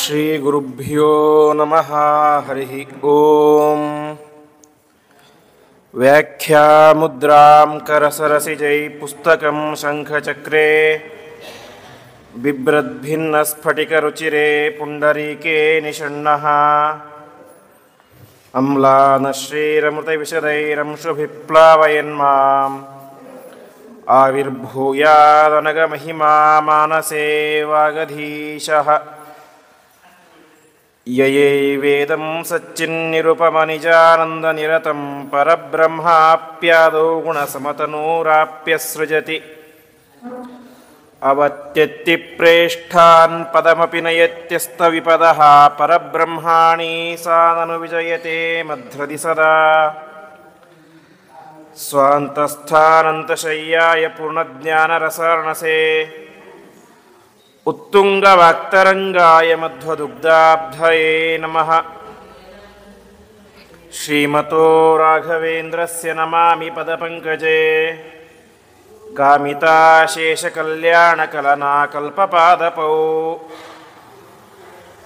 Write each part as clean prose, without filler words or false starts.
ಶ್ರೀ ಗುರುಭ್ಯೋ ನಮಃ. ಹರಿ ಓಂ. ವ್ಯಾಖ್ಯಾಮುದ್ರಾಂ ಕರಸರಸಿಜೈ ಪುಸ್ತಕಂ ಶಂಖಚಕ್ರೆ ಬಿಭ್ರದ್ಭಿನ್ನಸ್ಫಟಿಕರುಚಿರೆ ಪುಂಡರೀಕೆ ನಿಷಣ್ಣಃ ಅಮ್ಲಾನಶ್ರೀರಮೃತವಿಶದೈರಂಶುಭಿಪ್ಲಾವಯನ್ಮಾಂ ಆವಿರ್ಭೂಯಾದನಗಮಹಿಮಾ ಮಾನಸೇ ವಾಗಧೀಶಃ. ಯಯೈವೇದಂ ಸಚ್ಚಿನ್ನಿರುಪಮನಿಜಾನಂದನಿರತಂ ಪರಬ್ರಹ್ಮಾಪ್ಯಾದೋ ಗುಣಸಮತನೂರಾಪ್ಯಸೃಜತಿ ಅವತ್ಯತ್ತಿ ಪ್ರೇಷ್ಠಾನ್ ಪದಮಪಿ ನಯತ್ಯಸ್ತವಿಪದಃ ಪರಬ್ರಹ್ಮಾಣಿ ಸಾನನು ವಿಜಯತೆ ಮಧ್ರದಿ ಸದಾ. ಸ್ವಾಂತಸ್ಥಾನಂತಶಯ್ಯಾಯ ಪೂರ್ಣಜ್ಞಾನರಸಾರ್ಣಸೇ ಉತ್ತುಂಗವಾಕ್ತರಂಗಾಯ ಮಧ್ವದುಗ್ಧಾಬ್ಧಯೇ ನಮಃ. ಶ್ರೀಮತೋ ರಾಘವೇಂದ್ರಸ್ಯ ನಮಾಮಿ ಪದಪಂಕಜೇ ಕಾಮಿತಾಶೇಷಕಲ್ಯಾಣಕಲನಾಕಲ್ಪಪಾದಪೌ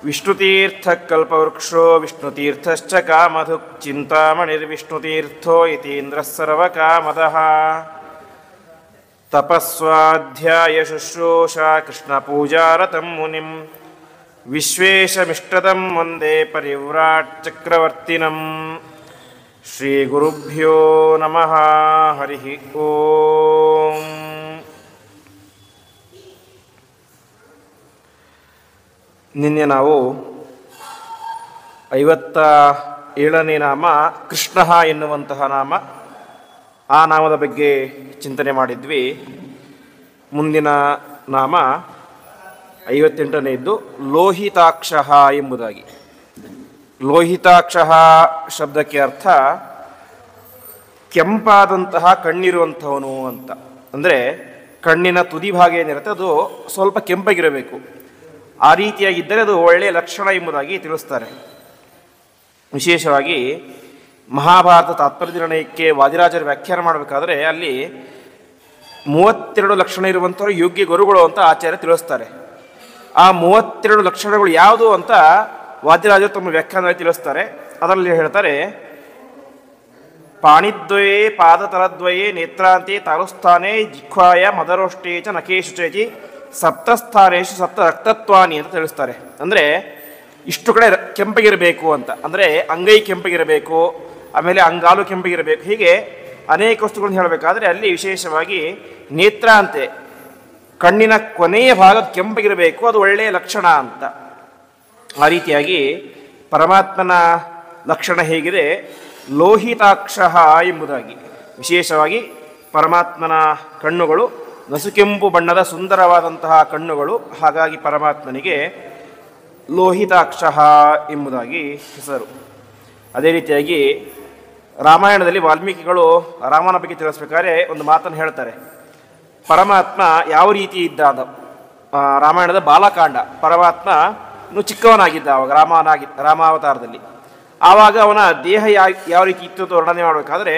ವಿಷ್ಣುತೀರ್ಥಕಲ್ಪವೃಕ್ಷೋ ವಿಷ್ಣುತೀರ್ಥಶ್ಚ ಕಾಮಧುಕ್ ಚಿಂತಾಮಣಿರ್ವಿಷ್ಣುತೀರ್ಥೋ ಯತೀಂದ್ರಃ ಸರ್ವಕಾಮದಃ. ತಪಸ್ವಾಧ್ಯಾಯ ಶುಶ್ರೂಷಾ ಕೃಷ್ಣಪೂಜಾರತಂ ಮುನಿಂ ವಿಶ್ವೇಶಮಿಷ್ಟದಂ ವಂದೇ ಪರಿವ್ರಾಟ್ ಚಕ್ರವರ್ತಿನಂ. ಶ್ರೀ ಗುರುಭ್ಯೋ ನಮಃ. ಹರಿ ಓಂ. ನಿನ್ನೆ ನಾವು 57ನೇ ನಾಮ ಕೃಷ್ಣ ಎನ್ನುವಂತಹ ನಾಮ, ಆ ನಾಮದ ಬಗ್ಗೆ ಚಿಂತನೆ ಮಾಡಿದ್ವಿ. ಮುಂದಿನ ನಾಮ 58ನೇದ್ದು ಲೋಹಿತಾಕ್ಷ ಎಂಬುದಾಗಿ. ಲೋಹಿತಾಕ್ಷ ಶಬ್ದಕ್ಕೆ ಅರ್ಥ ಕೆಂಪಾದಂತಹ ಕಣ್ಣಿರುವಂಥವನು ಅಂತ. ಅಂದರೆ ಕಣ್ಣಿನ ತುದಿ ಭಾಗ ಏನಿರುತ್ತೆ ಅದು ಸ್ವಲ್ಪ ಕೆಂಪಾಗಿರಬೇಕು. ಆ ರೀತಿಯಾಗಿದ್ದರೆ ಅದು ಒಳ್ಳೆಯ ಲಕ್ಷಣ ಎಂಬುದಾಗಿ ತಿಳಿಸ್ತಾರೆ. ವಿಶೇಷವಾಗಿ ಮಹಾಭಾರತ ತಾತ್ಪರ್ಯ ನಿರ್ಣಯಕ್ಕೆ ವಾದಿರಾಜರು ವ್ಯಾಖ್ಯಾನ ಮಾಡಬೇಕಾದ್ರೆ ಅಲ್ಲಿ 32 ಲಕ್ಷಣ ಇರುವಂಥವ್ರು ಯೋಗ್ಯ ಗುರುಗಳು ಅಂತ ಆಚಾರ್ಯ ತಿಳಿಸ್ತಾರೆ. ಆ 32 ಲಕ್ಷಣಗಳು ಯಾವುದು ಅಂತ ವಾದಿರಾಜರು ತಮ್ಮ ವ್ಯಾಖ್ಯಾನದಲ್ಲಿ ತಿಳಿಸ್ತಾರೆ. ಅದರಲ್ಲಿ ಹೇಳ್ತಾರೆ, ಪಾಣಿದ್ವಯೇ ಪಾದತಲದ್ವಯೇ ನೇತ್ರಾಂತೆ ತಾರುಸ್ಥಾನೇ ಜಿಹ್ವಾಯ ಮದರೋಷ್ಟೇ ಚ ನಖೇಶು ಚೇತಿ ಸಪ್ತಸ್ಥಾನೇಶು ಸಪ್ತ ರಕ್ತತ್ವಾನಿ ಅಂತ ತಿಳಿಸ್ತಾರೆ. ಅಂದರೆ ಇಷ್ಟು ಕಡೆ ಕೆಂಪಗಿರಬೇಕು ಅಂತ, ಅಂದರೆ ಅಂಗೈ ಕೆಂಪಗಿರಬೇಕು, ಆಮೇಲೆ ಅಂಗಾಲು ಕೆಂಪಗಿರಬೇಕು, ಹೀಗೆ ಅನೇಕ ವಸ್ತುಗಳನ್ನು ಹೇಳಬೇಕಾದ್ರೆ ಅಲ್ಲಿ ವಿಶೇಷವಾಗಿ ನೇತ್ರಾಂತೆ ಕಣ್ಣಿನ ಕೊನೆಯ ಭಾಗ ಕೆಂಪಗಿರಬೇಕು, ಅದು ಒಳ್ಳೆಯ ಲಕ್ಷಣ ಅಂತ. ಆ ರೀತಿಯಾಗಿ ಪರಮಾತ್ಮನ ಲಕ್ಷಣ ಹೇಗಿದೆ, ಲೋಹಿತಾಕ್ಷ ಎಂಬುದಾಗಿ. ವಿಶೇಷವಾಗಿ ಪರಮಾತ್ಮನ ಕಣ್ಣುಗಳು ನಸುಕೆಂಪು ಬಣ್ಣದ ಸುಂದರವಾದಂತಹ ಕಣ್ಣುಗಳು, ಹಾಗಾಗಿ ಪರಮಾತ್ಮನಿಗೆ ಲೋಹಿತಾಕ್ಷ ಎಂಬುದಾಗಿ ಹೆಸರು. ಅದೇ ರೀತಿಯಾಗಿ ರಾಮಾಯಣದಲ್ಲಿ ವಾಲ್ಮೀಕಿಗಳು ರಾಮನ ಬಗ್ಗೆ ತಿಳಿಸ್ಬೇಕಾದ್ರೆ ಒಂದು ಮಾತನ್ನು ಹೇಳ್ತಾರೆ. ಪರಮಾತ್ಮ ಯಾವ ರೀತಿ ಇದ್ದ ಅಂತ ರಾಮಾಯಣದ ಬಾಲಕಾಂಡ, ಪರಮಾತ್ಮ ಇನ್ನು ಚಿಕ್ಕವನಾಗಿದ್ದ ಆವಾಗ ರಾಮಾವತಾರದಲ್ಲಿ. ಆವಾಗ ಅವನ ದೇಹ ಯಾವ ರೀತಿ ಇತ್ತು ಅಂತ ವರ್ಣನೆ ಮಾಡಬೇಕಾದ್ರೆ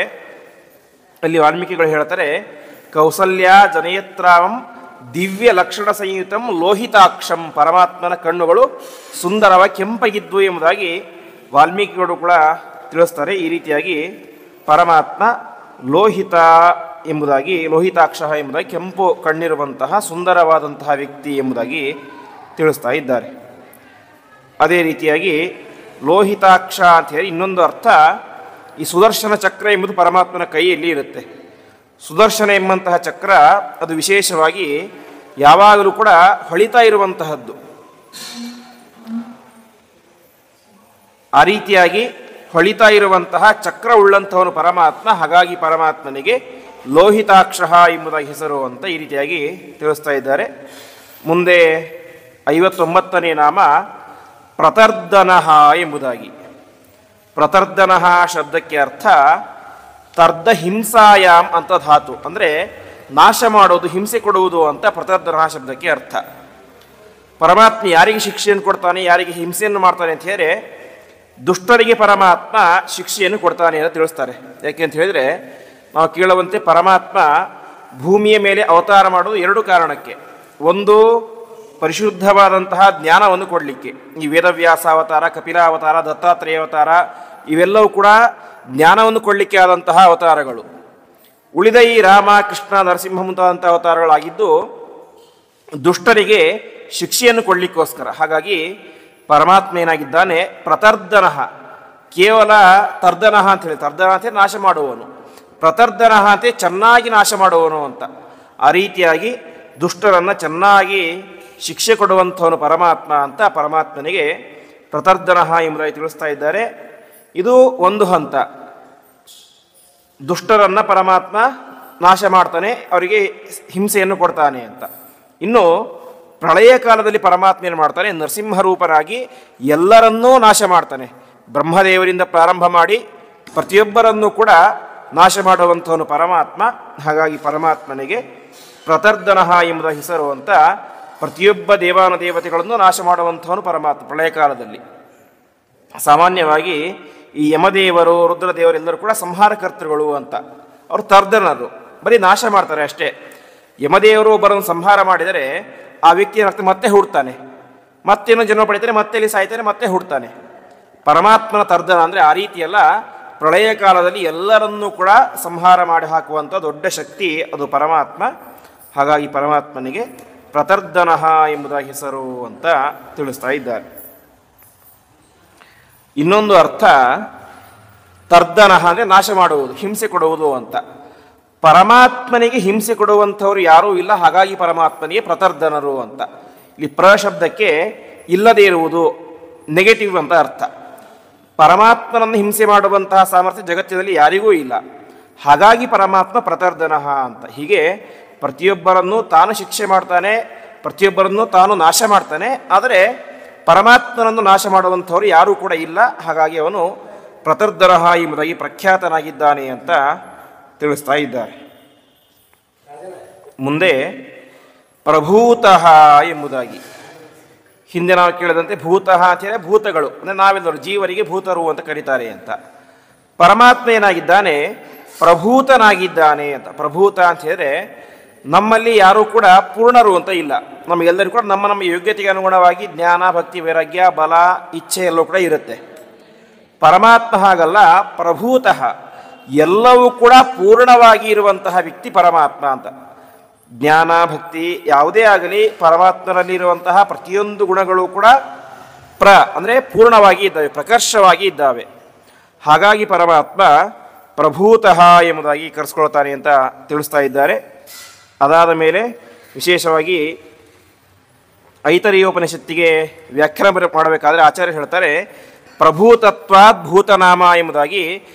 ಅಲ್ಲಿ ವಾಲ್ಮೀಕಿಗಳು ಹೇಳ್ತಾರೆ, ಕೌಸಲ್ಯ ಜನಯತ್ರಾವಂ ದಿವ್ಯ ಲಕ್ಷಣ ಸಂಯುತಂ ಲೋಹಿತಾಕ್ಷಂ. ಪರಮಾತ್ಮನ ಕಣ್ಣುಗಳು ಸುಂದರವಾಗಿ ಕೆಂಪಗಿದ್ವು ಎಂಬುದಾಗಿ ವಾಲ್ಮೀಕಿಗಳು ಕೂಡ ತಿಳಿಸ್ತಾರೆ. ಈ ರೀತಿಯಾಗಿ ಪರಮಾತ್ಮ ಲೋಹಿತ ಎಂಬುದಾಗಿ, ಲೋಹಿತಾಕ್ಷ ಎಂಬುದಾಗಿ ಕೆಂಪು ಕಣ್ಣಿರುವಂತಹ ಸುಂದರವಾದಂತಹ ವ್ಯಕ್ತಿ ಎಂಬುದಾಗಿ ತಿಳಿಸ್ತಾ ಇದ್ದಾರೆ. ಅದೇ ರೀತಿಯಾಗಿ ಲೋಹಿತಾಕ್ಷ ಅಂತ ಹೇಳಿ ಇನ್ನೊಂದು ಅರ್ಥ, ಈ ಸುದರ್ಶನ ಚಕ್ರ ಎಂಬುದು ಪರಮಾತ್ಮನ ಕೈಯಲ್ಲಿ ಇರುತ್ತೆ. ಸುದರ್ಶನ ಎಂಬಂತಹ ಚಕ್ರ ಅದು ವಿಶೇಷವಾಗಿ ಯಾವಾಗಲೂ ಕೂಡ ಹೊಳಿತಾ ಇರುವಂತಹದ್ದು. ಆ ರೀತಿಯಾಗಿ ಹೊಳಿತಾ ಇರುವಂತಹ ಚಕ್ರ ಉಳ್ಳಂಥವನು ಪರಮಾತ್ಮ. ಹಾಗಾಗಿ ಪರಮಾತ್ಮನಿಗೆ ಲೋಹಿತಾಕ್ಷ ಎಂಬುದಾಗಿ ಹೆಸರು ಅಂತ ಈ ರೀತಿಯಾಗಿ ತಿಳಿಸ್ತಾ ಇದ್ದಾರೆ. ಮುಂದೆ 59ನೇ ನಾಮ ಪ್ರತರ್ದನಃ ಎಂಬುದಾಗಿ. ಪ್ರತರ್ದನಃ ಶಬ್ದಕ್ಕೆ ಅರ್ಥ ತರ್ದ ಹಿಂಸಾಯಾಮ್ ಅಂತ ಧಾತು, ಅಂದರೆ ನಾಶ ಮಾಡೋದು, ಹಿಂಸೆ ಕೊಡುವುದು ಅಂತ ಪ್ರತರ್ದನಃ ಶಬ್ದಕ್ಕೆ ಅರ್ಥ. ಪರಮಾತ್ಮ ಯಾರಿಗೆ ಶಿಕ್ಷೆಯನ್ನು ಕೊಡ್ತಾನೆ, ಯಾರಿಗೆ ಹಿಂಸೆಯನ್ನು ಮಾಡ್ತಾನೆ ಅಂತ ಹೇಳಿದ್ರೆ ದುಷ್ಟರಿಗೆ ಪರಮಾತ್ಮ ಶಿಕ್ಷೆಯನ್ನು ಕೊಡ್ತಾನೆ ಅಂತ ತಿಳಿಸ್ತಾರೆ. ಯಾಕೆ ಅಂತ ಹೇಳಿದರೆ ನಾವು ಕೇಳುವಂತೆ ಪರಮಾತ್ಮ ಭೂಮಿಯ ಮೇಲೆ ಅವತಾರ ಮಾಡೋದು 2 ಕಾರಣಕ್ಕೆ. ಒಂದು ಪರಿಶುದ್ಧವಾದಂತಹ ಜ್ಞಾನವನ್ನು ಕೊಡಲಿಕ್ಕೆ. ಈ ವೇದವ್ಯಾಸ ಅವತಾರ, ಕಪಿಲಾವತಾರ, ದತ್ತಾತ್ರೇಯ ಅವತಾರ ಇವೆಲ್ಲವೂ ಕೂಡ ಜ್ಞಾನವನ್ನು ಕೊಡಲಿಕ್ಕೆ ಆದಂತಹ ಅವತಾರಗಳು. ಉಳಿದ ಈ ರಾಮ, ಕೃಷ್ಣ, ನರಸಿಂಹ ಮುಂತಾದಂಥ ಅವತಾರಗಳಾಗಿದ್ದು ದುಷ್ಟರಿಗೆ ಶಿಕ್ಷೆಯನ್ನು ಕೊಡಲಿಕ್ಕೋಸ್ಕರ. ಹಾಗಾಗಿ ಪರಮಾತ್ಮ ಏನಾಗಿದ್ದಾನೆ, ಪ್ರತರ್ದನಃ, ಕೇವಲ ತರ್ದನಃ ಅಂತೇಳಿ, ತರ್ದನ ಅಂತ ನಾಶ ಮಾಡುವವನು, ಪ್ರತರ್ದನಃ ಅಂತ ಚೆನ್ನಾಗಿ ನಾಶ ಮಾಡುವವನು ಅಂತ. ಆ ರೀತಿಯಾಗಿ ದುಷ್ಟರನ್ನು ಚೆನ್ನಾಗಿ ಶಿಕ್ಷೆ ಕೊಡುವಂಥವನು ಪರಮಾತ್ಮ ಅಂತ ಪರಮಾತ್ಮನಿಗೆ ಪ್ರತರ್ದನಃ ಎಂಬುದಾಗಿ ತಿಳಿಸ್ತಾ ಇದ್ದಾರೆ. ಇದು ಒಂದು ಹಂತ. ದುಷ್ಟರನ್ನು ಪರಮಾತ್ಮ ನಾಶ ಮಾಡ್ತಾನೆ, ಅವರಿಗೆ ಹಿಂಸೆಯನ್ನು ಕೊಡ್ತಾನೆ ಅಂತ. ಇನ್ನು ಪ್ರಳಯ ಕಾಲದಲ್ಲಿ ಪರಮಾತ್ಮ ಏನು ಮಾಡ್ತಾನೆ, ನರಸಿಂಹರೂಪನಾಗಿ ಎಲ್ಲರನ್ನೂ ನಾಶ ಮಾಡ್ತಾನೆ. ಬ್ರಹ್ಮದೇವರಿಂದ ಪ್ರಾರಂಭ ಮಾಡಿ ಪ್ರತಿಯೊಬ್ಬರನ್ನೂ ಕೂಡ ನಾಶ ಮಾಡುವಂಥವನು ಪರಮಾತ್ಮ. ಹಾಗಾಗಿ ಪರಮಾತ್ಮನಿಗೆ ಪ್ರತರ್ದನಃ ಎಂಬುದ ಹೆಸರು ಅಂತ. ಪ್ರತಿಯೊಬ್ಬ ದೇವಾನುದೇವತೆಗಳನ್ನು ನಾಶ ಮಾಡುವಂಥವನು ಪರಮಾತ್ಮ ಪ್ರಳಯ ಕಾಲದಲ್ಲಿ. ಸಾಮಾನ್ಯವಾಗಿ ಈ ಯಮದೇವರು, ರುದ್ರದೇವರೆಲ್ಲರೂ ಕೂಡ ಸಂಹಾರಕರ್ತೃಗಳು ಅಂತ. ಅವರು ತರ್ದನರು, ಬರೀ ನಾಶ ಮಾಡ್ತಾರೆ ಅಷ್ಟೇ. ಯಮದೇವರು ಒಬ್ಬರನ್ನು ಸಂಹಾರ ಮಾಡಿದರೆ ಆ ವ್ಯಕ್ತಿ ಏನಾಗ್ತದೆ, ಮತ್ತೆ ಹುಡ್ತಾನೆ, ಮತ್ತೇನೋ ಜನ್ಮ ಪಡಿತಾನೆ, ಮತ್ತೆ ಇಲ್ಲಿ ಸಾಯ್ತಾನೆ, ಮತ್ತೆ ಹುಡ್ತಾನೆ. ಪರಮಾತ್ಮನ ತರ್ದನ ಅಂದರೆ ಆ ರೀತಿಯಲ್ಲ. ಪ್ರಳಯ ಕಾಲದಲ್ಲಿ ಎಲ್ಲರನ್ನೂ ಕೂಡ ಸಂಹಾರ ಮಾಡಿ ಹಾಕುವಂಥ ದೊಡ್ಡ ಶಕ್ತಿ ಅದು ಪರಮಾತ್ಮ. ಹಾಗಾಗಿ ಪರಮಾತ್ಮನಿಗೆ ಪ್ರತರ್ದನಃ ಎಂಬುದಾಗಿ ಹೆಸರು ಅಂತ ತಿಳಿಸ್ತಾ ಇದ್ದಾರೆ. ಇನ್ನೊಂದು ಅರ್ಥ ತರ್ದನಃ ಅಂದರೆ ನಾಶ ಮಾಡುವುದು, ಹಿಂಸೆ ಕೊಡುವುದು ಅಂತ. ಪರಮಾತ್ಮನಿಗೆ ಹಿಂಸೆ ಕೊಡುವಂಥವ್ರು ಯಾರೂ ಇಲ್ಲ, ಹಾಗಾಗಿ ಪರಮಾತ್ಮನಿಗೆ ಪ್ರತರ್ದನರು ಅಂತ. ಇಲ್ಲಿ ಪ್ರ ಶಬ್ದಕ್ಕೆ ಇಲ್ಲದೇ ಇರುವುದು, ನೆಗೆಟಿವ್ ಅಂತ ಅರ್ಥ. ಪರಮಾತ್ಮನನ್ನು ಹಿಂಸೆ ಮಾಡುವಂತಹ ಸಾಮರ್ಥ್ಯ ಜಗತ್ತಿನಲ್ಲಿ ಯಾರಿಗೂ ಇಲ್ಲ, ಹಾಗಾಗಿ ಪರಮಾತ್ಮ ಪ್ರತರ್ದನಃ ಅಂತ. ಹೀಗೆ ಪ್ರತಿಯೊಬ್ಬರನ್ನು ತಾನು ಶಿಕ್ಷೆ ಮಾಡ್ತಾನೆ, ಪ್ರತಿಯೊಬ್ಬರನ್ನು ತಾನು ನಾಶ ಮಾಡ್ತಾನೆ. ಆದರೆ ಪರಮಾತ್ಮನನ್ನು ನಾಶ ಮಾಡುವಂಥವ್ರು ಯಾರೂ ಕೂಡ ಇಲ್ಲ, ಹಾಗಾಗಿ ಅವನು ಪ್ರತರ್ದನಃ ಎಂಬುದಾಗಿ ಪ್ರಖ್ಯಾತನಾಗಿದ್ದಾನೆ ಅಂತ ತಿಳಿಸ್ತಾ ಇದ್ದಾರೆ. ಮುಂದೆ ಪ್ರಭೂತಃ ಎಂಬುದಾಗಿ, ಹಿಂದೆ ನಾವು ಕೇಳಿದಂತೆ ಭೂತಃ ಅಂತ ಹೇಳಿದ್ರೆ ಭೂತಗಳು ಅಂದರೆ ನಾವೆಲ್ಲರೂ ಜೀವರಿಗೆ ಭೂತರು ಅಂತ ಕರೀತಾರೆ ಅಂತ. ಪರಮಾತ್ಮ ಏನಾಗಿದ್ದಾನೆ, ಪ್ರಭೂತನಾಗಿದ್ದಾನೆ ಅಂತ. ಪ್ರಭೂತ ಅಂತ ಹೇಳಿದ್ರೆ ನಮ್ಮಲ್ಲಿ ಯಾರೂ ಕೂಡ ಪೂರ್ಣರು ಅಂತ ಇಲ್ಲ. ನಮಗೆಲ್ಲರಿಗೂ ಕೂಡ ನಮ್ಮ ನಮ್ಮ ಯೋಗ್ಯತೆಗೆ ಅನುಗುಣವಾಗಿ ಜ್ಞಾನ, ಭಕ್ತಿ, ವೈರಾಗ್ಯ, ಬಲ, ಇಚ್ಛೆ ಎಲ್ಲವೂ ಕೂಡ ಇರುತ್ತೆ. ಪರಮಾತ್ಮ ಹಾಗಲ್ಲ, ಪ್ರಭೂತಃ, ಎಲ್ಲವೂ ಕೂಡ ಪೂರ್ಣವಾಗಿ ಇರುವಂತಹ ವ್ಯಕ್ತಿ ಪರಮಾತ್ಮ ಅಂತ. ಜ್ಞಾನ, ಭಕ್ತಿ ಯಾವುದೇ ಆಗಲಿ ಪರಮಾತ್ಮನಲ್ಲಿರುವಂತಹ ಪ್ರತಿಯೊಂದು ಗುಣಗಳು ಕೂಡ ಅಂದರೆ ಪೂರ್ಣವಾಗಿ ಇದ್ದಾವೆ, ಪ್ರಕರ್ಷವಾಗಿ ಇದ್ದಾವೆ. ಹಾಗಾಗಿ ಪರಮಾತ್ಮ ಪ್ರಭೂತಃ ಎಂಬುದಾಗಿ ಕರೆಸ್ಕೊಳ್ತಾನೆ ಅಂತ ತಿಳಿಸ್ತಾ ಇದ್ದಾರೆ. ಅದಾದ ಮೇಲೆ ವಿಶೇಷವಾಗಿ ಐತರೇಯೋಪನಿಷತ್ತಿಗೆ ವ್ಯಾಖ್ಯಾನ ಮಾಡಬೇಕಾದ್ರೆ ಆಚಾರ್ಯ ಹೇಳ್ತಾರೆ, ಪ್ರಭೂತತ್ವಾದ್ ಭೂತನಾಮ ಎಂಬುದಾಗಿ.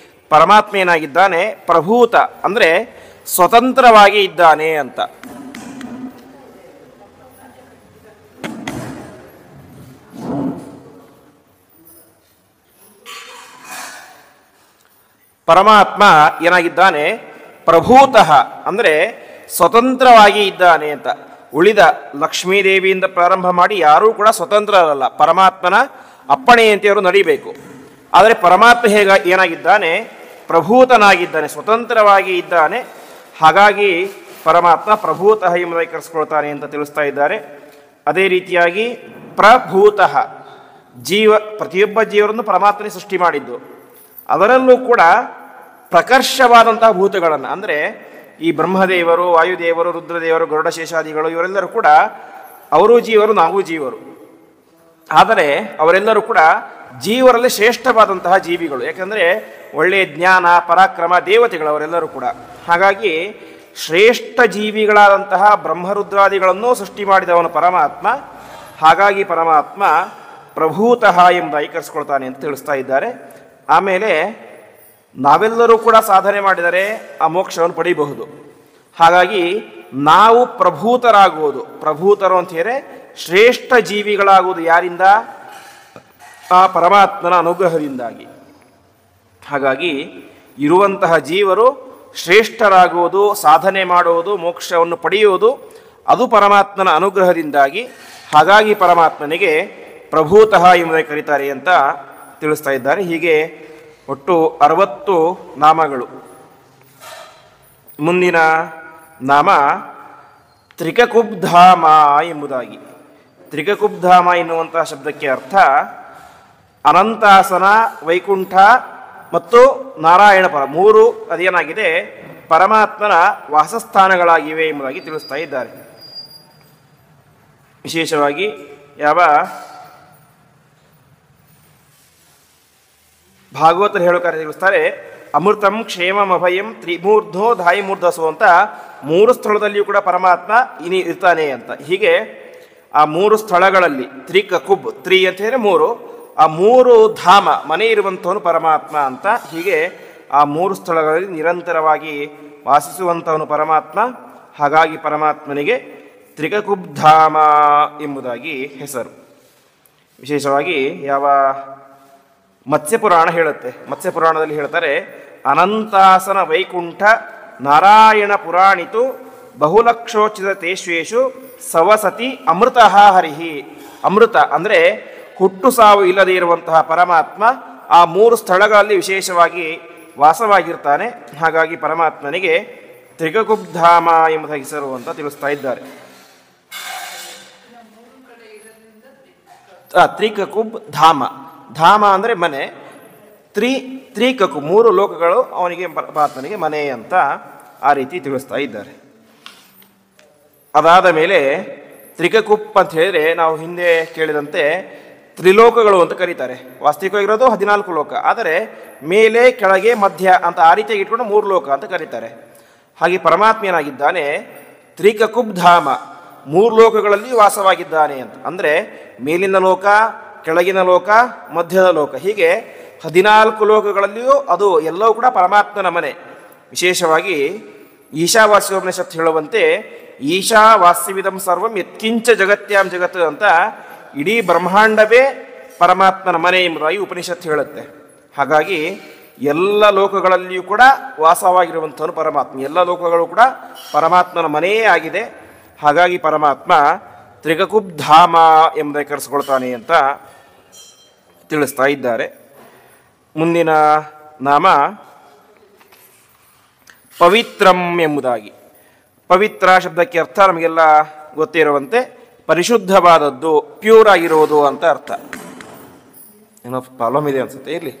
ಪರಮಾತ್ಮ ಏನಾಗಿದ್ದಾನೆ, ಪ್ರಭೂತ ಅಂದರೆ ಸ್ವತಂತ್ರವಾಗಿ ಇದ್ದಾನೆ ಅಂತ. ಪರಮಾತ್ಮ ಏನಾಗಿದ್ದಾನೆ, ಪ್ರಭೂತಃ ಅಂದರೆ ಸ್ವತಂತ್ರವಾಗಿ ಇದ್ದಾನೆ ಅಂತ. ಉಳಿದ ಲಕ್ಷ್ಮೀದೇವಿಯಿಂದ ಪ್ರಾರಂಭ ಮಾಡಿ ಯಾರೂ ಕೂಡ ಸ್ವತಂತ್ರರಲ್ಲ, ಪರಮಾತ್ಮನ ಅಪ್ಪಣೆಯಂತೆ ಅವರು ನಡೀಬೇಕು. ಆದರೆ ಪರಮಾತ್ಮ ಏನಾಗಿದ್ದಾನೆ, ಪ್ರಭೂತನಾಗಿದ್ದಾನೆ, ಸ್ವತಂತ್ರವಾಗಿ ಇದ್ದಾನೆ. ಹಾಗಾಗಿ ಪರಮಾತ್ಮ ಪ್ರಭೂತಃ ಎಂಬುದಾಗಿ ಕರೆಸ್ಕೊಳ್ತಾನೆ ಅಂತ ತಿಳಿಸ್ತಾ ಇದ್ದಾರೆ. ಅದೇ ರೀತಿಯಾಗಿ ಪ್ರಭೂತಃ, ಪ್ರತಿಯೊಬ್ಬ ಜೀವರನ್ನು ಪರಮಾತ್ಮನೇ ಸೃಷ್ಟಿ ಮಾಡಿದ್ದು. ಅದರಲ್ಲೂ ಕೂಡ ಪ್ರಕರ್ಷವಾದಂತಹ ಭೂತಗಳನ್ನು ಅಂದರೆ ಈ ಬ್ರಹ್ಮದೇವರು, ವಾಯುದೇವರು, ರುದ್ರದೇವರು, ಗರುಡಶೇಷಾದಿಗಳು ಇವರೆಲ್ಲರೂ ಕೂಡ ಅವರೂ ಜೀವರು, ನಾವು ಜೀವರು. ಆದರೆ ಅವರೆಲ್ಲರೂ ಕೂಡ ಜೀವರಲ್ಲಿ ಶ್ರೇಷ್ಠವಾದಂತಹ ಜೀವಿಗಳು. ಯಾಕಂದರೆ ಒಳ್ಳೆಯ ಜ್ಞಾನ, ಪರಾಕ್ರಮ, ದೇವತೆಗಳು ಅವರೆಲ್ಲರೂ ಕೂಡ. ಹಾಗಾಗಿ ಶ್ರೇಷ್ಠ ಜೀವಿಗಳಾದಂತಹ ಬ್ರಹ್ಮರುದ್ರಾದಿಗಳನ್ನು ಸೃಷ್ಟಿ ಮಾಡಿದವನು ಪರಮಾತ್ಮ. ಹಾಗಾಗಿ ಪರಮಾತ್ಮ ಪ್ರಭೂತಃ ಎಂಬುದಾಗಿ ಕರೆಸ್ಕೊಳ್ತಾನೆ ಅಂತ ತಿಳಿಸ್ತಾ ಇದ್ದಾರೆ. ಆಮೇಲೆ ನಾವೆಲ್ಲರೂ ಕೂಡ ಸಾಧನೆ ಮಾಡಿದರೆ ಆ ಮೋಕ್ಷವನ್ನು ಪಡೆಯಬಹುದು. ಹಾಗಾಗಿ ನಾವು ಪ್ರಭೂತರಾಗುವುದು, ಪ್ರಭೂತರು ಅಂತ ಹೇಳಿದ್ರೆ ಶ್ರೇಷ್ಠ ಜೀವಿಗಳಾಗುವುದು ಯಾರಿಂದ, ಆ ಪರಮಾತ್ಮನ ಅನುಗ್ರಹದಿಂದಾಗಿ. ಹಾಗಾಗಿ ಇರುವಂತಹ ಜೀವರು ಶ್ರೇಷ್ಠರಾಗುವುದು, ಸಾಧನೆ ಮಾಡುವುದು, ಮೋಕ್ಷವನ್ನು ಪಡೆಯುವುದು ಅದು ಪರಮಾತ್ಮನ ಅನುಗ್ರಹದಿಂದಾಗಿ. ಹಾಗಾಗಿ ಪರಮಾತ್ಮನಿಗೆ ಪ್ರಭೂತಃ ಎಂಬುದಾಗಿ ಕರೀತಾರೆ ಅಂತ ತಿಳಿಸ್ತಾ ಇದ್ದಾರೆ. ಹೀಗೆ ಒಟ್ಟು 60 ನಾಮಗಳು. ಮುಂದಿನ ನಾಮ ತ್ರಿಕಕುಬ್ಧಾಮ ಎಂಬುದಾಗಿ. ತ್ರಿಕಕುಬ್ಧಾಮ ಎನ್ನುವಂತಹ ಶಬ್ದಕ್ಕೆ ಅರ್ಥ ಅನಂತಾಸನ, ವೈಕುಂಠ ಮತ್ತು ನಾರಾಯಣಪುರ ಮೂರು ಅದೇನಾಗಿದೆ ಪರಮಾತ್ಮನ ವಾಸಸ್ಥಾನಗಳಾಗಿವೆ ಎಂಬುದಾಗಿ ತಿಳಿಸ್ತಾ ಇದ್ದಾರೆ. ವಿಶೇಷವಾಗಿ ಯಾವ ಭಾಗವತರು ಹೇಳೋ ಕಾರ್ಯ ತಿಳಿಸ್ತಾರೆ, ಅಮೃತಂ ಕ್ಷೇಮಂ ಅಭಯಂ ತ್ರಿಮೂರ್ಧೋ ಧಾಯಿಮೂರ್ಧಸು ಅಂತ ಮೂರು ಸ್ಥಳದಲ್ಲಿಯೂ ಕೂಡ ಪರಮಾತ್ಮ ಇರ್ತಾನೆ ಅಂತ. ಹೀಗೆ ಆ ಮೂರು ಸ್ಥಳಗಳಲ್ಲಿ ತ್ರಿಕಕುಬ್, ತ್ರಿ ಅಂತ ಹೇಳಿದ್ರೆ ಮೂರು, ಆ ಮೂರು ಧಾಮ ಮನೆ ಇರುವಂಥವನು ಪರಮಾತ್ಮ ಅಂತ. ಹೀಗೆ ಆ ಮೂರು ಸ್ಥಳಗಳಲ್ಲಿ ನಿರಂತರವಾಗಿ ವಾಸಿಸುವಂಥವನು ಪರಮಾತ್ಮ. ಹಾಗಾಗಿ ಪರಮಾತ್ಮನಿಗೆ ತ್ರಿಕಕುಬ್ಧಾಮ ಎಂಬುದಾಗಿ ಹೆಸರು. ವಿಶೇಷವಾಗಿ ಯಾವ ಮತ್ಸ್ಯಪುರಾಣ ಹೇಳುತ್ತೆ, ಮತ್ಸ್ಯಪುರಾಣದಲ್ಲಿ ಹೇಳ್ತಾರೆ, ಅನಂತಾಸನ ವೈಕುಂಠ ನಾರಾಯಣ ಪುರಾಣಿತು ಬಹುಲಕ್ಷೋಚಿತ ತೇಷ್ವೇಷು ಸವಸತಿ ಅಮೃತ ಹರಿಹಿ. ಅಮೃತ ಅಂದರೆ ಹುಟ್ಟು ಸಾವು ಇಲ್ಲದೆ ಇರುವಂತಹ ಪರಮಾತ್ಮ ಆ ಮೂರು ಸ್ಥಳಗಳಲ್ಲಿ ವಿಶೇಷವಾಗಿ ವಾಸವಾಗಿರ್ತಾನೆ. ಹಾಗಾಗಿ ಪರಮಾತ್ಮನಿಗೆ ತ್ರಿಕಕುಬ್ಧಾಮ ಎಂಬ ಹೆಸರು ಅಂತ ತಿಳಿಸ್ತಾ ಇದ್ದಾರೆ. ತ್ರಿಕಕುಬ್ ಧಾಮ, ಧಾಮ ಅಂದರೆ ಮನೆ, ತ್ರಿಕಕು ಮೂರು ಲೋಕಗಳು ಅವನಿಗೆ ಪರಮಾತ್ಮನಿಗೆ ಮನೆ ಅಂತ ಆ ರೀತಿ ತಿಳಿಸ್ತಾ ಇದ್ದಾರೆ. ಅದಾದ ಮೇಲೆ ತ್ರಿಕಕುಪ್ ಅಂತ ಹೇಳಿದರೆ ನಾವು ಹಿಂದೆ ಕೇಳಿದಂತೆ ತ್ರಿಲೋಕಗಳು ಅಂತ ಕರೀತಾರೆ. ವಾಸ್ತವಿಕವಾಗಿರೋದು 14 ಲೋಕ, ಆದರೆ ಮೇಲೆ ಕೆಳಗೆ ಮಧ್ಯ ಅಂತ ಆ ರೀತಿಯಾಗಿ ಇಟ್ಕೊಂಡು 3 ಲೋಕ ಅಂತ ಕರೀತಾರೆ. ಹಾಗೆ ಪರಮಾತ್ಮ ಏನಾಗಿದ್ದಾನೆ ತ್ರಿಕಕುಬ್ ಧಾಮ, 3 ಲೋಕಗಳಲ್ಲಿ ವಾಸವಾಗಿದ್ದಾನೆ ಅಂತ. ಅಂದರೆ ಮೇಲಿನ ಲೋಕ, ಕೆಳಗಿನ ಲೋಕ, ಮಧ್ಯದ ಲೋಕ, ಹೀಗೆ 14 ಲೋಕಗಳಲ್ಲಿಯೂ ಅದು ಎಲ್ಲವೂ ಕೂಡ ಪರಮಾತ್ಮನ ಮನೆ. ವಿಶೇಷವಾಗಿ ಈಶಾವಾಸ್ಯೋಪನಿಷತ್ತು ಹೇಳುವಂತೆ ಈಶಾವಾಸ್ಯವಿದಂ ಸರ್ವಂ ಯತ್ಕಿಂಚ ಜಗತ್ಯಾಂ ಜಗತ್ ಅಂತ ಇಡೀ ಬ್ರಹ್ಮಾಂಡವೇ ಪರಮಾತ್ಮನ ಮನೆ ಎಂಬುದಾಗಿ ಉಪನಿಷತ್ತು ಹೇಳುತ್ತೆ. ಹಾಗಾಗಿ ಎಲ್ಲ ಲೋಕಗಳಲ್ಲಿಯೂ ಕೂಡ ವಾಸವಾಗಿರುವಂಥವನು ಪರಮಾತ್ಮ, ಎಲ್ಲ ಲೋಕಗಳು ಕೂಡ ಪರಮಾತ್ಮನ ಮನೆಯೇ ಆಗಿದೆ. ಹಾಗಾಗಿ ಪರಮಾತ್ಮ ತ್ರಿಕಕುಬ್ಧಾಮ ಎಂಬುದಾಗಿ ಕರೆಸಿಕೊಳ್ತಾನೆ ಅಂತ ತಿಳಿಸ್ತಾ ಇದ್ದಾರೆ. ಮುಂದಿನ ನಾಮ ಪವಿತ್ರಂ ಎಂಬುದಾಗಿ. ಪವಿತ್ರ ಶಬ್ದಕ್ಕೆ ಅರ್ಥ ನಮಗೆಲ್ಲ ಗೊತ್ತೇ ಇರುವಂತೆ ಪರಿಶುದ್ಧವಾದದ್ದು, ಪ್ಯೂರ್ ಆಗಿರುವುದು ಅಂತ ಅರ್ಥ. ಏನೋ ಪ್ರಾಬ್ಲಮ್ ಇದೆ ಅನ್ಸುತ್ತೆ, ಇರಲಿ.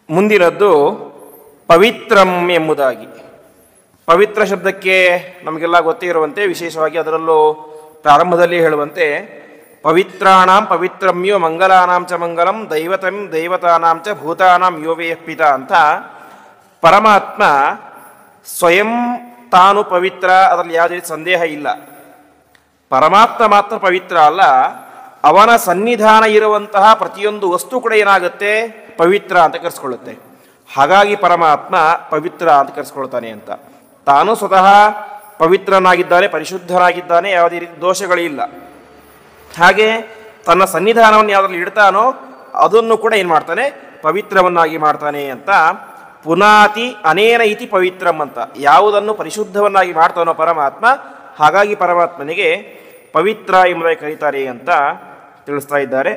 ಮುಂದಿನದ್ದು ಪವಿತ್ರಂ ಎಂಬುದಾಗಿ. ಪವಿತ್ರ ಶಬ್ದಕ್ಕೆ ನಮಗೆಲ್ಲ ಗೊತ್ತೇ ಇರುವಂತೆ, ವಿಶೇಷವಾಗಿ ಅದರಲ್ಲೂ ಪ್ರಾರಂಭದಲ್ಲಿ ಹೇಳುವಂತೆ ಪವಿತ್ರಾಣಾಂ ಪವಿತ್ರಮ್ಯೋ ಮಂಗಲಾನಾಂ ಚ ಮಂಗಲಂ ದೈವತಂ ದೈವತಾನಾಂ ಚ ಭೂತಾನಾಂ ಯೋವೇಯಃ ಪಿತಾ ಅಂತ ಪರಮಾತ್ಮ ಸ್ವಯಂ ತಾನು ಪವಿತ್ರ, ಅದರಲ್ಲಿ ಯಾವುದೇ ಸಂದೇಹ ಇಲ್ಲ. ಪರಮಾತ್ಮ ಮಾತ್ರ ಪವಿತ್ರ ಅಲ್ಲ, ಅವನ ಸನ್ನಿಧಾನ ಇರುವಂತಹ ಪ್ರತಿಯೊಂದು ವಸ್ತು ಕೂಡ ಏನಾಗುತ್ತೆ ಪವಿತ್ರ ಅಂತ ಕರೆಸ್ಕೊಳ್ಳುತ್ತೆ. ಹಾಗಾಗಿ ಪರಮಾತ್ಮ ಪವಿತ್ರ ಅಂತ ಕರೆಸ್ಕೊಳ್ತಾನೆ ಅಂತ. ತಾನು ಸ್ವತಃ ಪವಿತ್ರನಾಗಿದ್ದಾನೆ, ಪರಿಶುದ್ಧನಾಗಿದ್ದಾನೆ, ಯಾವುದೇ ರೀತಿ ದೋಷಗಳಿಲ್ಲ. ಹಾಗೆ ತನ್ನ ಸನ್ನಿಧಾನವನ್ನು ಯಾವುದ್ರಲ್ಲಿ ಇಡ್ತಾನೋ ಅದನ್ನು ಕೂಡ ಏನು ಮಾಡ್ತಾನೆ ಪವಿತ್ರವನ್ನಾಗಿ ಮಾಡ್ತಾನೆ ಅಂತ. ಪುನಾತಿ ಅನೇನ ಇತಿ ಪವಿತ್ರಂ ಅಂತ ಯಾವುದನ್ನು ಪರಿಶುದ್ಧವನ್ನಾಗಿ ಮಾಡ್ತಾನೋ ಪರಮಾತ್ಮ, ಹಾಗಾಗಿ ಪರಮಾತ್ಮನಿಗೆ ಪವಿತ್ರ ಎಂಬುದಾಗಿ ಕರೀತಾರೆ ಅಂತ ತಿಳಿಸ್ತಾ ಇದ್ದಾರೆ.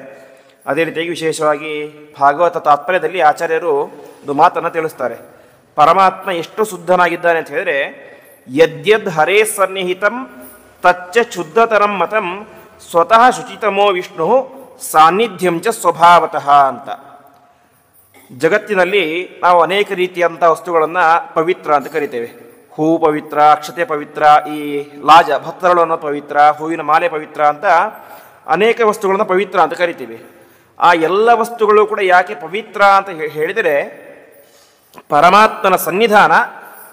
ಅದೇ ರೀತಿಯಾಗಿ ವಿಶೇಷವಾಗಿ ಭಾಗವತ ತಾತ್ಪರ್ಯದಲ್ಲಿ ಆಚಾರ್ಯರು ಒಂದು ಮಾತನ್ನು ತಿಳಿಸ್ತಾರೆ. ಪರಮಾತ್ಮ ಎಷ್ಟು ಶುದ್ಧನಾಗಿದ್ದಾನೆ ಅಂತ ಹೇಳಿದ್ರೆ, ಯದ್ಯದ್ ಹರೇ ಸನ್ನಿಹಿತಂ ತಚ್ಚ ಶುದ್ಧತರಂ ಮತಂ ಸ್ವತಃ ಶುಚಿತಮೋ ವಿಷ್ಣು ಸಾನ್ನಿಧ್ಯಂ ಚ ಸ್ವಭಾವತಃ ಅಂತ. ಜಗತ್ತಿನಲ್ಲಿ ನಾವು ಅನೇಕ ರೀತಿಯಂಥ ವಸ್ತುಗಳನ್ನು ಪವಿತ್ರ ಅಂತ ಕರಿತೇವೆ. ಹೂವು ಪವಿತ್ರ, ಅಕ್ಷತೆ ಪವಿತ್ರ, ಈ ಲಾಜ ಭತ್ತರಳು ಅನ್ನೋ ಪವಿತ್ರ, ಹೂವಿನ ಮಾಲೆ ಪವಿತ್ರ ಅಂತ ಅನೇಕ ವಸ್ತುಗಳನ್ನು ಪವಿತ್ರ ಅಂತ ಕರಿತೀವಿ. ಆ ಎಲ್ಲ ವಸ್ತುಗಳು ಕೂಡ ಯಾಕೆ ಪವಿತ್ರ ಅಂತ ಹೇಳಿದರೆ, ಪರಮಾತ್ಮನ ಸನ್ನಿಧಾನ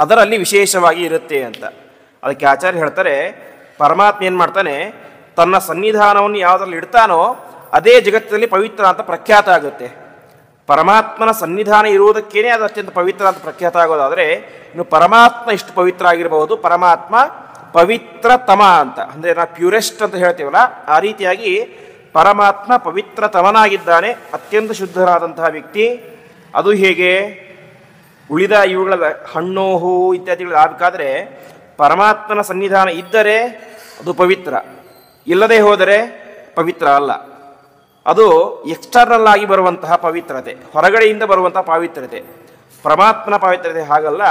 ಅದರಲ್ಲಿ ವಿಶೇಷವಾಗಿ ಇರುತ್ತೆ ಅಂತ. ಅದಕ್ಕೆ ಆಚಾರ್ಯ ಹೇಳ್ತಾರೆ, ಪರಮಾತ್ಮ ಏನು ಮಾಡ್ತಾನೆ, ತನ್ನ ಸನ್ನಿಧಾನವನ್ನು ಯಾವುದರಲ್ಲಿ ಇಡ್ತಾನೋ ಅದೇ ಜಗತ್ತಿನಲ್ಲಿ ಪವಿತ್ರ ಅಂತ ಪ್ರಖ್ಯಾತ ಆಗುತ್ತೆ. ಪರಮಾತ್ಮನ ಸನ್ನಿಧಾನ ಇರುವುದಕ್ಕೇನೆ ಅದು ಅತ್ಯಂತ ಪವಿತ್ರ ಅಂತ ಪ್ರಖ್ಯಾತ ಆಗೋದಾದರೆ, ಇನ್ನು ಪರಮಾತ್ಮ ಎಷ್ಟು ಪವಿತ್ರ ಆಗಿರಬಹುದು, ಪರಮಾತ್ಮ ಪವಿತ್ರತಮ ಅಂತ, ಅಂದರೆ ನಾವು ಪ್ಯೂರೆಸ್ಟ್ ಅಂತ ಹೇಳ್ತೀವಲ್ಲ, ಆ ರೀತಿಯಾಗಿ ಪರಮಾತ್ಮ ಪವಿತ್ರತಮನಾಗಿದ್ದಾನೆ, ಅತ್ಯಂತ ಶುದ್ಧರಾದಂತಹ ವ್ಯಕ್ತಿ. ಅದು ಹೇಗೆ, ಉಳಿದ ಇವುಗಳ ಹಣ್ಣು ಹೂವು ಇತ್ಯಾದಿಗಳು ಆಗಬೇಕಾದ್ರೆ ಪರಮಾತ್ಮನ ಸನ್ನಿಧಾನ ಇದ್ದರೆ ಅದು ಪವಿತ್ರ, ಇಲ್ಲದೆ ಹೋದರೆ ಪವಿತ್ರ ಅಲ್ಲ. ಅದು ಎಕ್ಸ್ಟರ್ನಲ್ ಆಗಿ ಬರುವಂತಹ ಪವಿತ್ರತೆ, ಹೊರಗಡೆಯಿಂದ ಬರುವಂತಹ ಪವಿತ್ರತೆ. ಪರಮಾತ್ಮನ ಪವಿತ್ರತೆ ಹಾಗಲ್ಲ.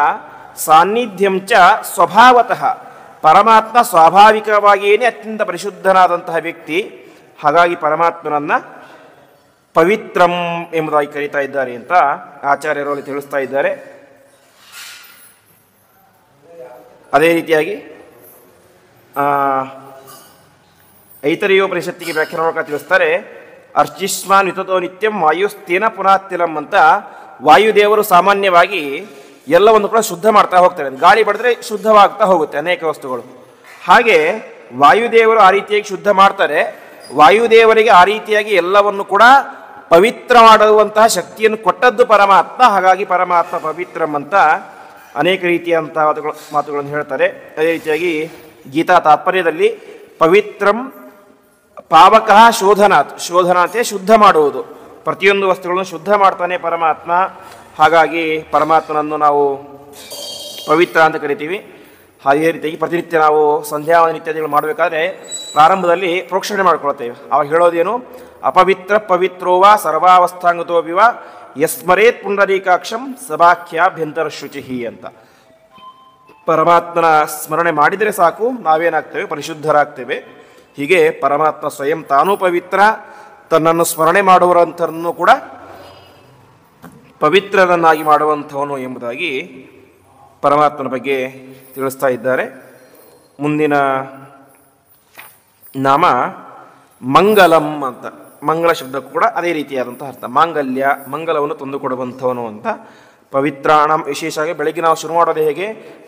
ಸಾನ್ನಿಧ್ಯಾಂಚ ಸ್ವಭಾವತಃ, ಪರಮಾತ್ಮ ಸ್ವಾಭಾವಿಕವಾಗಿಯೇ ಅತ್ಯಂತ ಪರಿಶುದ್ಧನಾದಂತಹ ವ್ಯಕ್ತಿ. ಹಾಗಾಗಿ ಪರಮಾತ್ಮನನ್ನು ಪವಿತ್ರಂ ಎಂಬುದಾಗಿ ಕರೀತಾ ಇದ್ದಾರೆ ಅಂತ ಆಚಾರ್ಯರು ಅಲ್ಲಿ ತಿಳಿಸ್ತಾ ಇದ್ದಾರೆ. ಅದೇ ರೀತಿಯಾಗಿ ಐತರೇಯೋಪನಿಷತ್ತಿಗೆ ವ್ಯಾಖ್ಯಾನ ತಿಳಿಸ್ತಾರೆ, ಅರ್ಚಿಷ್ಮಾನ್ ವಿತತೋ ನಿತ್ಯಂ ವಾಯುಸ್ತೇನ ಪುನಾತಿಲಂ ಅಂತ. ವಾಯುದೇವರು ಸಾಮಾನ್ಯವಾಗಿ ಎಲ್ಲವನ್ನು ಕೂಡ ಶುದ್ಧ ಮಾಡ್ತಾ ಹೋಗ್ತಾರೆ. ಗಾಳಿ ಪಡೆದ್ರೆ ಶುದ್ಧವಾಗ್ತಾ ಹೋಗುತ್ತೆ ಅನೇಕ ವಸ್ತುಗಳು. ಹಾಗೆ ವಾಯುದೇವರು ಆ ರೀತಿಯಾಗಿ ಶುದ್ಧ ಮಾಡ್ತಾರೆ. ವಾಯುದೇವರಿಗೆ ಆ ರೀತಿಯಾಗಿ ಎಲ್ಲವನ್ನು ಕೂಡ ಪವಿತ್ರ ಮಾಡುವಂತಹ ಶಕ್ತಿಯನ್ನು ಕೊಟ್ಟದ್ದು ಪರಮಾತ್ಮ. ಹಾಗಾಗಿ ಪರಮಾತ್ಮ ಪವಿತ್ರಂ ಅಂತ ಅನೇಕ ರೀತಿಯಂತಹ ಮಾತುಗಳನ್ನು ಹೇಳ್ತಾರೆ. ಅದೇ ರೀತಿಯಾಗಿ ಗೀತಾ ತಾತ್ಪರ್ಯದಲ್ಲಿ ಪವಿತ್ರಂ ಪಾವಕಃ ಶೋಧನಾತ್, ಶೋಧನಾತೆ ಶುದ್ಧ ಮಾಡುವುದು, ಪ್ರತಿಯೊಂದು ವಸ್ತುಗಳನ್ನು ಶುದ್ಧ ಮಾಡ್ತಾನೆ ಪರಮಾತ್ಮ. ಹಾಗಾಗಿ ಪರಮಾತ್ಮನನ್ನು ನಾವು ಪವಿತ್ರ ಅಂತ ಕರಿತೀವಿ. ಅದೇ ರೀತಿಯಾಗಿ ಪ್ರತಿನಿತ್ಯ ನಾವು ಸಂಧ್ಯಾವಂದನ ಇತ್ಯಾದಿಗಳು ಮಾಡಬೇಕಾದ್ರೆ ಪ್ರಾರಂಭದಲ್ಲಿ ಪ್ರೋಕ್ಷಣೆ ಮಾಡ್ಕೊಳ್ತೇವೆ. ಅವಾಗ ಹೇಳೋದೇನು? ಅಪವಿತ್ರ ಪವಿತ್ರೋವ ಸರ್ವಾವಸ್ಥಾಂಗತೋವಿವ ಯಸ್ಮರೇತ್ ಪುಂಡರೀಕಾಕ್ಷಂ ಸಭಾಖ್ಯಾಭ್ಯಂತರ ಶುಚಿಹಿ ಅಂತ. ಪರಮಾತ್ಮನ ಸ್ಮರಣೆ ಮಾಡಿದರೆ ಸಾಕು, ನಾವೇನಾಗ್ತೇವೆ? ಪರಿಶುದ್ಧರಾಗ್ತೇವೆ. ಹೀಗೆ ಪರಮಾತ್ಮ ಸ್ವಯಂ ತಾನೂ ಪವಿತ್ರ, ತನ್ನನ್ನು ಸ್ಮರಣೆ ಮಾಡುವಂಥನ್ನು ಕೂಡ ಪವಿತ್ರರನ್ನಾಗಿ ಮಾಡುವಂಥವನು ಎಂಬುದಾಗಿ ಪರಮಾತ್ಮನ ಬಗ್ಗೆ ತಿಳಿಸ್ತಾ ಇದ್ದಾರೆ. ಮುಂದಿನ ನಾಮ ಮಂಗಲಂ ಅಂತ. ಮಂಗಳ ಶಬ್ದಕ್ಕೂ ಕೂಡ ಅದೇ ರೀತಿಯಾದಂಥ ಅರ್ಥ. ಮಾಂಗಲ್ಯ, ಮಂಗಲವನ್ನು ತಂದುಕೊಡುವಂಥವನು ಅಂತ. ಪವಿತ್ರಾಣಂ, ವಿಶೇಷವಾಗಿ ಬೆಳಗ್ಗೆ ನಾವು ಶುರು ಮಾಡೋದು ಹೇಗೆ?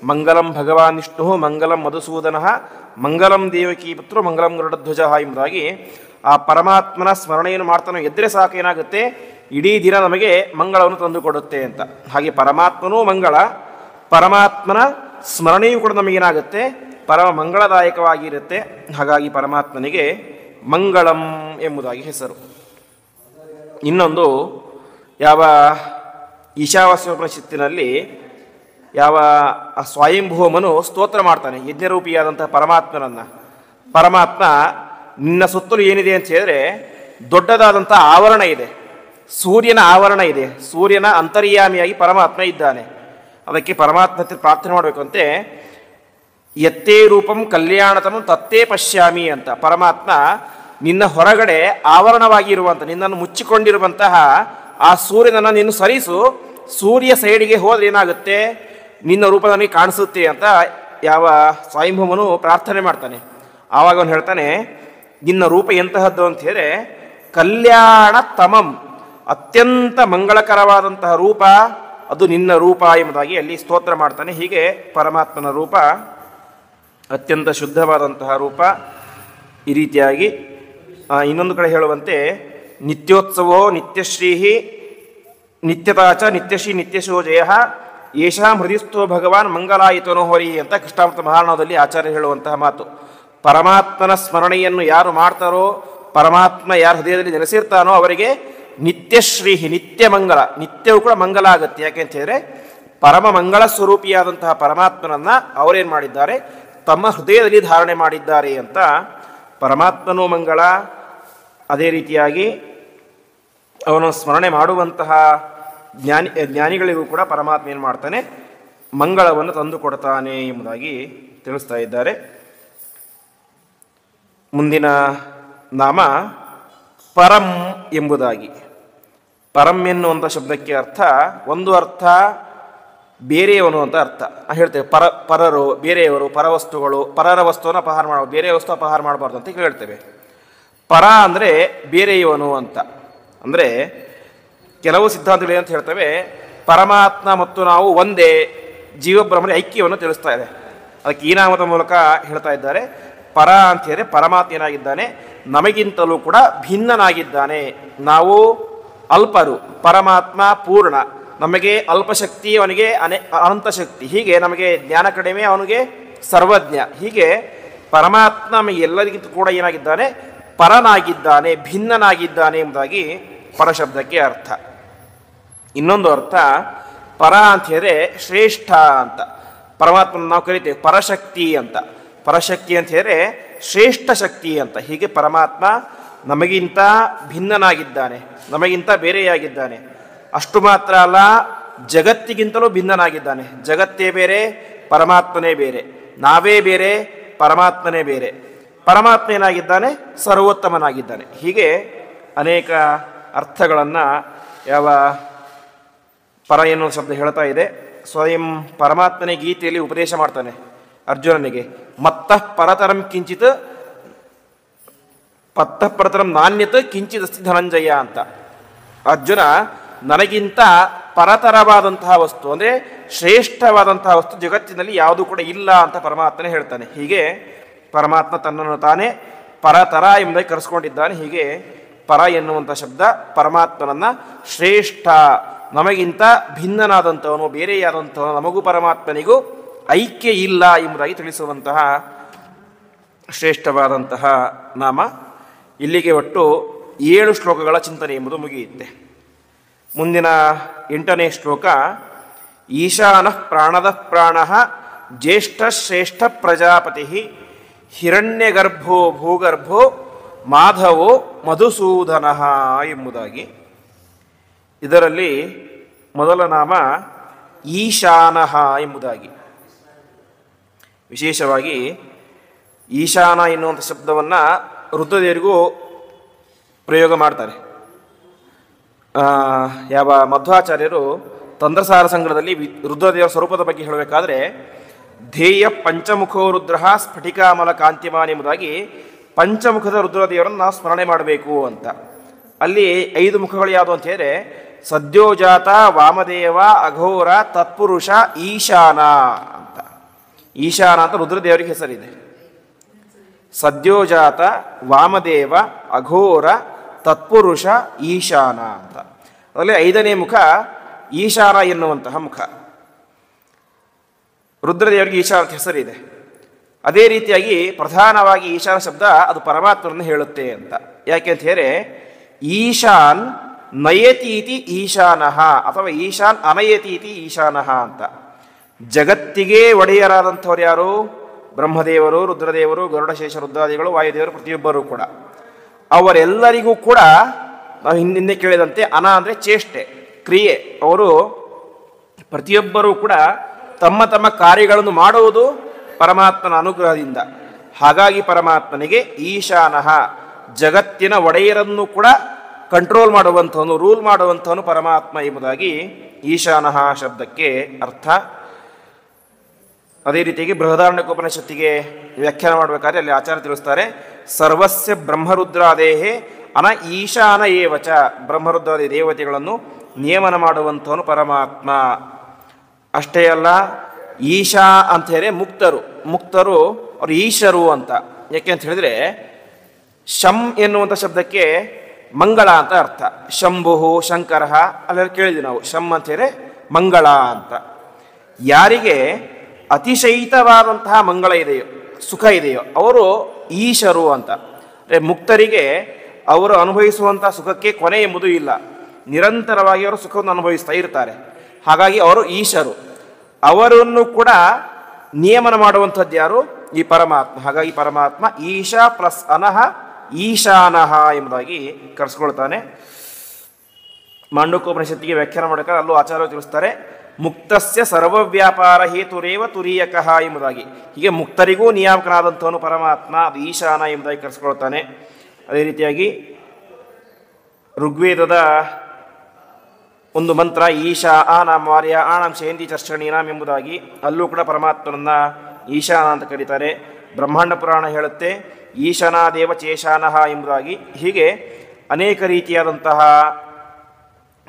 ಮಂಗಲಂ ಭಗವಾನ್ ವಿಷ್ಣು, ಮಂಗಲಂ ಮಧುಸೂದನ, ಮಂಗಲಂ ದೇವಕೀ ಪುತ್ರ, ಮಂಗಲಂ ಗರುಡಧ್ವಜ ಎಂಬುದಾಗಿ ಆ ಪರಮಾತ್ಮನ ಸ್ಮರಣೆಯನ್ನು ಮಾಡ್ತಾನೋ ಎದ್ದರೆ ಸಾಕು, ಏನಾಗುತ್ತೆ? ಇಡೀ ದಿನ ನಮಗೆ ಮಂಗಳವನ್ನು ತಂದುಕೊಡುತ್ತೆ ಅಂತ. ಹಾಗೆ ಪರಮಾತ್ಮನೂ ಮಂಗಳ, ಪರಮಾತ್ಮನ ಸ್ಮರಣೆಯೂ ಕೂಡ ನಮಗೇನಾಗುತ್ತೆ? ಪರಮ ಮಂಗಳದಾಯಕವಾಗಿರುತ್ತೆ. ಹಾಗಾಗಿ ಪರಮಾತ್ಮನಿಗೆ ಮಂಗಳಂ ಎಂಬುದಾಗಿ ಹೆಸರು. ಇನ್ನೊಂದು, ಯಾವ ಈಶಾವಾಸ್ಯೋಪನಿಷತ್ತಿನಲ್ಲಿ ಯಾವ ಸ್ವಯಂಭೂಮನು ಸ್ತೋತ್ರ ಮಾಡ್ತಾನೆ ಯಜ್ಞರೂಪಿಯಾದಂತಹ ಪರಮಾತ್ಮನನ್ನು. ಪರಮಾತ್ಮ ನಿನ್ನ ಸುತ್ತಲೂ ಏನಿದೆ ಅಂತ ಹೇಳಿದ್ರೆ ದೊಡ್ಡದಾದಂಥ ಆವರಣ ಇದೆ, ಸೂರ್ಯನ ಆವರಣ ಇದೆ. ಸೂರ್ಯನ ಅಂತರ್ಯಾಮಿಯಾಗಿ ಪರಮಾತ್ಮ ಇದ್ದಾನೆ. ಅದಕ್ಕೆ ಪರಮಾತ್ಮ ಪ್ರಾರ್ಥನೆ ಮಾಡಬೇಕಂತೆ, ಯತ್ತೇ ರೂಪಂ ಕಲ್ಯಾಣತಮಂ ತತ್ತೇ ಪಶ್ಯಾಮಿ ಅಂತ. ಪರಮಾತ್ಮ ನಿನ್ನ ಹೊರಗಡೆ ಆವರಣವಾಗಿ ಇರುವಂಥ, ನಿನ್ನನ್ನು ಮುಚ್ಚಿಕೊಂಡಿರುವಂತಹ ಆ ಸೂರ್ಯನನ್ನು ನೀನು ಸರಿಸು, ಸೂರ್ಯ ಸೈಡಿಗೆ ಹೋದ್ರೆ ಏನಾಗುತ್ತೆ? ನಿನ್ನ ರೂಪ ನನಗೆ ಕಾಣಿಸುತ್ತೆ ಅಂತ ಯಾವ ಸ್ವಯಂಭೂಮನು ಪ್ರಾರ್ಥನೆ ಮಾಡ್ತಾನೆ. ಆವಾಗ ಅವನು ಹೇಳ್ತಾನೆ, ನಿನ್ನ ರೂಪ ಎಂತಹದ್ದು ಅಂತ ಹೇಳಿದ್ರೆ ಕಲ್ಯಾಣ ತಮಂ, ಅತ್ಯಂತ ಮಂಗಳಕರವಾದಂತಹ ರೂಪ ಅದು ನಿನ್ನ ರೂಪ ಎಂಬುದಾಗಿ ಅಲ್ಲಿ ಸ್ತೋತ್ರ ಮಾಡ್ತಾನೆ. ಹೀಗೆ ಪರಮಾತ್ಮನ ರೂಪ ಅತ್ಯಂತ ಶುದ್ಧವಾದಂತಹ ರೂಪ. ಈ ರೀತಿಯಾಗಿ ಇನ್ನೊಂದು ಕಡೆ ಹೇಳುವಂತೆ, ನಿತ್ಯೋತ್ಸವೋ ನಿತ್ಯಶ್ರೀಹಿ ನಿತ್ಯತಾಚ ನಿತ್ಯಶ್ರೀ ನಿತ್ಯಶೋ ಜಯ ಯೇಷಾಂ ಹೃದಯಸ್ಥೋ ಭಗವಾನ್ ಮಂಗಲಾಯಿತನೋ ಹೊರಿ ಅಂತ ಕೃಷ್ಣಾಮೃತ ಮಹಾರ್ಣವದಲ್ಲಿ ಆಚಾರ್ಯ ಹೇಳುವಂತಹ ಮಾತು. ಪರಮಾತ್ಮನ ಸ್ಮರಣೆಯನ್ನು ಯಾರು ಮಾಡ್ತಾರೋ, ಪರಮಾತ್ಮ ಯಾರ ಹೃದಯದಲ್ಲಿ ನೆಲೆಸಿರ್ತಾನೋ ಅವರಿಗೆ ನಿತ್ಯಶ್ರೀಹಿ, ನಿತ್ಯ ಮಂಗಲ, ನಿತ್ಯವೂ ಕೂಡ ಮಂಗಲ ಆಗುತ್ತೆ. ಯಾಕೆ ಅಂತ ಹೇಳಿದ್ರೆ ಪರಮ ಮಂಗಳ ಸ್ವರೂಪಿಯಾದಂತಹ ಪರಮಾತ್ಮನನ್ನು ಅವರೇನು ಮಾಡಿದ್ದಾರೆ? ತಮ್ಮ ಹೃದಯದಲ್ಲಿ ಧಾರಣೆ ಮಾಡಿದ್ದಾರೆ ಅಂತ. ಪರಮಾತ್ಮನೂ ಮಂಗಳ. ಅದೇ ರೀತಿಯಾಗಿ ಅವನು ಸ್ಮರಣೆ ಮಾಡುವಂತಹ ಜ್ಞಾನಿಗಳಿಗೂ ಕೂಡ ಪರಮಾತ್ಮ ಏನು ಮಾಡ್ತಾನೆ? ಮಂಗಳವನ್ನು ತಂದು ಕೊಡ್ತಾನೆ ಎಂಬುದಾಗಿ ತಿಳಿಸ್ತಾ ಇದ್ದಾರೆ. ಮುಂದಿನ ನಾಮ ಪರಂ ಎಂಬುದಾಗಿ. ಪರಂ ಎನ್ನುವಂಥ ಶಬ್ದಕ್ಕೆ ಅರ್ಥ, ಒಂದು ಅರ್ಥ ಬೇರೆಯವನು ಅಂತ ಅರ್ಥ ಹೇಳ್ತೇವೆ. ಪರರು, ಬೇರೆಯವರು, ಪರವಸ್ತುಗಳು, ಪರರ ವಸ್ತುವನ್ನು ಅಪಹಾರ ಮಾಡಬಾರ್ದು, ಬೇರೆ ವಸ್ತು ಅಪಹಾರ ಮಾಡಬಾರ್ದು ಅಂತ ಹೇಳ್ತೇವೆ. ಪರ ಅಂದರೆ ಬೇರೆಯವನು ಅಂತ. ಅಂದರೆ ಕೆಲವು ಸಿದ್ಧಾಂತಗಳು ಏನಂತ ಹೇಳ್ತವೆ? ಪರಮಾತ್ಮ ಮತ್ತು ನಾವು ಒಂದೇ, ಜೀವಬ್ರಹ್ಮನ ಐಕ್ಯವನ್ನು ತಿಳಿಸ್ತಾ ಇದೆ. ಅದಕ್ಕೆ ಈ ನಾಮದ ಮೂಲಕ ಹೇಳ್ತಾ ಇದ್ದಾರೆ. ಪರ ಅಂತ ಹೇಳಿದ್ರೆ ಪರಮಾತ್ಮ ಏನಾಗಿದ್ದಾನೆ? ನಮಗಿಂತಲೂ ಕೂಡ ಭಿನ್ನನಾಗಿದ್ದಾನೆ. ನಾವು ಅಲ್ಪರು, ಪರಮಾತ್ಮ ಪೂರ್ಣ. ನಮಗೆ ಅಲ್ಪಶಕ್ತಿ, ಅವನಿಗೆ ಅನಂತ ಶಕ್ತಿ. ಹೀಗೆ ನಮಗೆ ಜ್ಞಾನ ಕಡಿಮೆ, ಅವನಿಗೆ ಸರ್ವಜ್ಞ. ಹೀಗೆ ಪರಮಾತ್ಮ ನಮಗೆ ಎಲ್ಲರಿಗಿಂತ ಕೂಡ ಏನಾಗಿದ್ದಾನೆ? ಪರನಾಗಿದ್ದಾನೆ, ಭಿನ್ನನಾಗಿದ್ದಾನೆ ಎಂಬುದಾಗಿ ಪರಶಬ್ದಕ್ಕೆ ಅರ್ಥ. ಇನ್ನೊಂದು ಅರ್ಥ, ಪರ ಅಂತ ಹೇಳಿದ್ರೆ ಶ್ರೇಷ್ಠ ಅಂತ. ಪರಮಾತ್ಮನ ನಾವು ಕರಿತೇವೆ ಪರಶಕ್ತಿ ಅಂತ. ಪರಶಕ್ತಿ ಅಂತ ಹೇಳಿದ್ರೆ ಶ್ರೇಷ್ಠ ಶಕ್ತಿ ಅಂತ. ಹೀಗೆ ಪರಮಾತ್ಮ ನಮಗಿಂತ ಭಿನ್ನನಾಗಿದ್ದಾನೆ, ನಮಗಿಂತ ಬೇರೆಯಾಗಿದ್ದಾನೆ. ಅಷ್ಟು ಮಾತ್ರ ಅಲ್ಲ, ಜಗತ್ತಿಗಿಂತಲೂ ಭಿನ್ನನಾಗಿದ್ದಾನೆ. ಜಗತ್ತೇ ಬೇರೆ, ಪರಮಾತ್ಮನೇ ಬೇರೆ. ನಾವೇ ಬೇರೆ, ಪರಮಾತ್ಮನೇ ಬೇರೆ. ಪರಮಾತ್ಮ ಏನಾಗಿದ್ದಾನೆ? ಸರ್ವೋತ್ತಮನಾಗಿದ್ದಾನೆ. ಹೀಗೆ ಅನೇಕ ಅರ್ಥಗಳನ್ನು ಯಾವ ಪರ ಎನ್ನುವ ಶಬ್ದ ಹೇಳ್ತಾ ಇದೆ. ಸ್ವಯಂ ಪರಮಾತ್ಮನೇ ಗೀತೆಯಲ್ಲಿ ಉಪದೇಶ ಮಾಡ್ತಾನೆ ಅರ್ಜುನನಿಗೆ. ಮತ್ತಃ ಪರತರಂ ಕಿಂಚಿತ್ ಪತ್ತಃ ಪರತರಂ ನಾಣ್ಯತ್ ಕಿಂಚಿದಸ್ತಿ ಧನಂಜಯ ಅಂತ. ಅರ್ಜುನ, ನನಗಿಂತ ಪರತರವಾದಂತಹ ವಸ್ತು ಅಂದರೆ ಶ್ರೇಷ್ಠವಾದಂತಹ ವಸ್ತು ಜಗತ್ತಿನಲ್ಲಿ ಯಾವುದೂ ಕೂಡ ಇಲ್ಲ ಅಂತ ಪರಮಾತ್ಮನೇ ಹೇಳ್ತಾನೆ. ಹೀಗೆ ಪರಮಾತ್ಮ ತನ್ನನ್ನು ತಾನೇ ಪರತರ ಎಂಬುದಾಗಿ ಕರೆಸ್ಕೊಂಡಿದ್ದಾನೆ. ಹೀಗೆ ಪರ ಎನ್ನುವಂಥ ಶಬ್ದ ಪರಮಾತ್ಮನನ್ನು ಶ್ರೇಷ್ಠ, ನಮಗಿಂತ ಭಿನ್ನನಾದಂಥವನು, ಬೇರೆಯಾದಂಥವನು, ನಮಗೂ ಪರಮಾತ್ಮನಿಗೂ ಐಕ್ಯ ಇಲ್ಲ ಎಂಬುದಾಗಿ ತಿಳಿಸುವಂತಹ ಶ್ರೇಷ್ಠವಾದಂತಹ ನಾಮ. ಇಲ್ಲಿಗೆ ಒಟ್ಟು 7 ಶ್ಲೋಕಗಳ ಚಿಂತನೆ ಎಂಬುದು ಮುಗಿಯುತ್ತೆ. ಮುಂದಿನ 8ನೇ ಶ್ಲೋಕ, ಈಶಾನಃ ಪ್ರಾಣದಃ ಪ್ರಾಣಃ ಜ್ಯೇಷ್ಠ ಶ್ರೇಷ್ಠ ಪ್ರಜಾಪತಿ ಹಿರಣ್ಯಗರ್ಭೋ ಭೂಗರ್ಭೋ ಮಾಧವೋ ಮಧುಸೂದನ ಎಂಬುದಾಗಿ. ಇದರಲ್ಲಿ ಮೊದಲ ನಾಮ ಈಶಾನಃ ಎಂಬುದಾಗಿ. ವಿಶೇಷವಾಗಿ ಈಶಾನ ಎನ್ನುವಂಥ ಶಬ್ದವನ್ನು ರುದ್ರದೇವರಿಗೂ ಪ್ರಯೋಗ ಮಾಡ್ತಾರೆ. ಯಾವ ಮಧ್ವಾಚಾರ್ಯರು ತಂತ್ರಸಾರ ಸಂಗ್ರಹದಲ್ಲಿ ರುದ್ರದೇವರ ಸ್ವರೂಪದ ಬಗ್ಗೆ ಹೇಳಬೇಕಾದ್ರೆ, ಧ್ಯೇಯ ಪಂಚಮುಖೋ ರುದ್ರ ಸ್ಫಟಿಕಾಮಲ ಕಾಂತಿಮಾನ್ ಎಂಬುದಾಗಿ ಪಂಚಮುಖದ ರುದ್ರದೇವರನ್ನು ನಾವು ಸ್ಮರಣೆ ಮಾಡಬೇಕು ಅಂತ. ಅಲ್ಲಿ 5 ಮುಖಗಳು ಯಾವುದು ಅಂತ ಹೇಳಿದ್ರೆ, ಸದ್ಯೋಜಾತ, ವಾಮದೇವ, ಅಘೋರ, ತತ್ಪುರುಷ, ಈಶಾನ ಅಂತ. ಈಶಾನ ಅಂತ ರುದ್ರದೇವರಿಗೆ ಹೆಸರಿದೆ. ಸದ್ಯೋಜಾತ, ವಾಮದೇವ, ಅಘೋರ, ತತ್ಪುರುಷ, ಈಶಾನ ಅಂತ. ಅದರಲ್ಲಿ 5ನೇ ಮುಖ ಈಶಾನ ಎನ್ನುವಂತಹ ಮುಖ. ರುದ್ರದೇವರಿಗೆ ಈಶಾನ ಅಂತ ಹೆಸರಿದೆ. ಅದೇ ರೀತಿಯಾಗಿ ಪ್ರಧಾನವಾಗಿ ಈಶಾನ ಶಬ್ದ ಅದು ಪರಮಾತ್ಮನನ್ನು ಹೇಳುತ್ತೆ ಅಂತ. ಯಾಕೆ ಅಂತ ಹೇಳಿದ್ರೆ, ಈಶಾನ್ ನಯತೀತಿ ಈಶಾನಃ ಅಥವಾ ಈಶಾನ್ ಅನಯತೀತಿ ಈಶಾನಃ ಅಂತ. ಜಗತ್ತಿಗೆ ಒಡೆಯರಾದಂಥವ್ರು ಯಾರು? ಬ್ರಹ್ಮದೇವರು, ರುದ್ರದೇವರು, ಗರುಡಶೇಷ ರುದ್ರಾದಿಗಳು, ವಾಯುದೇವರು, ಪ್ರತಿಯೊಬ್ಬರೂ ಕೂಡ. ಅವರೆಲ್ಲರಿಗೂ ಕೂಡ ನಾವು ಹಿಂದೆ ಕೇಳಿದಂತೆ ಅನ ಅಂದರೆ ಚೇಷ್ಟೆ, ಕ್ರಿಯೆ. ಅವರು ಪ್ರತಿಯೊಬ್ಬರೂ ಕೂಡ ತಮ್ಮ ತಮ್ಮ ಕಾರ್ಯಗಳನ್ನು ಮಾಡುವುದು ಪರಮಾತ್ಮನ ಅನುಗ್ರಹದಿಂದ. ಹಾಗಾಗಿ ಪರಮಾತ್ಮನಿಗೆ ಈಶಾನಃ, ಜಗತ್ತಿನ ಒಡೆಯರನ್ನು ಕೂಡ ಕಂಟ್ರೋಲ್ ಮಾಡುವಂಥವನು, ರೂಲ್ ಮಾಡುವಂಥವನು ಪರಮಾತ್ಮ ಎಂಬುದಾಗಿ ಈಶಾನಃ ಶಬ್ದಕ್ಕೆ ಅರ್ಥ. ಅದೇ ರೀತಿಯಾಗಿ ಬೃಹದಾರಣ್ಯಕೋಪನಿಷತ್ತಿಗೆ ವ್ಯಾಖ್ಯಾನ ಮಾಡಬೇಕಾದ್ರೆ ಅಲ್ಲಿ ಆಚಾರ್ಯ ತಿಳಿಸ್ತಾರೆ, ಸರ್ವಸ್ಯ ಬ್ರಹ್ಮರುದ್ರಾದೇಹೇ ಅನ ಈಶಾನ ಏವಚ. ಬ್ರಹ್ಮರುದ್ರಾದಿ ದೇವತೆಗಳನ್ನು ನಿಯಮನ ಮಾಡುವಂಥವನು ಪರಮಾತ್ಮ. ಅಷ್ಟೇ ಅಲ್ಲ, ಈಶಾ ಅಂತ ಹೇಳಿದ್ರೆ ಮುಕ್ತರು. ಮುಕ್ತರು ಅವರು ಈಶರು ಅಂತ. ಯಾಕೆ ಅಂತ ಹೇಳಿದ್ರೆ, ಶಂ ಎನ್ನುವಂಥ ಶಬ್ದಕ್ಕೆ ಮಂಗಳ ಅಂತ ಅರ್ಥ. ಶಂಭು, ಶಂಕರ ಅಲ್ಲೆಲ್ಲ ಕೇಳಿದ್ವಿ ನಾವು. ಶಂ ಅಂತ ಹೇಳಿದ್ರೆ ಮಂಗಳ ಅಂತ. ಯಾರಿಗೆ ಅತಿಶಯಿತವಾದಂತಹ ಮಂಗಳ ಇದೆಯೋ, ಸುಖ ಇದೆಯೋ, ಅವರು ಈಶರು ಅಂತ. ಮುಕ್ತರಿಗೆ ಅವರು ಅನುಭವಿಸುವಂಥ ಸುಖಕ್ಕೆ ಕೊನೆ ಎಂಬುದು ಇಲ್ಲ. ನಿರಂತರವಾಗಿ ಅವರು ಸುಖವನ್ನು ಅನುಭವಿಸ್ತಾ ಇರ್ತಾರೆ. ಹಾಗಾಗಿ ಅವರು ಈಶರು. ಅವರನ್ನು ಕೂಡ ನಿಯಮನ ಮಾಡುವಂಥದ್ದು ಯಾರು? ಈ ಪರಮಾತ್ಮ. ಹಾಗಾಗಿ ಪರಮಾತ್ಮ ಈಶಾ ಪ್ಲಸ್ ಅನಹ ಈಶಾನಃ ಎಂಬುದಾಗಿ ಕರೆಸ್ಕೊಳ್ತಾನೆ. ಮಾಂಡೂಕ್ಯೋಪನಿಷತ್ತಿಗೆ ವ್ಯಾಖ್ಯಾನ ಮಾಡಬೇಕಾದ್ರೆ ಅಲ್ಲೂ ಆಚಾರ್ಯರು ತಿಳಿಸ್ತಾರೆ, ಮುಕ್ತಸ್ಯ ಸರ್ವವ್ಯಾಪಾರ ಹೇತುರೇವ ತುರೀಯಕಃ ಎಂಬುದಾಗಿ. ಹೀಗೆ ಮುಕ್ತರಿಗೂ ನಿಯಾಮಕನಾದಂಥವನು ಪರಮಾತ್ಮ, ಅದು ಈಶಾನ ಎಂಬುದಾಗಿ ಕರೆಸ್ಕೊಳ್ತಾನೆ. ಅದೇ ರೀತಿಯಾಗಿ ಋಗ್ವೇದದ ಒಂದು ಮಂತ್ರ ಈಶಾ ಆನಾಂ ವಾರ್ಯ ಆಣಾಂ ಶಯಂತಿ ಚರ್ಷಣೀನಾಂ ಎಂಬುದಾಗಿ, ಅಲ್ಲೂ ಕೂಡ ಪರಮಾತ್ಮನನ್ನ ಈಶಾನ ಅಂತ ಕರೀತಾರೆ. ಬ್ರಹ್ಮಾಂಡ ಪುರಾಣ ಹೇಳುತ್ತೆ ಈಶಾನಾದೇವ ಚೇಶಾನಃ ಎಂಬುದಾಗಿ. ಹೀಗೆ ಅನೇಕ ರೀತಿಯಾದಂತಹ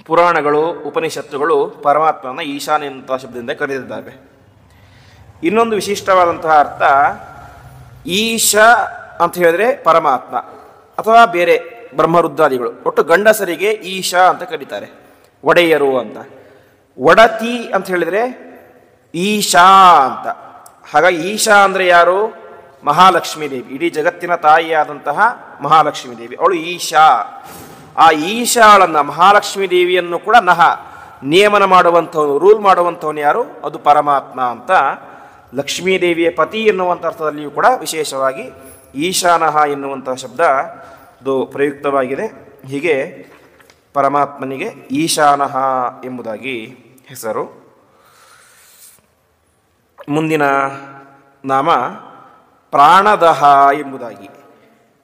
ಪುರಾಣಗಳು, ಉಪನಿಷತ್ತುಗಳು ಪರಮಾತ್ಮನ ಈಶಾನ ಎನ್ನುವಂತಹ ಶಬ್ದದಿಂದ ಕರೆದಿದ್ದಾವೆ. ಇನ್ನೊಂದು ವಿಶಿಷ್ಟವಾದಂತಹ ಅರ್ಥ, ಈಶ ಅಂತ ಹೇಳಿದ್ರೆ ಪರಮಾತ್ಮ ಅಥವಾ ಬೇರೆ ಬ್ರಹ್ಮರುದ್ರಾದಿಗಳು, ಒಟ್ಟು ಗಂಡಸರಿಗೆ ಈಶಾ ಅಂತ ಕರೀತಾರೆ, ಒಡೆಯರು ಅಂತ. ಒಡತಿ ಅಂತ ಹೇಳಿದರೆ ಈಶಾ ಅಂತ. ಹಾಗಾಗಿ ಈಶಾ ಅಂದರೆ ಯಾರು? ಮಹಾಲಕ್ಷ್ಮೀ ದೇವಿ, ಇಡೀ ಜಗತ್ತಿನ ತಾಯಿಯಾದಂತಹ ಮಹಾಲಕ್ಷ್ಮೀ ದೇವಿ, ಅವಳು ಈಶಾ. ಆ ಈಶಾಳನ್ನು, ಮಹಾಲಕ್ಷ್ಮೀ ದೇವಿಯನ್ನು ಕೂಡ ನಿಯಮನ ಮಾಡುವಂಥವನು, ರೂಲ್ ಮಾಡುವಂಥವನು ಯಾರು? ಅದು ಪರಮಾತ್ಮ ಅಂತ ಲಕ್ಷ್ಮೀದೇವಿಯ ಪತಿ ಎನ್ನುವಂಥ ಅರ್ಥದಲ್ಲಿಯೂ ಕೂಡ ವಿಶೇಷವಾಗಿ ಈಶಾನಃ ಎನ್ನುವಂಥ ಶಬ್ದ ಅದು ಪ್ರಯುಕ್ತವಾಗಿದೆ. ಹೀಗೆ ಪರಮಾತ್ಮನಿಗೆ ಈಶಾನಃ ಎಂಬುದಾಗಿ ಹೆಸರು. ಮುಂದಿನ ನಾಮ ಪ್ರಾಣದಹ ಎಂಬುದಾಗಿ.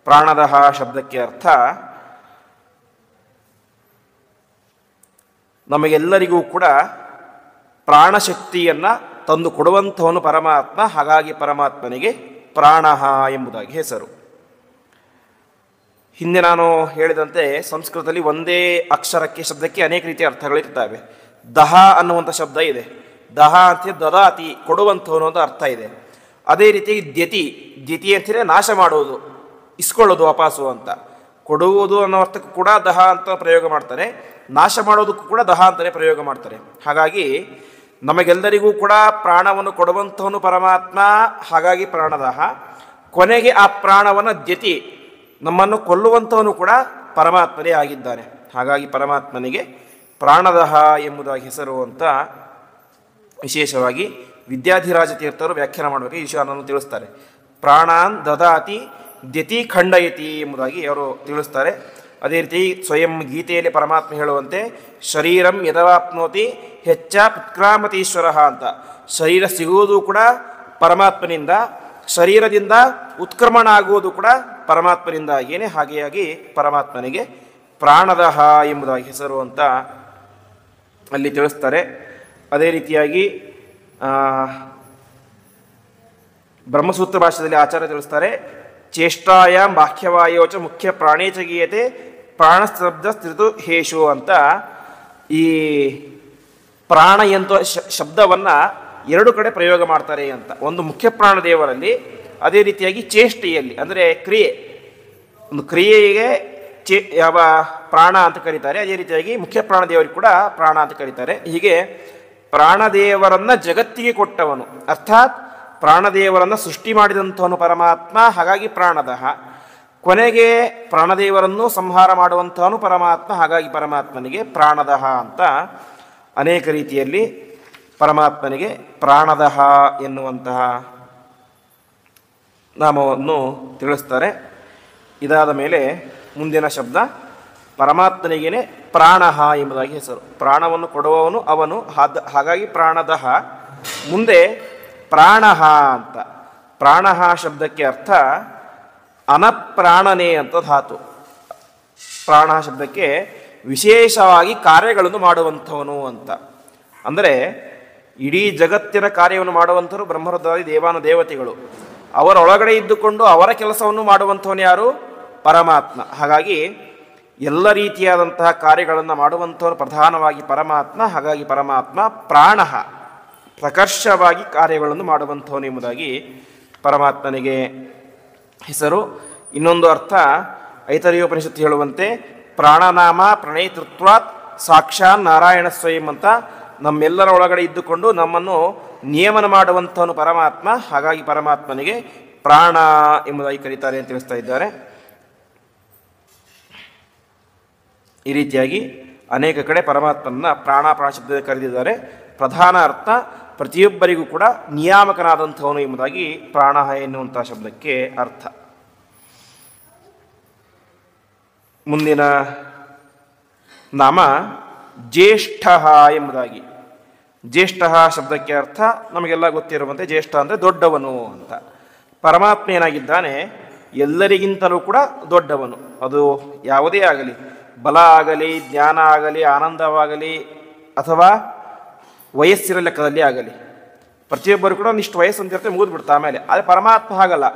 ಪ್ರಾಣದಹ ಶಬ್ದಕ್ಕೆ ಅರ್ಥ ನಮಗೆಲ್ಲರಿಗೂ ಕೂಡ ಪ್ರಾಣಶಕ್ತಿಯನ್ನು ತಂದು ಕೊಡುವಂಥವನು ಪರಮಾತ್ಮ. ಹಾಗಾಗಿ ಪರಮಾತ್ಮನಿಗೆ ಪ್ರಾಣಃ ಎಂಬುದಾಗಿ ಹೆಸರು. ಹಿಂದೆ ನಾನು ಹೇಳಿದಂತೆ ಸಂಸ್ಕೃತದಲ್ಲಿ ಒಂದೇ ಅಕ್ಷರಕ್ಕೆ ಶಬ್ದಕ್ಕೆ ಅನೇಕ ರೀತಿಯ ಅರ್ಥಗಳಿರ್ತವೆ. ದಹ ಅನ್ನುವಂಥ ಶಬ್ದ ಇದೆ. ದಹ ಅಂತ ದದಾತಿ ಕೊಡುವಂಥವನು ಅಂತ ಅರ್ಥ ಇದೆ. ಅದೇ ರೀತಿ ದ್ಯತಿ ಅಂತಲೇ ನಾಶ ಮಾಡುವುದು, ಇಸ್ಕೊಳ್ಳೋದು ವಾಪಾಸು ಅಂತ. ಕೊಡುವುದು ಅನ್ನೋ ಅರ್ಥಕ್ಕೂ ಕೂಡ ದಹ ಅಂತ ಪ್ರಯೋಗ ಮಾಡ್ತಾರೆ, ನಾಶ ಮಾಡೋದಕ್ಕೂ ಕೂಡ ದಹ ಅಂತಲೇ ಪ್ರಯೋಗ ಮಾಡ್ತಾರೆ. ಹಾಗಾಗಿ ನಮಗೆಲ್ಲರಿಗೂ ಕೂಡ ಪ್ರಾಣವನ್ನು ಕೊಡುವಂಥವನು ಪರಮಾತ್ಮ. ಹಾಗಾಗಿ ಪ್ರಾಣದಹ. ಕೊನೆಗೆ ಆ ಪ್ರಾಣವನ್ನು ದ್ಯತಿ ನಮ್ಮನ್ನು ಕೊಲ್ಲುವಂಥವನು ಕೂಡ ಪರಮಾತ್ಮನೇ ಆಗಿದ್ದಾನೆ. ಹಾಗಾಗಿ ಪರಮಾತ್ಮನಿಗೆ ಪ್ರಾಣದಹ ಎಂಬುದಾಗಿ ಹೆಸರು ಅಂತ ವಿಶೇಷವಾಗಿ ವಿದ್ಯಾಧಿರಾಜ ತೀರ್ಥರು ವ್ಯಾಖ್ಯಾನ ಮಾಡಬೇಕು ಈಶಾನನ್ನು ತಿಳಿಸ್ತಾರೆ. ಪ್ರಾಣಾನ್ ದದಾತಿ ದ್ಯತಿ ಖಂಡಯತಿ ಎಂಬುದಾಗಿ ಅವರು ತಿಳಿಸ್ತಾರೆ. ಅದೇ ರೀತಿ ಸ್ವಯಂ ಗೀತೆಯಲ್ಲಿ ಪರಮಾತ್ಮ ಹೇಳುವಂತೆ ಶರೀರಂ ಯದವಾಪ್ನೋತಿ ಹೆಚ್ಚ ಪುತ್ಕ್ರಾಮತೀಶ್ವರ ಅಂತ. ಶರೀರ ಸಿಗುವುದು ಕೂಡ ಪರಮಾತ್ಮನಿಂದ, ಶರೀರದಿಂದ ಉತ್ಕ್ರಮಣ ಆಗುವುದು ಕೂಡ ಪರಮಾತ್ಮನಿಂದಾಗಿಯೇ. ಹಾಗೆಯಾಗಿ ಪರಮಾತ್ಮನಿಗೆ ಪ್ರಾಣದಹ ಎಂಬುದಾಗಿ ಹೆಸರು ಅಂತ ಅಲ್ಲಿ ತಿಳಿಸ್ತಾರೆ. ಅದೇ ರೀತಿಯಾಗಿ ಬ್ರಹ್ಮಸೂತ್ರ ಭಾಷೆಯಲ್ಲಿ ಆಚಾರ್ಯ ತಿಳಿಸ್ತಾರೆ, ಚೇಷ್ಟಾಯಾಂ ಬಾಹ್ಯವಾಯೋಚ ಮುಖ್ಯ ಪ್ರಾಣೇಚ ಗೀಯತೆ ಪ್ರಾಣಸ್ತಬ್ಧ ಸ್ಥಿತು ಹೇಷು ಅಂತ. ಈ ಪ್ರಾಣ ಎಂತ ಶಬ್ದವನ್ನು ಎರಡು ಕಡೆ ಪ್ರಯೋಗ ಮಾಡ್ತಾರೆ ಅಂತ. ಒಂದು ಮುಖ್ಯ ಪ್ರಾಣದೇವರಲ್ಲಿ, ಅದೇ ರೀತಿಯಾಗಿ ಚೇಷ್ಟೆಯಲ್ಲಿ ಅಂದರೆ ಕ್ರಿಯೆ, ಒಂದು ಕ್ರಿಯೆಗೆ ಯಾವ ಪ್ರಾಣ ಅಂತ ಕರೀತಾರೆ, ಅದೇ ರೀತಿಯಾಗಿ ಮುಖ್ಯ ಪ್ರಾಣದೇವರಿಗೆ ಕೂಡ ಪ್ರಾಣ ಅಂತ ಕರೀತಾರೆ. ಹೀಗೆ ಪ್ರಾಣದೇವರನ್ನು ಜಗತ್ತಿಗೆ ಕೊಟ್ಟವನು, ಅರ್ಥಾತ್ ಪ್ರಾಣದೇವರನ್ನು ಸೃಷ್ಟಿ ಮಾಡಿದಂಥವನು ಪರಮಾತ್ಮ. ಹಾಗಾಗಿ ಪ್ರಾಣದಹ. ಕೊನೆಗೆ ಪ್ರಾಣದೇವರನ್ನು ಸಂಹಾರ ಮಾಡುವಂಥವನು ಪರಮಾತ್ಮ. ಹಾಗಾಗಿ ಪರಮಾತ್ಮನಿಗೆ ಪ್ರಾಣದಹ ಅಂತ ಅನೇಕ ರೀತಿಯಲ್ಲಿ ಪರಮಾತ್ಮನಿಗೆ ಪ್ರಾಣದಹ ಎನ್ನುವಂತಹ ನಾಮವನ್ನು ತಿಳಿಸ್ತಾರೆ. ಇದಾದ ಮೇಲೆ ಮುಂದಿನ ಶಬ್ದ ಪರಮಾತ್ಮನಿಗೇನೆ ಪ್ರಾಣಃ ಎಂಬುದಾಗಿ ಹೆಸರು. ಪ್ರಾಣವನ್ನು ಕೊಡುವವನು ಅವನು, ಹಾಗಾಗಿ ಪ್ರಾಣದಹ. ಮುಂದೆ ಪ್ರಾಣಃ ಅಂತ. ಪ್ರಾಣಃ ಶಬ್ದಕ್ಕೆ ಅರ್ಥ ಅನಪ್ರಾಣನೆ ಅಂತ ಧಾತು. ಪ್ರಾಣ ಶಬ್ದಕ್ಕೆ ವಿಶೇಷವಾಗಿ ಕಾರ್ಯಗಳನ್ನು ಮಾಡುವಂಥವನು ಅಂತ. ಅಂದರೆ ಇಡೀ ಜಗತ್ತಿನ ಕಾರ್ಯವನ್ನು ಮಾಡುವಂಥವರು ಬ್ರಹ್ಮರುದ್ರಾದಿ ದೇವಾನು ದೇವತೆಗಳು. ಅವರೊಳಗಡೆ ಇದ್ದುಕೊಂಡು ಅವರ ಕೆಲಸವನ್ನು ಮಾಡುವಂಥವನು ಯಾರು? ಪರಮಾತ್ಮ. ಹಾಗಾಗಿ ಎಲ್ಲ ರೀತಿಯಾದಂತಹ ಕಾರ್ಯಗಳನ್ನು ಮಾಡುವಂಥವರು ಪ್ರಧಾನವಾಗಿ ಪರಮಾತ್ಮ. ಹಾಗಾಗಿ ಪರಮಾತ್ಮ ಪ್ರಾಣಃ, ಪ್ರಕರ್ಷವಾಗಿ ಕಾರ್ಯಗಳನ್ನು ಮಾಡುವಂಥವನು ಎಂಬುದಾಗಿ ಪರಮಾತ್ಮನಿಗೆ ಹೆಸರು. ಇನ್ನೊಂದು ಅರ್ಥ ಐತರೇಯೋಪನಿಷತ್ತು ಹೇಳುವಂತೆ ಪ್ರಾಣನಾಮ ಪ್ರಣೇತೃತ್ವಾತ್ ಸಾಕ್ಷಾತ್ ನಾರಾಯಣ ಸ್ವಯಂ ಅಂತ. ನಮ್ಮೆಲ್ಲರ ಒಳಗಡೆ ಇದ್ದುಕೊಂಡು ನಮ್ಮನ್ನು ನಿಯಮನ ಮಾಡುವಂಥವನು ಪರಮಾತ್ಮ. ಹಾಗಾಗಿ ಪರಮಾತ್ಮನಿಗೆ ಪ್ರಾಣ ಎಂಬುದಾಗಿ ಕರೀತಾರೆ ಅಂತ ತಿಳಿಸ್ತಾ ಇದ್ದಾರೆ. ಈ ರೀತಿಯಾಗಿ ಅನೇಕ ಕಡೆ ಪರಮಾತ್ಮನ ಪ್ರಾಣ ಶಬ್ದ ಕರೆದಿದ್ದಾರೆ. ಪ್ರಧಾನ ಅರ್ಥ ಪ್ರತಿಯೊಬ್ಬರಿಗೂ ಕೂಡ ನಿಯಾಮಕನಾದಂಥವನು ಎಂಬುದಾಗಿ ಪ್ರಾಣ ಎನ್ನುವಂಥ ಶಬ್ದಕ್ಕೆ ಅರ್ಥ. ಮುಂದಿನ ನಾಮ ಜ್ಯೇಷ್ಠ ಎಂಬುದಾಗಿ. ಜ್ಯೇಷ್ಠ ಶಬ್ದಕ್ಕೆ ಅರ್ಥ ನಮಗೆಲ್ಲ ಗೊತ್ತಿರುವಂತೆ ಜ್ಯೇಷ್ಠ ಅಂದರೆ ದೊಡ್ಡವನು ಅಂತ. ಪರಮಾತ್ಮ ಏನಾಗಿದ್ದಾನೆ? ಎಲ್ಲರಿಗಿಂತಲೂ ಕೂಡ ದೊಡ್ಡವನು. ಅದು ಯಾವುದೇ ಆಗಲಿ, ಬಲ ಆಗಲಿ, ಜ್ಞಾನ ಆಗಲಿ, ಆನಂದವಾಗಲಿ, ಅಥವಾ ವಯಸ್ಸಿನ ಲೆಕ್ಕದಲ್ಲಿ ಆಗಲಿ, ಪ್ರತಿಯೊಬ್ಬರು ಕೂಡ ಒಂದಿಷ್ಟು ವಯಸ್ಸು ಅಂತಿರುತ್ತೆ, ಮುಗಿದ್ಬಿಡ್ತಾ ಆಮೇಲೆ. ಆದರೆ ಪರಮಾತ್ಮ ಹಾಗಲ್ಲ,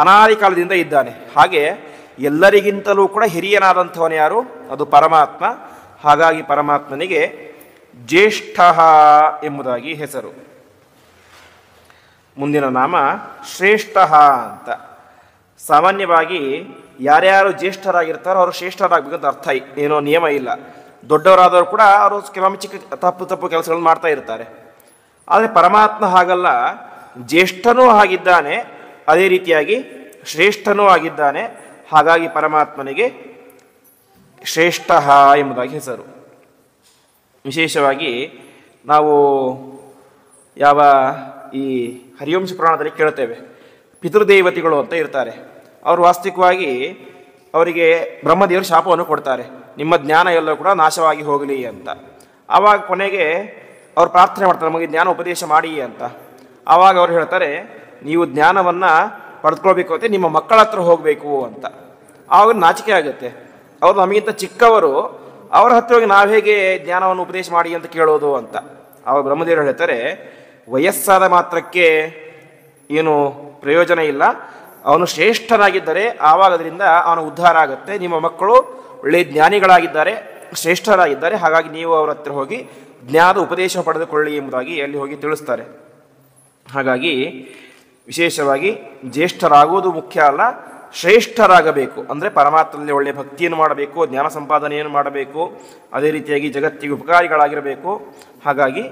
ಅನಾದಿ ಕಾಲದಿಂದ ಇದ್ದಾನೆ. ಹಾಗೆ ಎಲ್ಲರಿಗಿಂತಲೂ ಕೂಡ ಹಿರಿಯನಾದಂಥವನು ಯಾರು? ಅದು ಪರಮಾತ್ಮ. ಹಾಗಾಗಿ ಪರಮಾತ್ಮನಿಗೆ ಜ್ಯೇಷ್ಠ ಎಂಬುದಾಗಿ ಹೆಸರು. ಮುಂದಿನ ನಾಮ ಶ್ರೇಷ್ಠ ಅಂತ. ಸಾಮಾನ್ಯವಾಗಿ ಯಾರ್ಯಾರು ಜ್ಯೇಷ್ಠರಾಗಿರ್ತಾರೋ ಅವರು ಶ್ರೇಷ್ಠರಾಗಬೇಕಂತ ಅರ್ಥ ಏನೋ ನಿಯಮ ಇಲ್ಲ. ದೊಡ್ಡವರಾದವರು ಕೂಡ ಅವರು ಕೆಲವೊಮ್ಮೆ ಚಿಕ್ಕ ತಪ್ಪು ಕೆಲಸಗಳನ್ನು ಮಾಡ್ತಾ ಇರ್ತಾರೆ. ಆದರೆ ಪರಮಾತ್ಮ ಹಾಗಲ್ಲ, ಜ್ಯೇಷ್ಠನೂ ಆಗಿದ್ದಾನೆ, ಅದೇ ರೀತಿಯಾಗಿ ಶ್ರೇಷ್ಠನೂ ಆಗಿದ್ದಾನೆ. ಹಾಗಾಗಿ ಪರಮಾತ್ಮನಿಗೆ ಶ್ರೇಷ್ಠ ಎಂಬುದಾಗಿ ಹೆಸರು. ವಿಶೇಷವಾಗಿ ನಾವು ಯಾವ ಈ ಹರಿವಂಶ ಪುರಾಣದಲ್ಲಿ ಕೇಳ್ತೇವೆ. ಪಿತೃದೇವತೆಗಳು ಅಂತ ಇರ್ತಾರೆ. ಅವರು ವಾಸ್ತವಿಕವಾಗಿ ಅವರಿಗೆ ಬ್ರಹ್ಮದೇವರು ಶಾಪವನ್ನು ಕೊಡ್ತಾರೆ, ನಿಮ್ಮ ಜ್ಞಾನ ಎಲ್ಲವೂ ಕೂಡ ನಾಶವಾಗಿ ಹೋಗಲಿ ಅಂತ. ಆವಾಗ ಕೊನೆಗೆ ಅವ್ರು ಪ್ರಾರ್ಥನೆ ಮಾಡ್ತಾರೆ, ನಮಗೆ ಜ್ಞಾನ ಉಪದೇಶ ಮಾಡಿ ಅಂತ. ಆವಾಗ ಅವ್ರು ಹೇಳ್ತಾರೆ, ನೀವು ಜ್ಞಾನವನ್ನು ಪಡೆದುಕೊಳ್ಬೇಕು ಅಂತ ನಿಮ್ಮ ಮಕ್ಕಳ ಹತ್ರ ಹೋಗಬೇಕು ಅಂತ. ಆವಾಗ ನಾಚಿಕೆ ಆಗುತ್ತೆ, ಅವರು ನಮಗಿಂತ ಚಿಕ್ಕವರು, ಅವರ ಹತ್ರ ಹೋಗಿ ನಾವು ಹೇಗೆ ಜ್ಞಾನವನ್ನು ಉಪದೇಶ ಮಾಡಿ ಅಂತ ಕೇಳೋದು ಅಂತ. ಆವಾಗ ಬ್ರಹ್ಮದೇವರು ಹೇಳ್ತಾರೆ, ವಯಸ್ಸಾದ ಮಾತ್ರಕ್ಕೆ ಏನು ಪ್ರಯೋಜನ ಇಲ್ಲ, ಅವನು ಶ್ರೇಷ್ಠನಾಗಿದ್ದರೆ ಆವಾಗ ಅದರಿಂದ ಅವನ ಉದ್ಧಾರ ಆಗುತ್ತೆ. ನಿಮ್ಮ ಮಕ್ಕಳು ಒಳ್ಳೆಯ ಜ್ಞಾನಿಗಳಾಗಿದ್ದಾರೆ, ಶ್ರೇಷ್ಠರಾಗಿದ್ದಾರೆ, ಹಾಗಾಗಿ ನೀವು ಅವರ ಹತ್ರ ಹೋಗಿ ಜ್ಞಾನದ ಉಪದೇಶ ಪಡೆದುಕೊಳ್ಳಿ ಎಂಬುದಾಗಿ ಅಲ್ಲಿ ಹೋಗಿ ತಿಳಿಸ್ತಾರೆ. ಹಾಗಾಗಿ ವಿಶೇಷವಾಗಿ ಜ್ಯೇಷ್ಠರಾಗುವುದು ಮುಖ್ಯ ಅಲ್ಲ, ಶ್ರೇಷ್ಠರಾಗಬೇಕು. ಅಂದರೆ ಪರಮಾತ್ಮನಲ್ಲಿ ಒಳ್ಳೆಯ ಭಕ್ತಿಯನ್ನು ಮಾಡಬೇಕು, ಜ್ಞಾನ ಸಂಪಾದನೆಯನ್ನು ಮಾಡಬೇಕು, ಅದೇ ರೀತಿಯಾಗಿ ಜಗತ್ತಿಗೆ ಉಪಕಾರಿಗಳಾಗಿರಬೇಕು. ಹಾಗಾಗಿ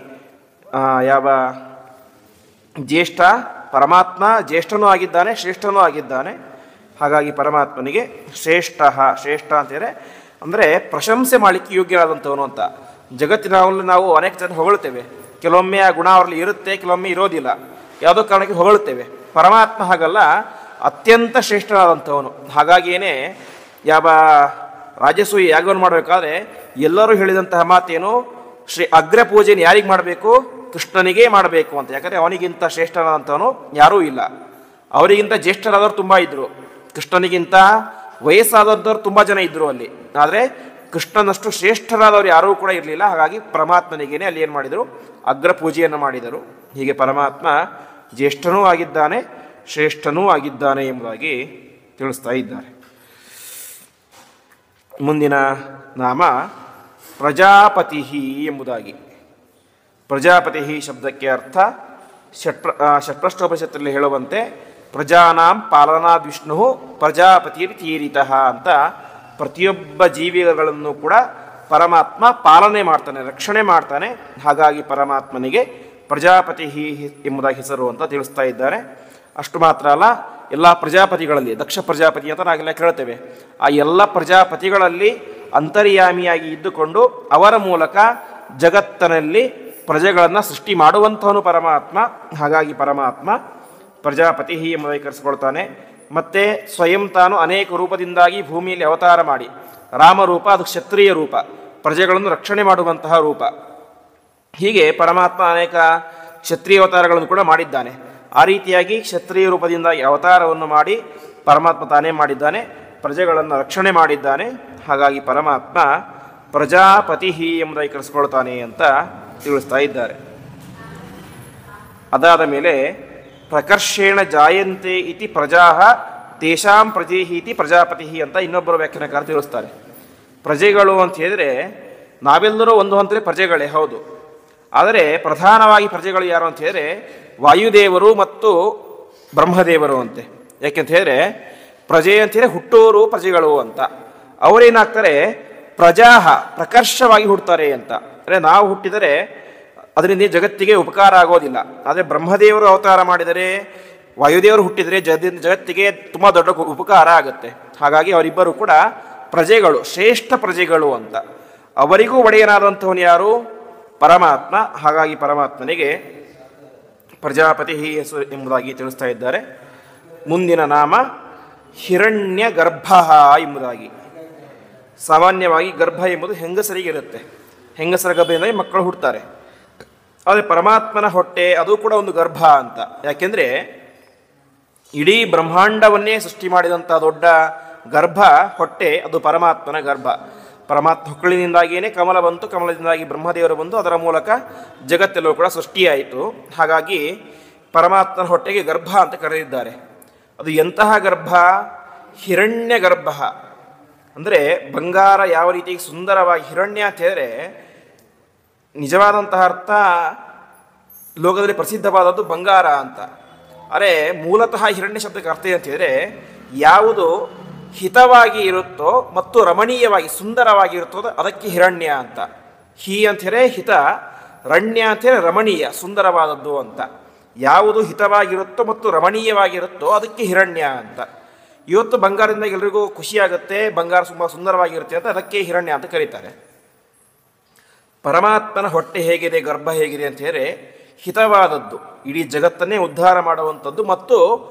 ಯಾವ ಜ್ಯೇಷ್ಠ ಪರಮಾತ್ಮ ಜ್ಯೇಷ್ಠನೂ ಆಗಿದ್ದಾನೆ, ಶ್ರೇಷ್ಠನೂ ಆಗಿದ್ದಾನೆ. ಹಾಗಾಗಿ ಪರಮಾತ್ಮನಿಗೆ ಶ್ರೇಷ್ಠ ಅಂತಂದರೆ ಅಂದರೆ ಪ್ರಶಂಸೆ ಮಾಡಲಿಕ್ಕೆ ಯೋಗ್ಯರಾದಂಥವನು ಅಂತ. ಜಗತ್ತಿನಲ್ಲಿ ನಾವು ಅನೇಕ ಜನ ಹೊಗಳ್ತೇವೆ, ಕೆಲವೊಮ್ಮೆ ಆ ಗುಣ ಅವರಲ್ಲಿ ಇರುತ್ತೆ, ಕೆಲವೊಮ್ಮೆ ಇರೋದಿಲ್ಲ, ಯಾವುದೋ ಕಾರಣಕ್ಕೆ ಹೊಗಳ್ತೇವೆ. ಪರಮಾತ್ಮ ಹಾಗಲ್ಲ, ಅತ್ಯಂತ ಶ್ರೇಷ್ಠನಾದಂಥವನು. ಹಾಗಾಗಿಯೇ ಯಾವ ರಾಜಸೂಯ ಯಾಗವನ್ನು ಮಾಡಬೇಕಾದ್ರೆ ಎಲ್ಲರೂ ಹೇಳಿದಂತಹ ಮಾತೇನು, ಅಗ್ರ ಪೂಜೆಯನ್ನು ಯಾರಿಗೆ ಮಾಡಬೇಕು, ಕೃಷ್ಣನಿಗೇ ಮಾಡಬೇಕು ಅಂತ. ಯಾಕಂದರೆ ಅವನಿಗಿಂತ ಶ್ರೇಷ್ಠನಾದಂಥವನು ಯಾರೂ ಇಲ್ಲ. ಅವರಿಗಿಂತ ಜ್ಯೇಷ್ಠರಾದವರು ತುಂಬ ಇದ್ದರು, ಕೃಷ್ಣನಿಗಿಂತ ವಯಸ್ಸಾದಂಥವ್ರು ತುಂಬ ಜನ ಇದ್ದರು ಅಲ್ಲಿ. ಆದರೆ ಕೃಷ್ಣನಷ್ಟು ಶ್ರೇಷ್ಠರಾದವರು ಯಾರೂ ಕೂಡ ಇರಲಿಲ್ಲ. ಹಾಗಾಗಿ ಪರಮಾತ್ಮನಿಗೇನೆ ಅಲ್ಲಿ ಏನು ಮಾಡಿದರು, ಅಗ್ರ ಪೂಜೆಯನ್ನು ಮಾಡಿದರು. ಹೀಗೆ ಪರಮಾತ್ಮ ಜ್ಯೇಷ್ಠನೂ ಆಗಿದ್ದಾನೆ, ಶ್ರೇಷ್ಠನೂ ಆಗಿದ್ದಾನೆ ಎಂಬುದಾಗಿ ತಿಳಿಸ್ತಾ ಇದ್ದಾರೆ. ಮುಂದಿನ ನಾಮ ಪ್ರಜಾಪತಿ ಎಂಬುದಾಗಿ. ಪ್ರಜಾಪತಿ ಶಬ್ದಕ್ಕೆ ಅರ್ಥ ಷಟ್ಪ್ರಶ್ನೋಪನಿಷತ್ತಲ್ಲಿ ಹೇಳುವಂತೆ ಪ್ರಜಾನಾಂ ಪಾಲನಾದ್ ವಿಷ್ಣು ಪ್ರಜಾಪತಿರ್ತೀರಿತಃ ಅಂತ. ಪ್ರತಿಯೊಬ್ಬ ಜೀವಿಗಳನ್ನು ಕೂಡ ಪರಮಾತ್ಮ ಪಾಲನೆ ಮಾಡ್ತಾನೆ, ರಕ್ಷಣೆ ಮಾಡ್ತಾನೆ. ಹಾಗಾಗಿ ಪರಮಾತ್ಮನಿಗೆ ಪ್ರಜಾಪತಿ ಎಂಬುದಾಗಿ ಹೆಸರು ಅಂತ ತಿಳಿಸ್ತಾ ಇದ್ದಾರೆ. ಅಷ್ಟು ಮಾತ್ರ ಅಲ್ಲ, ಎಲ್ಲ ಪ್ರಜಾಪತಿಗಳಲ್ಲಿ ದಕ್ಷ ಪ್ರಜಾಪತಿ ಅಂತ ನಾವೆಲ್ಲ ಕೇಳ್ತೇವೆ, ಆ ಎಲ್ಲ ಪ್ರಜಾಪತಿಗಳಲ್ಲಿ ಅಂತರ್ಯಾಮಿಯಾಗಿ ಇದ್ದುಕೊಂಡು ಅವರ ಮೂಲಕ ಜಗತ್ತಿನಲ್ಲಿ ಪ್ರಜೆಗಳನ್ನು ಸೃಷ್ಟಿ ಮಾಡುವಂಥವನು ಪರಮಾತ್ಮ. ಹಾಗಾಗಿ ಪರಮಾತ್ಮ ಪ್ರಜಾಪತಿ ಎಂಬುದಾಗಿ ಕರೆಸಿಕೊಳ್ತಾನೆ. ಮತ್ತು ಸ್ವಯಂ ತಾನು ಅನೇಕ ರೂಪದಿಂದಾಗಿ ಭೂಮಿಯಲ್ಲಿ ಅವತಾರ ಮಾಡಿ, ರಾಮರೂಪ ಅದು ಕ್ಷತ್ರಿಯ ರೂಪ, ಪ್ರಜೆಗಳನ್ನು ರಕ್ಷಣೆ ಮಾಡುವಂತಹ ರೂಪ. ಹೀಗೆ ಪರಮಾತ್ಮ ಅನೇಕ ಕ್ಷತ್ರಿಯ ಅವತಾರಗಳನ್ನು ಕೂಡ ಮಾಡಿದ್ದಾನೆ. ಆ ರೀತಿಯಾಗಿ ಕ್ಷತ್ರಿಯ ರೂಪದಿಂದಾಗಿ ಅವತಾರವನ್ನು ಮಾಡಿ ಪರಮಾತ್ಮ ತಾನೇ ಮಾಡಿದ್ದಾನೆ, ಪ್ರಜೆಗಳನ್ನು ರಕ್ಷಣೆ ಮಾಡಿದ್ದಾನೆ. ಹಾಗಾಗಿ ಪರಮಾತ್ಮ ಪ್ರಜಾಪತಿ ಎಂಬುದಾಗಿ ಕರೆಸಿಕೊಳ್ತಾನೆ ಅಂತ ತಿಳಿಸ್ತಾ ಇದ್ದಾರೆ. ಅದಾದ ಮೇಲೆ ಪ್ರಕರ್ಷೇಣ ಜಾಯಂತೆ ಇತಿ ಪ್ರಜಾ ತೇಷಾಂ ಪ್ರಜೇಹಿ ಇತಿ ಪ್ರಜಾಪತಿ ಅಂತ ಇನ್ನೊಬ್ಬರು ವ್ಯಾಖ್ಯಾನಕಾರ ತಿಳಿಸ್ತಾರೆ. ಪ್ರಜೆಗಳು ಅಂತ ಹೇಳಿದರೆ ನಾವೆಲ್ಲರೂ ಒಂದು ಹಂತದಲ್ಲಿ ಪ್ರಜೆಗಳೇ ಹೌದು, ಆದರೆ ಪ್ರಧಾನವಾಗಿ ಪ್ರಜೆಗಳು ಯಾರು ಅಂತ ಹೇಳಿದ್ರೆ ವಾಯುದೇವರು ಮತ್ತು ಬ್ರಹ್ಮದೇವರು ಅಂತೆ. ಯಾಕೆಂತ ಹೇಳಿದ್ರೆ ಪ್ರಜೆ ಅಂತ ಹೇಳಿದ್ರೆ ಹುಟ್ಟೋರು ಪ್ರಜೆಗಳು ಅಂತ. ಅವರೇನಾಗ್ತಾರೆ, ಪ್ರಜಾಹ ಪ್ರಕರ್ಷವಾಗಿ ಹುಡ್ತಾರೆ ಅಂತ. ಅಂದರೆ ನಾವು ಹುಟ್ಟಿದರೆ ಅದರಿಂದ ಜಗತ್ತಿಗೆ ಉಪಕಾರ ಆಗೋದಿಲ್ಲ. ಆದರೆ ಬ್ರಹ್ಮದೇವರು ಅವತಾರ ಮಾಡಿದರೆ, ವಾಯುದೇವರು ಹುಟ್ಟಿದರೆ ಜಗತ್ತಿಗೆ ತುಂಬ ದೊಡ್ಡ ಉಪಕಾರ ಆಗುತ್ತೆ. ಹಾಗಾಗಿ ಅವರಿಬ್ಬರು ಕೂಡ ಪ್ರಜೆಗಳು, ಶ್ರೇಷ್ಠ ಪ್ರಜೆಗಳು ಅಂತ. ಅವರಿಗೂ ಒಡೆಯನಾದಂಥವನು ಯಾರು, ಪರಮಾತ್ಮ. ಹಾಗಾಗಿ ಪರಮಾತ್ಮನಿಗೆ ಪ್ರಜಾಪತಿ ಹೆಸರು ಎಂಬುದಾಗಿ ತಿಳಿಸ್ತಾ ಇದ್ದಾರೆ. ಮುಂದಿನ ನಾಮ ಹಿರಣ್ಯ ಗರ್ಭ ಎಂಬುದಾಗಿ. ಸಾಮಾನ್ಯವಾಗಿ ಗರ್ಭ ಎಂಬುದು ಹೆಂಗಸರಿಗೆ ಇರುತ್ತೆ, ಹೆಂಗಸರ ಗರ್ಭದಿಂದಾಗಿ ಮಕ್ಕಳು ಹುಟ್ಟುತ್ತಾರೆ. ಆದರೆ ಪರಮಾತ್ಮನ ಹೊಟ್ಟೆ ಅದು ಕೂಡ ಒಂದು ಗರ್ಭ ಅಂತ. ಯಾಕೆಂದರೆ ಇಡೀ ಬ್ರಹ್ಮಾಂಡವನ್ನೇ ಸೃಷ್ಟಿ ಮಾಡಿದಂಥ ದೊಡ್ಡ ಗರ್ಭ ಹೊಟ್ಟೆ, ಅದು ಪರಮಾತ್ಮನ ಗರ್ಭ. ಪರಮಾತ್ಮ ಹೊಕ್ಕಳಿನಿಂದಾಗಿಯೇ ಕಮಲ ಬಂತು, ಕಮಲದಿಂದಾಗಿ ಬ್ರಹ್ಮದೇವರು ಬಂದು ಅದರ ಮೂಲಕ ಜಗತ್ತೆಲ್ಲವೂ ಕೂಡ ಸೃಷ್ಟಿಯಾಯಿತು. ಹಾಗಾಗಿ ಪರಮಾತ್ಮನ ಹೊಟ್ಟೆಗೆ ಗರ್ಭ ಅಂತ ಕರೆದಿದ್ದಾರೆ. ಅದು ಎಂತಹ ಗರ್ಭ, ಹಿರಣ್ಯ ಗರ್ಭ. ಅಂದರೆ ಬಂಗಾರ ಯಾವ ರೀತಿ ಸುಂದರವಾಗಿ, ಹಿರಣ್ಯ ಅಂತ ಹೇಳಿದ್ರೆ ನಿಜವಾದಂತಹ ಅರ್ಥ ಲೋಕದಲ್ಲಿ ಪ್ರಸಿದ್ಧವಾದದ್ದು ಬಂಗಾರ ಅಂತ. ಅರೆ ಮೂಲತಃ ಹಿರಣ್ಯ ಶಬ್ದಕ್ಕೆ ಅರ್ಥ ಅಂತ ಹೇಳಿದರೆ ಯಾವುದು ಹಿತವಾಗಿ ಇರುತ್ತೋ ಮತ್ತು ರಮಣೀಯವಾಗಿ ಸುಂದರವಾಗಿ ಇರುತ್ತೋ ಅದಕ್ಕೆ ಹಿರಣ್ಯ ಅಂತ. ಹಿ ಅಂಥೇಳಿ ಹಿತ, ರಣ್ಯ ಅಂಥೇಳಿ ರಮಣೀಯ ಸುಂದರವಾದದ್ದು ಅಂತ. ಯಾವುದು ಹಿತವಾಗಿರುತ್ತೋ ಮತ್ತು ರಮಣೀಯವಾಗಿರುತ್ತೋ ಅದಕ್ಕೆ ಹಿರಣ್ಯ ಅಂತ. ಇವತ್ತು ಬಂಗಾರದಿಂದ ಎಲ್ರಿಗೂ ಖುಷಿಯಾಗುತ್ತೆ, ಬಂಗಾರ ತುಂಬ ಸುಂದರವಾಗಿರುತ್ತೆ ಅಂತ ಅದಕ್ಕೆ ಹಿರಣ್ಯ ಅಂತ ಕರೀತಾರೆ. ಪರಮಾತ್ಮನ ಹೊಟ್ಟೆ ಹೇಗಿದೆ, ಗರ್ಭ ಹೇಗಿದೆ ಅಂತ ಹೇಳಿದ್ರೆ ಹಿತವಾದದ್ದು, ಇಡೀ ಜಗತ್ತನ್ನೇ ಉದ್ಧಾರ ಮಾಡುವಂಥದ್ದು ಮತ್ತು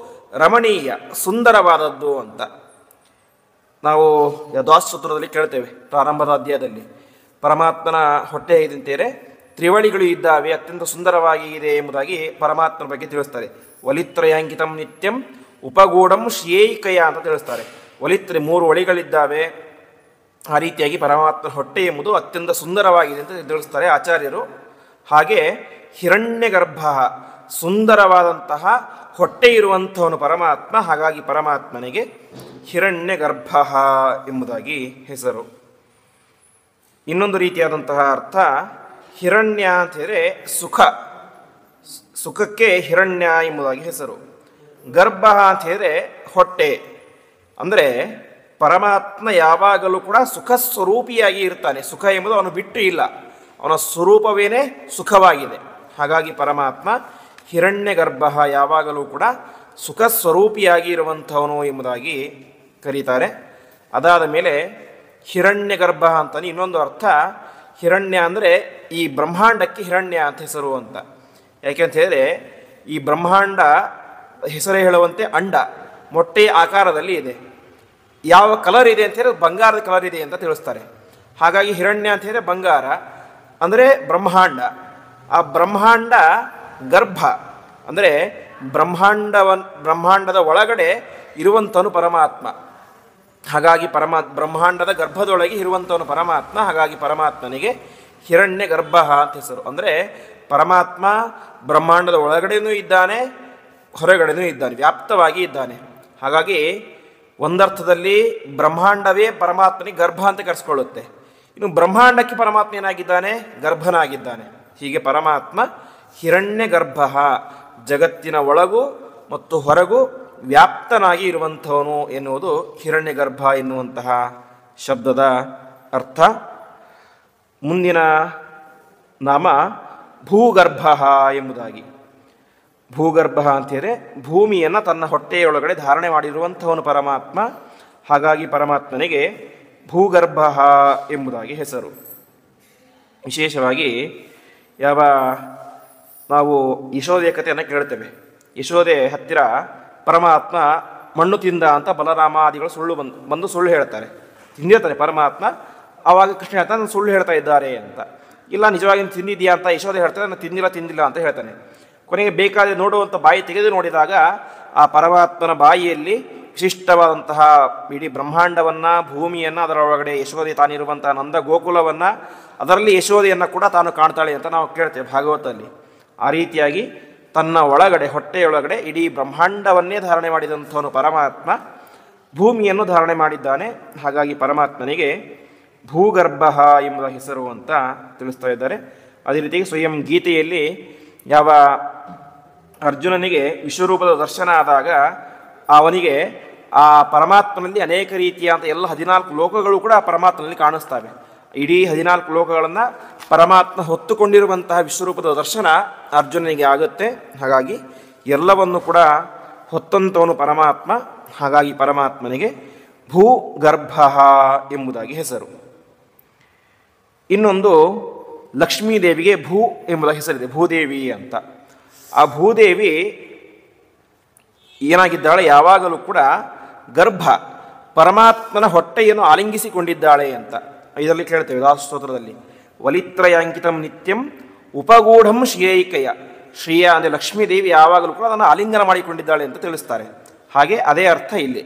ರಮಣೀಯ ಸುಂದರವಾದದ್ದು ಅಂತ. ನಾವು ಯಥಾಸ್ತೋತ್ರದಲ್ಲಿ ಕೇಳ್ತೇವೆ ಪ್ರಾರಂಭದ ಅಧ್ಯಾಯದಲ್ಲಿ, ಪರಮಾತ್ಮನ ಹೊಟ್ಟೆ ಇದ್ದಂತೆಯೇ ತ್ರಿವಳಿಗಳು ಇದ್ದಾವೆ, ಅತ್ಯಂತ ಸುಂದರವಾಗಿ ಇದೆ ಎಂಬುದಾಗಿ ಪರಮಾತ್ಮನ ಬಗ್ಗೆ ತಿಳಿಸ್ತಾರೆ. ಒಲಿತ್ರಯಾಂಕಿತಂ ನಿತ್ಯಂ ಉಪಗೂಢಂ ಶ್ರೇಯಿಕಯ ಅಂತ ತಿಳಿಸ್ತಾರೆ. ಒಲಿತ್ರೆ 3 ಒಳಿಗಳಿದ್ದಾವೆ, ಆ ರೀತಿಯಾಗಿ ಪರಮಾತ್ಮನ ಹೊಟ್ಟೆ ಎಂಬುದು ಅತ್ಯಂತ ಸುಂದರವಾಗಿದೆ ಅಂತ ತಿಳಿಸ್ತಾರೆ ಆಚಾರ್ಯರು. ಹಾಗೆ ಹಿರಣ್ಯಗರ್ಭ, ಸುಂದರವಾದಂತಹ ಹೊಟ್ಟೆ ಇರುವಂಥವನು ಪರಮಾತ್ಮ, ಹಾಗಾಗಿ ಪರಮಾತ್ಮನಿಗೆ ಹಿರಣ್ಯಗರ್ಭ ಎಂಬುದಾಗಿ ಹೆಸರು. ಇನ್ನೊಂದು ರೀತಿಯಾದಂತಹ ಅರ್ಥ, ಹಿರಣ್ಯ ಅಂತ ಹೇಳಿದ್ರೆ ಸುಖ, ಸುಖಕ್ಕೆ ಹಿರಣ್ಯ ಎಂಬುದಾಗಿ ಹೆಸರು. ಗರ್ಭ ಅಂತ ಹೇಳಿದ್ರೆ ಹೊಟ್ಟೆ, ಅಂದರೆ ಪರಮಾತ್ಮ ಯಾವಾಗಲೂ ಕೂಡ ಸುಖ ಸ್ವರೂಪಿಯಾಗಿ ಇರ್ತಾನೆ. ಸುಖ ಎಂಬುದು ಅವನು ಬಿಟ್ಟು ಇಲ್ಲ, ಅವನ ಸ್ವರೂಪವೇನೇ ಸುಖವಾಗಿದೆ. ಹಾಗಾಗಿ ಪರಮಾತ್ಮ ಹಿರಣ್ಯಗರ್ಭ, ಯಾವಾಗಲೂ ಕೂಡ ಸುಖ ಸ್ವರೂಪಿಯಾಗಿ ಇರುವಂಥವನು ಎಂಬುದಾಗಿ ಕರೀತಾರೆ. ಅದಾದ ಮೇಲೆ ಹಿರಣ್ಯಗರ್ಭ ಅಂತಲೇ ಇನ್ನೊಂದು ಅರ್ಥ. ಹಿರಣ್ಯ ಅಂದರೆ ಈ ಬ್ರಹ್ಮಾಂಡಕ್ಕೆ ಹಿರಣ್ಯ ಅಂತ ಹೆಸರು ಅಂತ. ಯಾಕೆಂತ ಹೇಳಿದ್ರೆ ಈ ಬ್ರಹ್ಮಾಂಡ ಹೆಸರೇ ಹೇಳುವಂತೆ ಅಂಡ ಮೊಟ್ಟೆಯ ಆಕಾರದಲ್ಲಿ ಇದೆ. ಯಾವ ಕಲರ್ ಇದೆ ಅಂತ ಹೇಳಿದ್ರೆ ಬಂಗಾರದ ಕಲರ್ ಇದೆ ಅಂತ ತಿಳಿಸ್ತಾರೆ. ಹಾಗಾಗಿ ಹಿರಣ್ಯ ಅಂತ ಹೇಳಿದ್ರೆ ಬಂಗಾರ, ಅಂದರೆ ಬ್ರಹ್ಮಾಂಡ. ಆ ಬ್ರಹ್ಮಾಂಡ ಗರ್ಭ ಅಂದರೆ ಬ್ರಹ್ಮಾಂಡದ ಒಳಗಡೆ ಇರುವಂಥವನು ಪರಮಾತ್ಮ. ಹಾಗಾಗಿ ಬ್ರಹ್ಮಾಂಡದ ಗರ್ಭದೊಳಗೆ ಇರುವಂಥವನು ಪರಮಾತ್ಮ. ಹಾಗಾಗಿ ಪರಮಾತ್ಮನಿಗೆ ಹಿರಣ್ಯ ಗರ್ಭ ಅಂತ ಹೆಸರು. ಅಂದರೆ ಪರಮಾತ್ಮ ಬ್ರಹ್ಮಾಂಡದ ಒಳಗಡೆನೂ ಇದ್ದಾನೆ, ಹೊರಗಡೆನೂ ಇದ್ದಾನೆ, ವ್ಯಾಪ್ತವಾಗಿ ಇದ್ದಾನೆ. ಹಾಗಾಗಿ ಒಂದರ್ಥದಲ್ಲಿ ಬ್ರಹ್ಮಾಂಡವೇ ಪರಮಾತ್ಮನಿಗೆ ಗರ್ಭ ಅಂತ ಕರೆಸ್ಕೊಳ್ಳುತ್ತೆ. ಇನ್ನು ಬ್ರಹ್ಮಾಂಡಕ್ಕೆ ಪರಮಾತ್ಮ ಏನಾಗಿದ್ದಾನೆ? ಗರ್ಭನಾಗಿದ್ದಾನೆ. ಹೀಗೆ ಪರಮಾತ್ಮ ಹಿರಣ್ಯ ಗರ್ಭ, ಜಗತ್ತಿನ ಒಳಗೂ ಮತ್ತು ಹೊರಗೂ ವ್ಯಾಪ್ತನಾಗಿ ಇರುವಂಥವನು ಎನ್ನುವುದು ಹಿರಣ್ಯ ಗರ್ಭ ಎನ್ನುವಂತಹ ಶಬ್ದದ ಅರ್ಥ. ಮುಂದಿನ ನಾಮ ಭೂಗರ್ಭ ಎಂಬುದಾಗಿ. ಭೂಗರ್ಭ ಅಂತೇಳಿದರೆ ಭೂಮಿಯನ್ನು ತನ್ನ ಹೊಟ್ಟೆಯೊಳಗಡೆ ಧಾರಣೆ ಮಾಡಿರುವಂಥವನು ಪರಮಾತ್ಮ. ಹಾಗಾಗಿ ಪರಮಾತ್ಮನಿಗೆ ಭೂಗರ್ಭ ಎಂಬುದಾಗಿ ಹೆಸರು. ವಿಶೇಷವಾಗಿ ನಾವು ಯಶೋದೆಯ ಕಥೆಯನ್ನು ಕೇಳ್ತೇವೆ. ಯಶೋದೆ ಹತ್ತಿರ ಪರಮಾತ್ಮ ಮಣ್ಣು ತಿಂದ ಅಂತ ಬಲರಾಮಾದಿಗಳು ಬಂದು ಸುಳ್ಳು ಹೇಳ್ತಾರೆ. ತಿಂದಿರ್ತಾನೆ ಪರಮಾತ್ಮ. ಆವಾಗ ಕೃಷ್ಣ ಹೇಳ್ತಾನೆ ನಾನು ಸುಳ್ಳು ಹೇಳ್ತಾ ಇದ್ದಾರೆ ಅಂತ. ಇಲ್ಲ, ನಿಜವಾಗಿ ತಿಂದಿದೆಯಾ ಅಂತ ಯಶೋದೆ ಹೇಳ್ತಾರೆ. ನಾನು ತಿಂದಿಲ್ಲ ಅಂತ ಹೇಳ್ತಾನೆ. ಕೊನೆಗೆ ಬೇಕಾದರೆ ನೋಡುವಂಥ ಬಾಯಿ ತೆಗೆದು ನೋಡಿದಾಗ ಆ ಪರಮಾತ್ಮನ ಬಾಯಿಯಲ್ಲಿ ವಿಶಿಷ್ಟವಾದಂತಹ ಇಡೀ ಬ್ರಹ್ಮಾಂಡವನ್ನು, ಭೂಮಿಯನ್ನು, ಅದರ ಒಳಗಡೆ ಯಶೋದೆ ತಾನಿರುವಂತಹ ನಂದ ಗೋಕುಲವನ್ನು, ಅದರಲ್ಲಿ ಯಶೋದೆಯನ್ನು ಕೂಡ ತಾನು ಕಾಣ್ತಾಳೆ ಅಂತ ನಾವು ಕೇಳ್ತೇವೆ ಭಾಗವತದಲ್ಲಿ. ಆ ರೀತಿಯಾಗಿ ತನ್ನ ಒಳಗಡೆ, ಹೊಟ್ಟೆಯೊಳಗಡೆ ಇಡೀ ಬ್ರಹ್ಮಾಂಡವನ್ನೇ ಧಾರಣೆ ಮಾಡಿದಂಥವನು ಪರಮಾತ್ಮ. ಭೂಮಿಯನ್ನು ಧಾರಣೆ ಮಾಡಿದ್ದಾನೆ. ಹಾಗಾಗಿ ಪರಮಾತ್ಮನಿಗೆ ಭೂಗರ್ಭ ಎಂಬುದ ಹೆಸರು ಅಂತ ತಿಳಿಸ್ತಾ ಇದ್ದಾರೆ. ಅದೇ ರೀತಿಯಾಗಿ ಸ್ವಯಂ ಗೀತೆಯಲ್ಲಿ ಅರ್ಜುನನಿಗೆ ವಿಶ್ವರೂಪದ ದರ್ಶನ ಆದಾಗ ಅವನಿಗೆ ಆ ಪರಮಾತ್ಮನಲ್ಲಿ ಅನೇಕ ರೀತಿಯಾದ ಎಲ್ಲ 14 ಲೋಕಗಳು ಕೂಡ ಪರಮಾತ್ಮನಲ್ಲಿ ಕಾಣಿಸ್ತವೆ. ಇಡೀ 14 ಲೋಕಗಳನ್ನು ಪರಮಾತ್ಮ ಹೊತ್ತುಕೊಂಡಿರುವಂತಹ ವಿಶ್ವರೂಪದ ದರ್ಶನ ಅರ್ಜುನನಿಗೆ ಆಗುತ್ತೆ. ಹಾಗಾಗಿ ಎಲ್ಲವನ್ನು ಕೂಡ ಹೊತ್ತಂತವನು ಪರಮಾತ್ಮ. ಹಾಗಾಗಿ ಪರಮಾತ್ಮನಿಗೆ ಭೂಗರ್ಭ ಎಂಬುದಾಗಿ ಹೆಸರು. ಇನ್ನೊಂದು ಲಕ್ಷ್ಮೀದೇವಿಗೆ ಭೂ ಎಂಬುದ ಹೆಸರಿದೆ, ಭೂದೇವಿ ಅಂತ. ಆ ಭೂದೇವಿ ಏನಾಗಿದ್ದಾಳೆ? ಯಾವಾಗಲೂ ಕೂಡ ಗರ್ಭ, ಪರಮಾತ್ಮನ ಹೊಟ್ಟೆಯನ್ನು ಆಲಿಂಗಿಸಿಕೊಂಡಿದ್ದಾಳೆ ಅಂತ ಇದರಲ್ಲಿ ಕೇಳ್ತೇವೆ ದಾಸಸ್ತೋತ್ರದಲ್ಲಿ. ಒಲಿತ್ರಯಾಂಕಿತಂ ನಿತ್ಯಂ ಉಪಗೂಢಂ ಶ್ರೇಯಿಕಯ. ಶ್ರೇಯ ಅಂದರೆ ಲಕ್ಷ್ಮೀದೇವಿ ಯಾವಾಗಲೂ ಕೂಡ ಅದನ್ನು ಆಲಿಂಗನ ಮಾಡಿಕೊಂಡಿದ್ದಾಳೆ ಅಂತ ತಿಳಿಸ್ತಾರೆ. ಹಾಗೆ ಅದೇ ಅರ್ಥ ಇಲ್ಲಿ.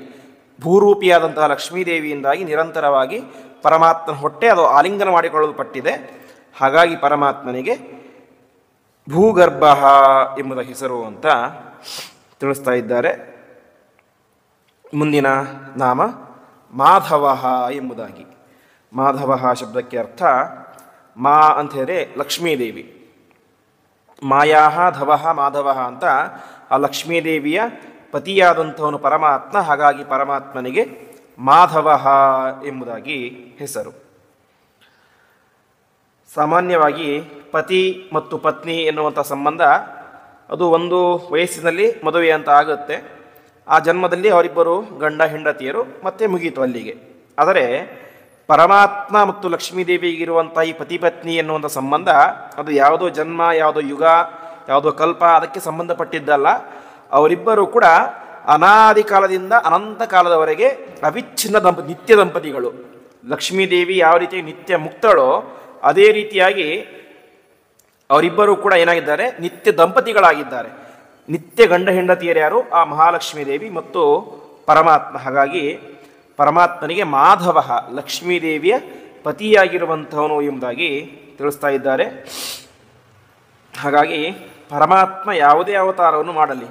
ಭೂರೂಪಿಯಾದಂತಹ ಲಕ್ಷ್ಮೀದೇವಿಯಿಂದಾಗಿ ನಿರಂತರವಾಗಿ ಪರಮಾತ್ಮನ ಹೊಟ್ಟೆ ಅದು ಆಲಿಂಗನ ಮಾಡಿಕೊಳ್ಳಲ್ಪಟ್ಟಿದೆ. ಹಾಗಾಗಿ ಪರಮಾತ್ಮನಿಗೆ ಭೂಗರ್ಭ ಎಂಬುದ ಹೆಸರು ಅಂತ ತಿಳಿಸ್ತಾ ಇದ್ದಾರೆ. ಮುಂದಿನ ನಾಮ ಮಾಧವ ಎಂಬುದಾಗಿ. ಮಾಧವ ಶಬ್ದಕ್ಕೆ ಅರ್ಥ ಮಾ ಅಂತ ಹೇಳಿದ್ರೆ ಲಕ್ಷ್ಮೀದೇವಿ. ಮಾಯಾ ಧವ ಮಾಧವ ಅಂತ ಆ ಲಕ್ಷ್ಮೀದೇವಿಯ ಪತಿಯಾದಂಥವನು ಪರಮಾತ್ಮ. ಹಾಗಾಗಿ ಪರಮಾತ್ಮನಿಗೆ ಮಾಧವ ಎಂಬುದಾಗಿ ಹೆಸರು. ಸಾಮಾನ್ಯವಾಗಿ ಪತಿ ಮತ್ತು ಪತ್ನಿ ಎನ್ನುವಂಥ ಸಂಬಂಧ ಅದು ಒಂದು ವಯಸ್ಸಿನಲ್ಲಿ ಮದುವೆ ಅಂತ ಆಗುತ್ತೆ. ಆ ಜನ್ಮದಲ್ಲಿ ಅವರಿಬ್ಬರು ಗಂಡ ಹೆಂಡತಿಯರು, ಮತ್ತೆ ಮುಗೀತು ಅಲ್ಲಿಗೆ. ಆದರೆ ಪರಮಾತ್ಮ ಮತ್ತು ಲಕ್ಷ್ಮೀದೇವಿಗಿರುವಂಥ ಈ ಪತಿ ಪತ್ನಿ ಎನ್ನುವಂಥ ಸಂಬಂಧ ಅದು ಯಾವುದೋ ಜನ್ಮ, ಯಾವುದೋ ಯುಗ, ಯಾವುದೋ ಕಲ್ಪ ಅದಕ್ಕೆ ಸಂಬಂಧಪಟ್ಟಿದ್ದಲ್ಲ. ಅವರಿಬ್ಬರು ಕೂಡ ಅನಾದಿ ಕಾಲದಿಂದ ಅನಂತ ಕಾಲದವರೆಗೆ ಅವಿಚ್ಛಿನ್ನ ನಿತ್ಯ ದಂಪತಿಗಳು. ಲಕ್ಷ್ಮೀದೇವಿ ಯಾವ ರೀತಿ ನಿತ್ಯ ಮುಕ್ತಳೋ ಅದೇ ರೀತಿಯಾಗಿ ಅವರಿಬ್ಬರು ಕೂಡ ಏನಾಗಿದ್ದಾರೆ, ನಿತ್ಯ ದಂಪತಿಗಳಾಗಿದ್ದಾರೆ. ನಿತ್ಯ ಗಂಡ ಹೆಂಡತಿಯರು ಯಾರು? ಆ ಮಹಾಲಕ್ಷ್ಮೀ ದೇವಿ ಮತ್ತು ಪರಮಾತ್ಮ. ಹಾಗಾಗಿ ಪರಮಾತ್ಮನಿಗೆ ಮಾಧವ, ಲಕ್ಷ್ಮೀದೇವಿಯ ಪತಿಯಾಗಿರುವಂಥವನು ಎಂಬುದಾಗಿ ತಿಳಿಸ್ತಾ ಇದ್ದಾರೆ. ಹಾಗಾಗಿ ಪರಮಾತ್ಮ ಯಾವುದೇ ಅವತಾರವನ್ನು ಮಾಡಲಿ,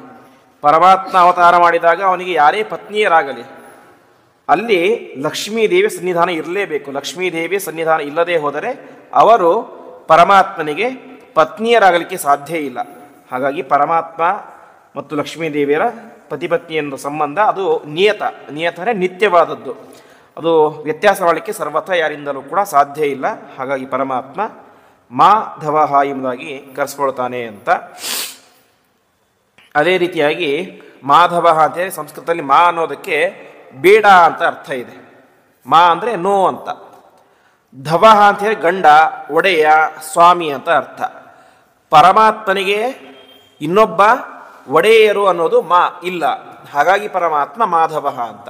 ಪರಮಾತ್ಮ ಅವತಾರ ಮಾಡಿದಾಗ ಅವನಿಗೆ ಯಾರೇ ಪತ್ನಿಯರಾಗಲಿ, ಅಲ್ಲಿ ಲಕ್ಷ್ಮೀದೇವಿಯ ಸನ್ನಿಧಾನ ಇರಲೇಬೇಕು. ಲಕ್ಷ್ಮೀದೇವಿಯ ಸನ್ನಿಧಾನ ಇಲ್ಲದೆ ಹೋದರೆ ಅವರು ಪರಮಾತ್ಮನಿಗೆ ಪತ್ನಿಯರಾಗಲಿಕ್ಕೆ ಸಾಧ್ಯ ಇಲ್ಲ. ಹಾಗಾಗಿ ಪರಮಾತ್ಮ ಮತ್ತು ಲಕ್ಷ್ಮೀದೇವಿಯರ ಪತಿಪತ್ನಿ ಎನ್ನುವ ಸಂಬಂಧ ಅದು ನಿಯತನೇ ನಿತ್ಯವಾದದ್ದು. ಅದು ವ್ಯತ್ಯಾಸ ಮಾಡಲಿಕ್ಕೆ ಸರ್ವಥ ಯಾರಿಂದಲೂ ಕೂಡ ಸಾಧ್ಯ ಇಲ್ಲ. ಹಾಗಾಗಿ ಪರಮಾತ್ಮ ಮಾಧವ ಎಂಬುದಾಗಿ ಕರೆಸ್ಕೊಳ್ತಾನೆ ಅಂತ. ಅದೇ ರೀತಿಯಾಗಿ ಮಾಧವ ಅಂತೇಳಿ ಸಂಸ್ಕೃತದಲ್ಲಿ ಮಾ ಅನ್ನೋದಕ್ಕೆ ಬೇಡ ಅಂತ ಅರ್ಥ ಇದೆ. ಮಾ ಅಂದರೆ ನೋ ಅಂತ. ಧವ ಅಂತೇಳಿ ಗಂಡ, ಒಡೆಯ, ಸ್ವಾಮಿ ಅಂತ ಅರ್ಥ. ಪರಮಾತ್ಮನಿಗೆ ಇನ್ನೊಬ್ಬ ಒಡೆಯರು ಅನ್ನೋದು ಮಾ ಇಲ್ಲ. ಹಾಗಾಗಿ ಪರಮಾತ್ಮ ಮಾಧವ ಅಂತ.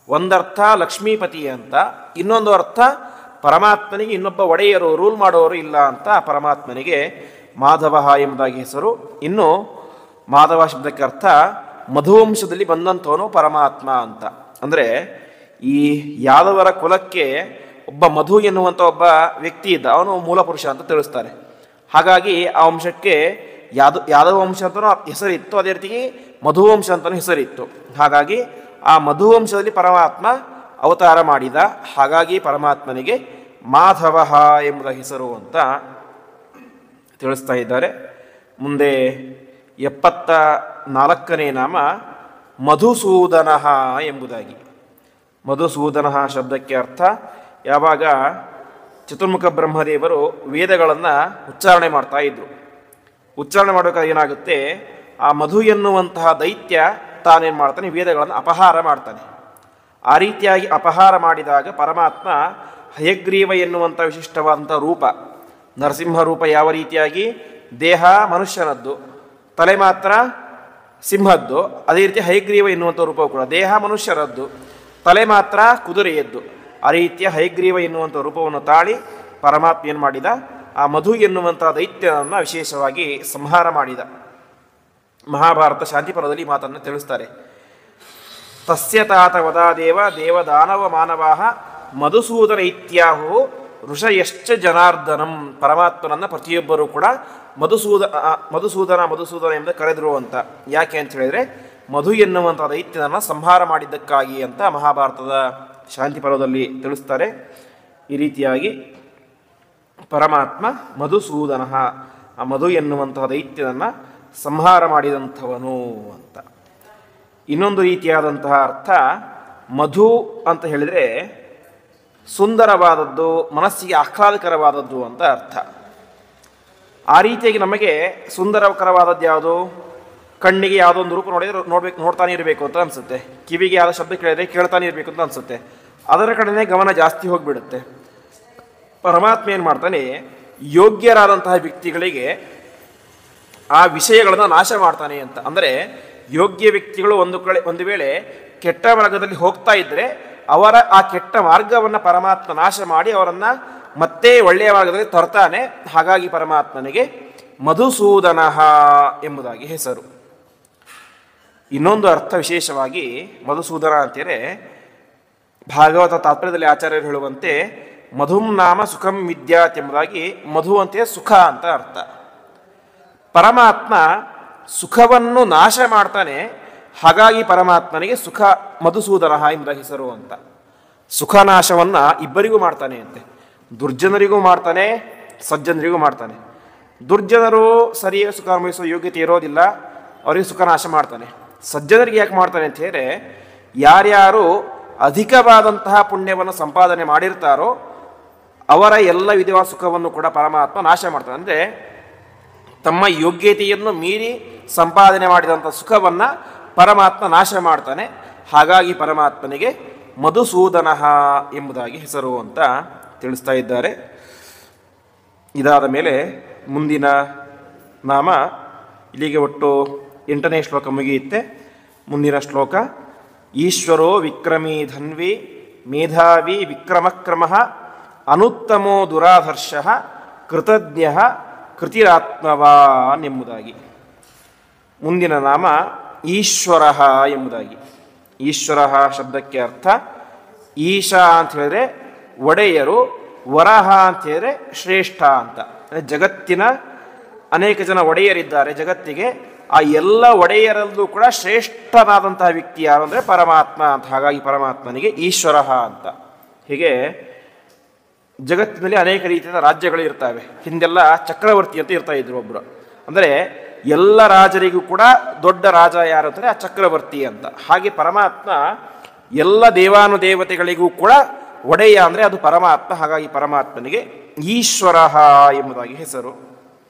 ಒಂದರ್ಥ ಲಕ್ಷ್ಮೀಪತಿ ಅಂತ, ಇನ್ನೊಂದು ಅರ್ಥ ಪರಮಾತ್ಮನಿಗೆ ಇನ್ನೊಬ್ಬ ಒಡೆಯರು, ರೂಲ್ ಮಾಡೋರು ಇಲ್ಲ ಅಂತ ಪರಮಾತ್ಮನಿಗೆ ಮಾಧವ ಎಂಬುದಾಗಿ ಹೆಸರು. ಇನ್ನು ಮಾಧವ ಶಬ್ದಕ್ಕೆ ಅರ್ಥ ಮಧುವಂಶದಲ್ಲಿ ಬಂದಂಥವನು ಪರಮಾತ್ಮ ಅಂತ. ಅಂದರೆ ಈ ಯಾದವರ ಕುಲಕ್ಕೆ ಒಬ್ಬ ಮಧು ಎನ್ನುವಂಥ ಒಬ್ಬ ವ್ಯಕ್ತಿ ಇದ್ದ, ಅವನು ಮೂಲ ಪುರುಷ ಅಂತ ತಿಳಿಸ್ತಾರೆ. ಹಾಗಾಗಿ ಆ ವಂಶಕ್ಕೆ ಯಾದವ ವಂಶ ಅಂತಲೂ ಹೆಸರಿತ್ತು, ಅದೇ ರೀತಿ ಮಧುವಂಶ ಅಂತಲೂ ಹೆಸರಿತ್ತು. ಹಾಗಾಗಿ ಆ ಮಧುವಂಶದಲ್ಲಿ ಪರಮಾತ್ಮ ಅವತಾರ ಮಾಡಿದ. ಹಾಗಾಗಿ ಪರಮಾತ್ಮನಿಗೆ ಮಾಧವ ಎಂಬುದ ಹೆಸರು ಅಂತ ತಿಳಿಸ್ತಾ ಇದ್ದಾರೆ. ಮುಂದೆ 74ನೇ ನಾಮ ಮಧುಸೂದನ ಎಂಬುದಾಗಿ. ಮಧುಸೂದನ ಶಬ್ದಕ್ಕೆ ಅರ್ಥ, ಯಾವಾಗ ಚತುರ್ಮುಖ ಬ್ರಹ್ಮದೇವರು ವೇದಗಳನ್ನು ಉಚ್ಚಾರಣೆ ಮಾಡ್ತಾ ಇದ್ರು, ಉಚ್ಚಾರಣೆ ಮಾಡಬೇಕಾದ್ರೆ ಏನಾಗುತ್ತೆ, ಆ ಮಧು ಎನ್ನುವಂತಹ ದೈತ್ಯ ತಾನೇನು ಮಾಡ್ತಾನೆ, ವೇದಗಳನ್ನು ಅಪಹಾರ ಮಾಡ್ತಾನೆ. ಆ ರೀತಿಯಾಗಿ ಅಪಹಾರ ಮಾಡಿದಾಗ ಪರಮಾತ್ಮ ಹಯಗ್ರೀವ ಎನ್ನುವಂಥ ವಿಶಿಷ್ಟವಾದಂಥ ರೂಪ, ನರಸಿಂಹ ರೂಪ ಯಾವ ರೀತಿಯಾಗಿ ದೇಹ ಮನುಷ್ಯನದ್ದು, ತಲೆ ಮಾತ್ರ ಸಿಂಹದ್ದು, ಅದೇ ರೀತಿ ಹಯಗ್ರೀವ ಎನ್ನುವಂಥ ರೂಪವು ಕೂಡ ದೇಹ ಮನುಷ್ಯರದ್ದು, ತಲೆ ಮಾತ್ರ ಕುದುರೆಯದ್ದು. ಆ ರೀತಿಯ ಹಯಗ್ರೀವ ಎನ್ನುವಂಥ ರೂಪವನ್ನು ತಾಳಿ ಪರಮಾತ್ಮ ಏನು ಮಾಡಿದ, ಆ ಮಧು ಎನ್ನುವಂಥ ದೈತ್ಯನನ್ನು ವಿಶೇಷವಾಗಿ ಸಂಹಾರ ಮಾಡಿದ. ಮಹಾಭಾರತ ಶಾಂತಿಪರ್ವದಲ್ಲಿ ಮಾತನ್ನು ತಿಳಿಸ್ತಾರೆ. ತಸ್ಯ ತಾತ ವದಾದೇವ ದೇವದಾನವ ಮಾನವಾಹ ಮಧುಸೂದನ ಇತ್ಯಾಹು ಋಷಯಶ್ಚ ಜನಾರ್ದನಂ. ಪರಮಾತ್ಮನನ್ನು ಪ್ರತಿಯೊಬ್ಬರೂ ಕೂಡ ಮಧುಸೂದನ ಎಂದು ಕರೆದರು ಅಂತ. ಯಾಕೆ ಅಂತ ಹೇಳಿದರೆ ಮಧು ಎನ್ನುವಂಥ ದೈತ್ಯನನ್ನು ಸಂಹಾರ ಮಾಡಿದ್ದಕ್ಕಾಗಿ ಅಂತ ಮಹಾಭಾರತದ ಶಾಂತಿ ಪರ್ವದಲ್ಲಿ ತಿಳಿಸ್ತಾರೆ. ಈ ರೀತಿಯಾಗಿ ಪರಮಾತ್ಮ ಮಧುಸೂದನ, ಆ ಮಧು ಎನ್ನುವಂತಹ ದೈತ್ಯನನ್ನು ಸಂಹಾರ ಮಾಡಿದಂಥವನು ಅಂತ. ಇನ್ನೊಂದು ರೀತಿಯಾದಂತಹ ಅರ್ಥ, ಮಧು ಅಂತ ಹೇಳಿದರೆ ಸುಂದರವಾದದ್ದು, ಮನಸ್ಸಿಗೆ ಆಹ್ಲಾದಕರವಾದದ್ದು ಅಂತ ಅರ್ಥ. ಆ ರೀತಿಯಾಗಿ ನಮಗೆ ಸುಂದರಕರವಾದದ್ದು ಯಾವುದು, ಕಣ್ಣಿಗೆ ಯಾವುದೋ ಒಂದು ರೂಪ ನೋಡ್ತಾನೆ ಇರಬೇಕು ಅಂತ ಅನಿಸುತ್ತೆ, ಕಿವಿಗೆ ಯಾವುದೋ ಶಬ್ದ ಕೇಳಿದ್ರೆ ಕೇಳ್ತಾನೆ ಇರಬೇಕು ಅಂತ ಅನಿಸುತ್ತೆ, ಅದರ ಕಡೆನೇ ಗಮನ ಜಾಸ್ತಿ ಹೋಗಿಬಿಡುತ್ತೆ. ಪರಮಾತ್ಮ ಏನು ಮಾಡ್ತಾನೆ, ಯೋಗ್ಯರಾದಂತಹ ವ್ಯಕ್ತಿಗಳಿಗೆ ಆ ವಿಷಯಗಳನ್ನು ನಾಶ ಮಾಡ್ತಾನೆ ಅಂತ. ಅಂದರೆ ಯೋಗ್ಯ ವ್ಯಕ್ತಿಗಳು ಒಂದು ವೇಳೆ ಕೆಟ್ಟ ಮಾರ್ಗದಲ್ಲಿ ಹೋಗ್ತಾ ಇದ್ದರೆ ಅವರ ಆ ಕೆಟ್ಟ ಮಾರ್ಗವನ್ನು ಪರಮಾತ್ಮ ನಾಶ ಮಾಡಿ ಅವರನ್ನು ಮತ್ತೆ ಒಳ್ಳೆಯ ಮಾರ್ಗದಲ್ಲಿ ತರ್ತಾನೆ. ಹಾಗಾಗಿ ಪರಮಾತ್ಮನಿಗೆ ಮಧುಸೂದನ ಎಂಬುದಾಗಿ ಹೆಸರು. ಇನ್ನೊಂದು ಅರ್ಥ ವಿಶೇಷವಾಗಿ ಮಧುಸೂದನ ಅಂತೇಳಿ ಭಾಗವತ ತಾತ್ಪರ್ಯದಲ್ಲಿ ಆಚಾರ್ಯರು ಹೇಳುವಂತೆ ಮಧುಂ ನಾಮ ಸುಖಂ ವಿದ್ಯಾತ್ ಎಂಬುದಾಗಿ, ಮಧು ಅಂತೆ ಸುಖ ಅಂತ ಅರ್ಥ. ಪರಮಾತ್ಮ ಸುಖವನ್ನು ನಾಶ ಮಾಡ್ತಾನೆ, ಹಾಗಾಗಿ ಪರಮಾತ್ಮನಿಗೆ ಸುಖ ಮಧುಸೂದನ ಎಂಬ ಹೆಸರು ಅಂತ. ಸುಖ ನಾಶವನ್ನು ಇಬ್ಬರಿಗೂ ಮಾಡ್ತಾನೆ ಅಂತೆ, ದುರ್ಜನರಿಗೂ ಮಾಡ್ತಾನೆ, ಸಜ್ಜನರಿಗೂ ಮಾಡ್ತಾನೆ. ದುರ್ಜನರು ಸರಿಯಾಗಿ ಸುಖ ಅನುಭವಿಸುವ ಯೋಗ್ಯತೆ ಇರೋದಿಲ್ಲ, ಅವರಿಗೆ ಸುಖ ನಾಶ ಮಾಡ್ತಾನೆ. ಸಜ್ಜನರಿಗೆ ಯಾಕೆ ಮಾಡ್ತಾನೆ ಅಂತ ಹೇಳಿದ್ರೆ, ಯಾರ್ಯಾರು ಅಧಿಕವಾದಂತಹ ಪುಣ್ಯವನ್ನು ಸಂಪಾದನೆ ಮಾಡಿರ್ತಾರೋ ಅವರ ಎಲ್ಲ ವಿಧವಾದ ಸುಖವನ್ನು ಕೂಡ ಪರಮಾತ್ಮ ನಾಶ ಮಾಡ್ತಾನೆ. ಅಂದರೆ ತಮ್ಮ ಯೋಗ್ಯತೆಯನ್ನು ಮೀರಿ ಸಂಪಾದನೆ ಮಾಡಿದಂಥ ಸುಖವನ್ನು ಪರಮಾತ್ಮ ನಾಶ ಮಾಡ್ತಾನೆ. ಹಾಗಾಗಿ ಪರಮಾತ್ಮನಿಗೆ ಮಧುಸೂದನ ಎಂಬುದಾಗಿ ಹೆಸರು ಅಂತ ತಿಳಿಸ್ತಾ ಇದ್ದಾರೆ. ಇದಾದ ಮೇಲೆ ಮುಂದಿನ ನಾಮ ಇಲ್ಲಿಗೆ ಒಟ್ಟು 8ನೇ ಶ್ಲೋಕ ಮುಗಿಯುತ್ತೆ. ಮುಂದಿನ ಶ್ಲೋಕ ಈಶ್ವರೋ ವಿಕ್ರಮೀ ಧನ್ವಿ ಮೇಧಾವಿ ವಿಕ್ರಮಕ್ರಮ ಅನುತ್ತಮೋ ದುರಾಧರ್ಷ ಕೃತಜ್ಞ ಕೃತಿರಾತ್ಮವಾನ್ ಎಂಬುದಾಗಿ. ಮುಂದಿನ ನಾಮ ಈಶ್ವರ ಎಂಬುದಾಗಿ. ಈಶ್ವರ ಶಬ್ದಕ್ಕೆ ಅರ್ಥ ಈಶಾ ಅಂತ ಹೇಳಿದ್ರೆ ಒಡೆಯರು, ವರಹ ಅಂತ ಹೇಳಿದ್ರೆ ಶ್ರೇಷ್ಠ ಅಂತ. ಜಗತ್ತಿನ ಅನೇಕ ಜನ ಒಡೆಯರಿದ್ದಾರೆ ಜಗತ್ತಿಗೆ. ಆ ಎಲ್ಲ ಒಡೆಯರಲ್ಲೂ ಕೂಡ ಶ್ರೇಷ್ಠನಾದಂತಹ ವ್ಯಕ್ತಿ ಯಾರು ಅಂದರೆ ಪರಮಾತ್ಮ ಅಂತ. ಹಾಗಾಗಿ ಪರಮಾತ್ಮನಿಗೆ ಈಶ್ವರ ಅಂತ. ಹೀಗೆ ಜಗತ್ತಿನಲ್ಲಿ ಅನೇಕ ರೀತಿಯ ರಾಜ್ಯಗಳು ಇರ್ತವೆ. ಹಿಂದೆಲ್ಲ ಚಕ್ರವರ್ತಿ ಅಂತ ಇರ್ತಾ ಇದ್ರು ಒಬ್ಬರು. ಅಂದರೆ ಎಲ್ಲ ರಾಜರಿಗೂ ಕೂಡ ದೊಡ್ಡ ರಾಜ ಯಾರು ಅಂದರೆ ಆ ಚಕ್ರವರ್ತಿ ಅಂತ. ಹಾಗೆ ಪರಮಾತ್ಮ ಎಲ್ಲ ದೇವಾನುದೇವತೆಗಳಿಗೂ ಕೂಡ ಒಡೆಯ ಅಂದರೆ ಅದು ಪರಮಾತ್ಮ. ಹಾಗಾಗಿ ಪರಮಾತ್ಮನಿಗೆ ಈಶ್ವರ ಎಂಬುದಾಗಿ ಹೆಸರು.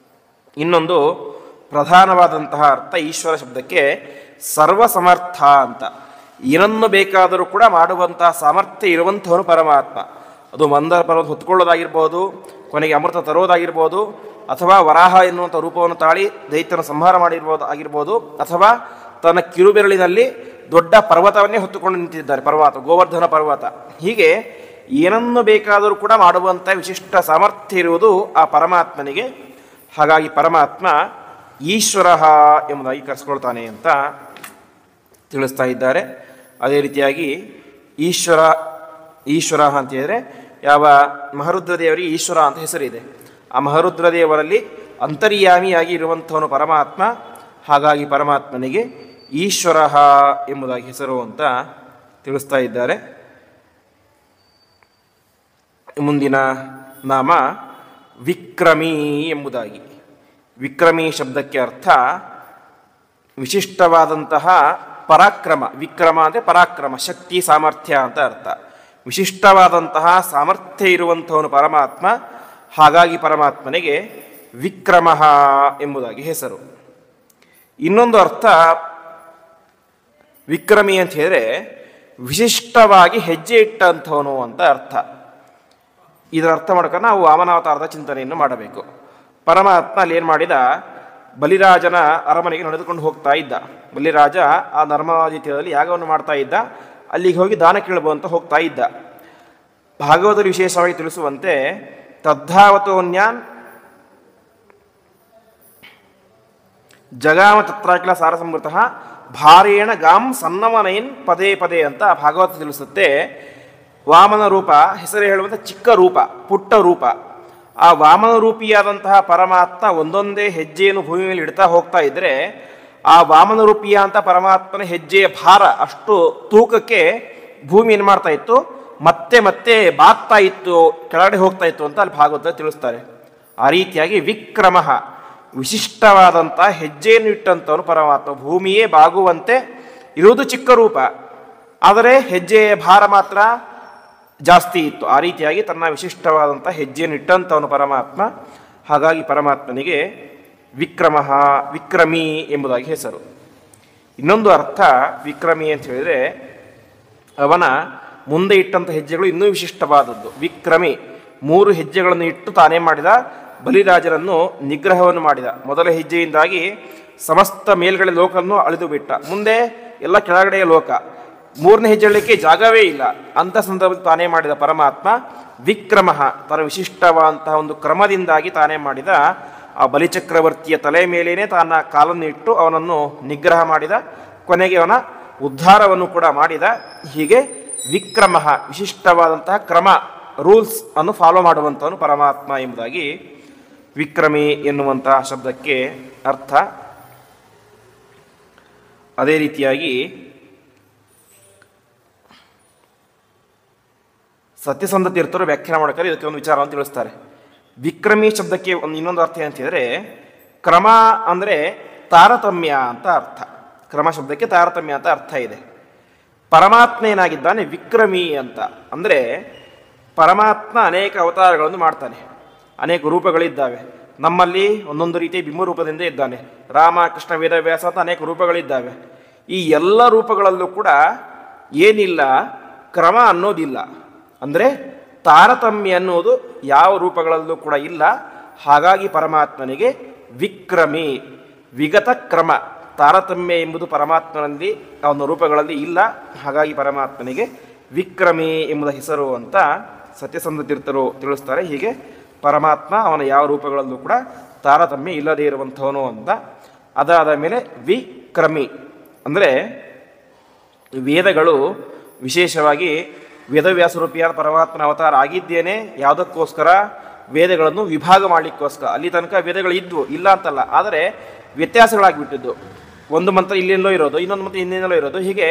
ಇನ್ನೊಂದು ಪ್ರಧಾನವಾದಂತಹ ಅರ್ಥ ಈಶ್ವರ ಶಬ್ದಕ್ಕೆ ಸರ್ವಸಮರ್ಥ ಅಂತ. ಏನನ್ನು ಬೇಕಾದರೂ ಕೂಡ ಮಾಡುವಂತಹ ಸಾಮರ್ಥ್ಯ ಇರುವಂಥವನು ಪರಮಾತ್ಮ. ಅದು ಮಂದರ ಪರ್ವತ ಹೊತ್ಕೊಳ್ಳೋದಾಗಿರ್ಬೋದು, ಕೊನೆಗೆ ಅಮೃತ ತರೋದಾಗಿರ್ಬೋದು, ಅಥವಾ ವರಾಹ ಎನ್ನುವಂಥ ರೂಪವನ್ನು ತಾಳಿ ದೈತ್ಯನ ಸಂಹಾರ ಆಗಿರ್ಬೋದು, ಅಥವಾ ತನ್ನ ಕಿರುಬೆರಳಿನಲ್ಲಿ ದೊಡ್ಡ ಪರ್ವತವನ್ನೇ ಹೊತ್ತುಕೊಂಡು ನಿಂತಿದ್ದಾರೆ ಪರ್ವತ, ಗೋವರ್ಧನ ಪರ್ವತ. ಹೀಗೆ ಏನನ್ನು ಬೇಕಾದರೂ ಕೂಡ ಮಾಡುವಂಥ ವಿಶಿಷ್ಟ ಸಾಮರ್ಥ್ಯ ಇರುವುದು ಆ ಪರಮಾತ್ಮನಿಗೆ. ಹಾಗಾಗಿ ಪರಮಾತ್ಮ ಈಶ್ವರ ಎಂಬುದಾಗಿ ಕರೆಸ್ಕೊಳ್ತಾನೆ ಅಂತ ತಿಳಿಸ್ತಾ ಇದ್ದಾರೆ. ಅದೇ ರೀತಿಯಾಗಿ ಈಶ್ವರ ಅಂತ ಹೇಳಿದರೆ ಯಾವ ಮಹರುದ್ರ ದೇವರಿಗೆ ಈಶ್ವರ ಅಂತ ಹೆಸರಿದೆ. ಆ ಮಹರುದ್ರ ದೇವರಲ್ಲಿ ಅಂತರ್ಯಾಮಿಯಾಗಿ ಇರುವಂಥವನು ಪರಮಾತ್ಮ. ಹಾಗಾಗಿ ಪರಮಾತ್ಮನಿಗೆ ಈಶ್ವರ ಎಂಬುದಾಗಿ ಹೆಸರು ಅಂತ ತಿಳಿಸ್ತಾ ಇದ್ದಾರೆ. ಮುಂದಿನ ನಾಮ ವಿಕ್ರಮಿ ಎಂಬುದಾಗಿ. ವಿಕ್ರಮಿ ಶಬ್ದಕ್ಕೆ ಅರ್ಥ ವಿಶಿಷ್ಟವಾದಂತಹ ಪರಾಕ್ರಮ. ವಿಕ್ರಮ ಅಂದರೆ ಪರಾಕ್ರಮ, ಶಕ್ತಿ, ಸಾಮರ್ಥ್ಯ ಅಂತ ಅರ್ಥ. ವಿಶಿಷ್ಟವಾದಂತಹ ಸಾಮರ್ಥ್ಯ ಇರುವಂಥವನು ಪರಮಾತ್ಮ. ಹಾಗಾಗಿ ಪರಮಾತ್ಮನಿಗೆ ವಿಕ್ರಮ ಎಂಬುದಾಗಿ ಹೆಸರು. ಇನ್ನೊಂದು ಅರ್ಥ ವಿಕ್ರಮಿ ಅಂತ ಹೇಳಿದ್ರೆ ವಿಶಿಷ್ಟವಾಗಿ ಹೆಜ್ಜೆ ಇಟ್ಟಂಥವನು ಅಂತ ಅರ್ಥ. ಇದರ ಅರ್ಥ ಮಾಡ್ಕೊಂಡು ನಾವು ವಾಮನಾವತಾರದ ಚಿಂತನೆಯನ್ನು ಮಾಡಬೇಕು. ಪರಮಾತ್ಮ ಅಲ್ಲಿ ಏನು ಮಾಡಿದ, ಬಲಿರಾಜನ ಅರಮನೆಗೆ ನಡೆದುಕೊಂಡು ಹೋಗ್ತಾ ಇದ್ದ. ಬಲಿರಾಜ ಆ ನರ್ಮದಾ ತೀರದಲ್ಲಿ ಯಾಗವನ್ನು ಮಾಡ್ತಾ ಇದ್ದ. ಅಲ್ಲಿಗೆ ಹೋಗಿ ದಾನ ಕೇಳಬಂತ ಹೋಗ್ತಾ ಇದ್ದ. ಭಾಗವತರು ವಿಶೇಷವಾಗಿ ತಿಳಿಸುವಂತೆ ತದ್ಧಾವತೋನ್ಯಾನ್ ಜಗಾಮ ತತ್ರಾಕಿಲ ಸಾರಸಮೃತ ಭಾರೇಣ ಗಾಂ ಸನ್ನವನಯನ್ ಪದೇ ಪದೇ ಅಂತ ಭಾಗವತ ತಿಳಿಸುತ್ತೆ. ವಾಮನ ರೂಪ ಹೆಸರು ಹೇಳುವಂಥ ಚಿಕ್ಕ ರೂಪ, ಪುಟ್ಟ ರೂಪ. ಆ ವಾಮನ ರೂಪಿಯಾದಂತಹ ಪರಮಾತ್ಮ ಒಂದೊಂದೇ ಹೆಜ್ಜೆಯನ್ನು ಭೂಮಿ ಮೇಲೆ ಇಡ್ತಾ ಹೋಗ್ತಾ ಇದ್ದರೆ ಆ ವಾಮನ ರೂಪಿಯ ಅಂತ ಪರಮಾತ್ಮನ ಹೆಜ್ಜೆಯ ಭಾರ ಅಷ್ಟು ತೂಕಕ್ಕೆ ಭೂಮಿ ಏನು ಮಾಡ್ತಾ ಇತ್ತು, ಮತ್ತೆ ಮತ್ತೆ ಬಾಗ್ತಾ ಇತ್ತು, ಕೆಳಗಡೆ ಹೋಗ್ತಾ ಇತ್ತು ಅಂತ ಅಲ್ಲಿ ಭಾಗವತ ತಿಳಿಸ್ತಾರೆ. ಆ ರೀತಿಯಾಗಿ ವಿಕ್ರಮ ವಿಶಿಷ್ಟವಾದಂಥ ಹೆಜ್ಜೆಯನ್ನು ಇಟ್ಟಂಥವನು ಪರಮಾತ್ಮ. ಭೂಮಿಯೇ ಬಾಗುವಂತೆ ಇರುವುದು ಚಿಕ್ಕ ರೂಪ, ಆದರೆ ಹೆಜ್ಜೆಯ ಭಾರ ಮಾತ್ರ ಜಾಸ್ತಿ ಇತ್ತು. ಆ ರೀತಿಯಾಗಿ ತನ್ನ ವಿಶಿಷ್ಟವಾದಂಥ ಹೆಜ್ಜೆಯನ್ನು ಇಟ್ಟಂಥವನು ಪರಮಾತ್ಮ. ಹಾಗಾಗಿ ಪರಮಾತ್ಮನಿಗೆ ವಿಕ್ರಮಿ ಎಂಬುದಾಗಿ ಹೆಸರು. ಇನ್ನೊಂದು ಅರ್ಥ ವಿಕ್ರಮಿ ಅಂತ ಹೇಳಿದರೆ ಅವನ ಮುಂದೆ ಇಟ್ಟಂಥ ಹೆಜ್ಜೆಗಳು ಇನ್ನೂ ವಿಶಿಷ್ಟವಾದದ್ದು. ವಿಕ್ರಮಿ 3 ಹೆಜ್ಜೆಗಳನ್ನು ಇಟ್ಟು ತಾನೇ ಮಾಡಿದ, ಬಲಿರಾಜನನ್ನು ನಿಗ್ರಹವನ್ನು ಮಾಡಿದ. ಮೊದಲ ಹೆಜ್ಜೆಯಿಂದಾಗಿ ಸಮಸ್ತ ಮೇಲ್ಗಡೆ ಲೋಕವನ್ನು ಅಳಿದು ಬಿಟ್ಟ. ಮುಂದೆ ಎಲ್ಲ ಕೆಳಗಡೆಯ ಲೋಕ, 3ನೇ ಹೆಜ್ಜೆ ಇಡಲಿಕ್ಕೆ ಜಾಗವೇ ಇಲ್ಲ. ಅಂಥ ಸಂದರ್ಭದಲ್ಲಿ ತಾನೇ ಮಾಡಿದ ಪರಮಾತ್ಮ ವಿಕ್ರಮ. ತನ್ನ ವಿಶಿಷ್ಟವಾದಂತಹ ಒಂದು ಕ್ರಮದಿಂದಾಗಿ ತಾನೇ ಮಾಡಿದ. ಆ ಬಲಿಚಕ್ರವರ್ತಿಯ ತಲೆ ಮೇಲೇನೆ ತನ್ನ ಕಾಲನ್ನು ಇಟ್ಟು ಅವನನ್ನು ನಿಗ್ರಹ ಮಾಡಿದ. ಕೊನೆಗೆ ಅವನ ಉದ್ಧಾರವನ್ನು ಕೂಡ ಮಾಡಿದ. ಹೀಗೆ ವಿಕ್ರಮ ವಿಶಿಷ್ಟವಾದಂತಹ ಕ್ರಮ, ರೂಲ್ಸ್ ಅನ್ನು ಫಾಲೋ ಮಾಡುವಂಥವನು ಪರಮಾತ್ಮ ಎಂಬುದಾಗಿ ವಿಕ್ರಮಿ ಎನ್ನುವಂತಹ ಶಬ್ದಕ್ಕೆ ಅರ್ಥ. ಅದೇ ರೀತಿಯಾಗಿ ಸತ್ಯಸಂಧ ತೀರ್ಥರು ವ್ಯಾಖ್ಯಾನ ಮಾಡಬೇಕಾದ್ರೆ ಇದಕ್ಕೆ ಒಂದು ವಿಚಾರವನ್ನು ತಿಳಿಸ್ತಾರೆ. ವಿಕ್ರಮಿ ಶಬ್ದಕ್ಕೆ ಇನ್ನೊಂದು ಅರ್ಥ ಏನಂತಿದ್ರೆ ಕ್ರಮ ಅಂದರೆ ತಾರತಮ್ಯ ಅಂತ ಅರ್ಥ. ಕ್ರಮ ಶಬ್ದಕ್ಕೆ ತಾರತಮ್ಯ ಅಂತ ಅರ್ಥ ಇದೆ. ಪರಮಾತ್ಮ ಏನಾಗಿದ್ದಾನೆ ವಿಕ್ರಮಿ ಅಂತ ಅಂದರೆ ಪರಮಾತ್ಮ ಅನೇಕ ಅವತಾರಗಳನ್ನು ಮಾಡ್ತಾನೆ, ಅನೇಕ ರೂಪಗಳಿದ್ದಾವೆ. ನಮ್ಮಲ್ಲಿ ಒಂದೊಂದು ರೀತಿಯ ಬಿಂಬರೂಪದಿಂದ ಇದ್ದಾನೆ. ರಾಮ, ಕೃಷ್ಣ, ವೇದವ್ಯಾಸ ಅಂತ ಅನೇಕ ರೂಪಗಳಿದ್ದಾವೆ. ಈ ಎಲ್ಲ ರೂಪಗಳಲ್ಲೂ ಕೂಡ ಏನಿಲ್ಲ, ಕ್ರಮ ಅನ್ನೋದಿಲ್ಲ. ಅಂದರೆ ತಾರತಮ್ಯ ಅನ್ನೋದು ಯಾವ ರೂಪಗಳಲ್ಲೂ ಕೂಡ ಇಲ್ಲ. ಹಾಗಾಗಿ ಪರಮಾತ್ಮನಿಗೆ ವಿಕ್ರಮಿ ವಿಗತ ಕ್ರಮ ತಾರತಮ್ಯ ಎಂಬುದು ಪರಮಾತ್ಮನಲ್ಲಿ ಅವನ ರೂಪಗಳಲ್ಲಿ ಇಲ್ಲ. ಹಾಗಾಗಿ ಪರಮಾತ್ಮನಿಗೆ ವಿಕ್ರಮಿ ಎಂಬುದ ಹೆಸರು ಅಂತ ಸತ್ಯಸಂಧ ತೀರ್ಥರು ತಿಳಿಸ್ತಾರೆ. ಹೀಗೆ ಪರಮಾತ್ಮ ಅವನ ಯಾವ ರೂಪಗಳಲ್ಲೂ ಕೂಡ ತಾರತಮ್ಯ ಇಲ್ಲದೇ ಇರುವಂಥವನು ಅಂತ. ಅದಾದ ಮೇಲೆ ವಿಕ್ರಮಿ ಅಂದರೆ ವೇದಗಳು ವಿಶೇಷವಾಗಿ ವೇದವ್ಯಾಸರೂಪಿಯಾದ ಪರಮಾತ್ಮನ ಅವತಾರ ಆಗಿದ್ದೇನೆ ಯಾವುದಕ್ಕೋಸ್ಕರ, ವೇದಗಳನ್ನು ವಿಭಾಗ ಮಾಡಲಿಕ್ಕೋಸ್ಕರ. ಅಲ್ಲಿ ತನಕ ವೇದಗಳು ಇದ್ವು, ಇಲ್ಲ ಅಂತಲ್ಲ, ಆದರೆ ವ್ಯತ್ಯಾಸಗಳಾಗಿಬಿಟ್ಟಿದ್ದು. ಒಂದು ಮಂತ್ರ ಇಲ್ಲೆಲ್ಲೋ ಇರೋದು, ಇನ್ನೊಂದು ಮಂತ್ರ ಇನ್ನೇನೆಲ್ಲೋ ಇರೋದು, ಹೀಗೆ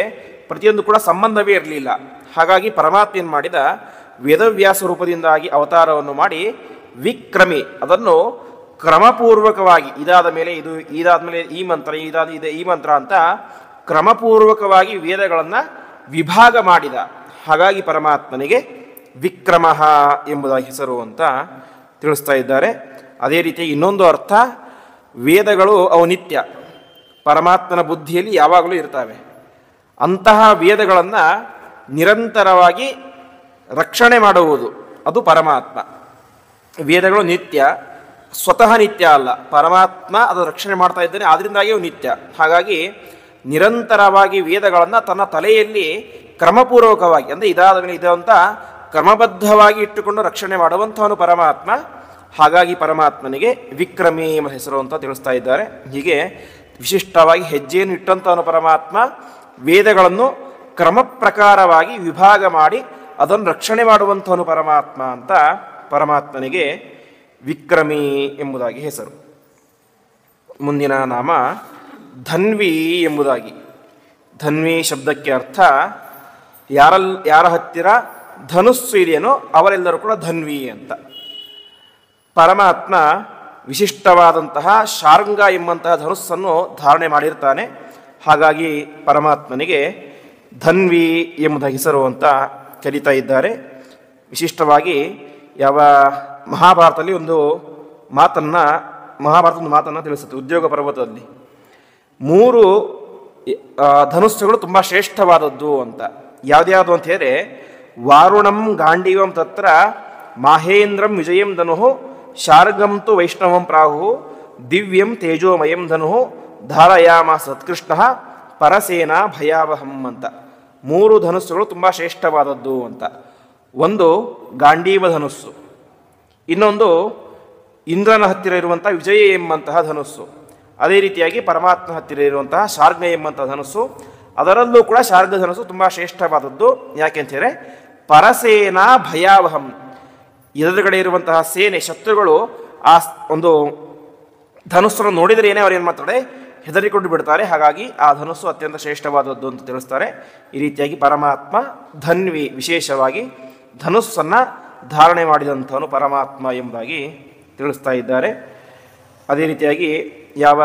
ಪ್ರತಿಯೊಂದು ಕೂಡ ಸಂಬಂಧವೇ ಇರಲಿಲ್ಲ. ಹಾಗಾಗಿ ಪರಮಾತ್ಮ ಏನು ಮಾಡಿದ, ವೇದವ್ಯಾಸ ರೂಪದಿಂದಾಗಿ ಅವತಾರವನ್ನು ಮಾಡಿ ವಿಕ್ರಮಿ, ಅದನ್ನು ಕ್ರಮಪೂರ್ವಕವಾಗಿ ಇದಾದ ಮೇಲೆ ಇದು, ಇದಾದ ಮೇಲೆ ಈ ಮಂತ್ರ, ಇದೆ ಈ ಮಂತ್ರ ಅಂತ ಕ್ರಮಪೂರ್ವಕವಾಗಿ ವೇದಗಳನ್ನು ವಿಭಾಗ ಮಾಡಿದ. ಹಾಗಾಗಿ ಪರಮಾತ್ಮನಿಗೆ ವಿಕ್ರಮ ಎಂಬುದಾಗಿ ಹೆಸರು ಅಂತ ತಿಳಿಸ್ತಾ ಇದ್ದಾರೆ. ಅದೇ ರೀತಿ ಇನ್ನೊಂದು ಅರ್ಥ, ವೇದಗಳು ಅವು ನಿತ್ಯ, ಪರಮಾತ್ಮನ ಬುದ್ಧಿಯಲ್ಲಿ ಯಾವಾಗಲೂ ಇರ್ತವೆ. ಅಂತಹ ವೇದಗಳನ್ನು ನಿರಂತರವಾಗಿ ರಕ್ಷಣೆ ಮಾಡುವುದು ಅದು ಪರಮಾತ್ಮ. ವೇದಗಳು ನಿತ್ಯ, ಸ್ವತಃ ನಿತ್ಯ ಅಲ್ಲ, ಪರಮಾತ್ಮ ಅದು ರಕ್ಷಣೆ ಮಾಡ್ತಾ ಇದ್ದಾನೆ, ಆದ್ದರಿಂದಾಗಿ ಅವು ನಿತ್ಯ. ಹಾಗಾಗಿ ನಿರಂತರವಾಗಿ ವೇದಗಳನ್ನು ತನ್ನ ತಲೆಯಲ್ಲಿ ಕ್ರಮಪೂರ್ವಕವಾಗಿ, ಅಂದರೆ ಇದಾದ ಮೇಲೆ ಇದು ಅಂತ ಕ್ರಮಬದ್ಧವಾಗಿ ಇಟ್ಟುಕೊಂಡು ರಕ್ಷಣೆ ಮಾಡುವಂಥವನು ಪರಮಾತ್ಮ. ಹಾಗಾಗಿ ಪರಮಾತ್ಮನಿಗೆ ವಿಕ್ರಮಿ ಎಂಬ ಹೆಸರು ಅಂತ ತಿಳಿಸ್ತಾ ಇದ್ದಾರೆ. ಹೀಗೆ ವಿಶಿಷ್ಟವಾಗಿ ಹೆಜ್ಜೆಯನ್ನು ಇಟ್ಟಂಥವನು ಪರಮಾತ್ಮ, ವೇದಗಳನ್ನು ಕ್ರಮ ಪ್ರಕಾರವಾಗಿ ವಿಭಾಗ ಮಾಡಿ ಅದನ್ನು ರಕ್ಷಣೆ ಮಾಡುವಂಥವನು ಪರಮಾತ್ಮ ಅಂತ ಪರಮಾತ್ಮನಿಗೆ ವಿಕ್ರಮಿ ಎಂಬುದಾಗಿ ಹೆಸರು. ಮುಂದಿನ ನಾಮ ಧನ್ವಿ ಎಂಬುದಾಗಿ. ಧನ್ವಿ ಶಬ್ದಕ್ಕೆ ಅರ್ಥ ಯಾರ ಹತ್ತಿರ ಧನುಸ್ಸು ಇದೆಯೋ ಅವರೆಲ್ಲರೂ ಕೂಡ ಧನ್ವಿ ಅಂತ. ಪರಮಾತ್ಮ ವಿಶಿಷ್ಟವಾದಂತಹ ಶಾರ್ಂಗ ಎಂಬಂತಹ ಧನುಸ್ಸನ್ನು ಧಾರಣೆ ಮಾಡಿರ್ತಾನೆ. ಹಾಗಾಗಿ ಪರಮಾತ್ಮನಿಗೆ ಧನ್ವಿ ಎಂಬುದ ಹೆಸರು ಅಂತ ಕರೀತಾ ಇದ್ದಾರೆ. ವಿಶಿಷ್ಟವಾಗಿ ಯಾವ ಮಹಾಭಾರತದಲ್ಲಿ ಒಂದು ಮಾತನ್ನು ತಿಳಿಸುತ್ತೆ. ಉದ್ಯೋಗ ಪರ್ವತದಲ್ಲಿ 3 ಧನುಸ್ಸುಗಳು ತುಂಬ ಶ್ರೇಷ್ಠವಾದದ್ದು ಅಂತ. ಯಾವ್ದ್ಯಾವುದು ಅಂತ ಹೇಳಿದ್ರೆ, ವಾರುಣಂ ಗಾಂಡೀವಂ ತತ್ರ ಮಾಹೇಂದ್ರಂ ವಿಜಯಂ ಧನು ಶಾರ್ಗಂ ತು ವೈಷ್ಣವಂ ಪ್ರಾಹು ದಿವ್ಯಂ ತೇಜೋಮಯಂ ಧನು ಧಾರಯಾಮ ಸತ್ಕೃಷ್ಣ ಪರಸೇನಾ ಭಯಾವಹಂ ಅಂತ. 3 ಧನುಸ್ಸುಗಳು ತುಂಬ ಶ್ರೇಷ್ಠವಾದದ್ದು ಅಂತ. ಒಂದು ಗಾಂಡೀವ ಧನುಸ್ಸು, ಇನ್ನೊಂದು ಇಂದ್ರನ ಹತ್ತಿರ ಇರುವಂಥ ವಿಜಯ ಎಂಬಂತಹ ಧನುಸ್ಸು, ಅದೇ ರೀತಿಯಾಗಿ ಪರಮಾತ್ಮ ಹತ್ತಿರ ಇರುವಂತಹ ಶಾರ್ಗ ಎಂಬಂತಹ ಧನುಸ್ಸು. ಅದರಲ್ಲೂ ಕೂಡ ಶಾರ್ಗ ಧನುಸ್ಸು ತುಂಬ ಶ್ರೇಷ್ಠವಾದದ್ದು. ಯಾಕೆಂತೇಳಿದ್ರೆ ಪರಸೇನಾ ಭಯಾವಹಂ, ಎದುರುಗಡೆ ಇರುವಂತಹ ಸೇನೆ ಶತ್ರುಗಳು ಆ ಒಂದು ಧನುಸ್ಸನ್ನು ನೋಡಿದರೆ ಏನೇ ಅವ್ರು ಏನು ಮಾಡ್ತಾರೆ, ಹೆದರಿಕೊಂಡು ಬಿಡ್ತಾರೆ. ಹಾಗಾಗಿ ಆ ಧನುಸ್ಸು ಅತ್ಯಂತ ಶ್ರೇಷ್ಠವಾದದ್ದು ಅಂತ ತಿಳಿಸ್ತಾರೆ. ಈ ರೀತಿಯಾಗಿ ಪರಮಾತ್ಮ ಧನ್ವಿ, ವಿಶೇಷವಾಗಿ ಧನುಸ್ಸನ್ನು ಧಾರಣೆ ಮಾಡಿದಂಥವನು ಪರಮಾತ್ಮ ಎಂಬುದಾಗಿ ತಿಳಿಸ್ತಾ ಇದ್ದಾರೆ. ಅದೇ ರೀತಿಯಾಗಿ ಯಾವ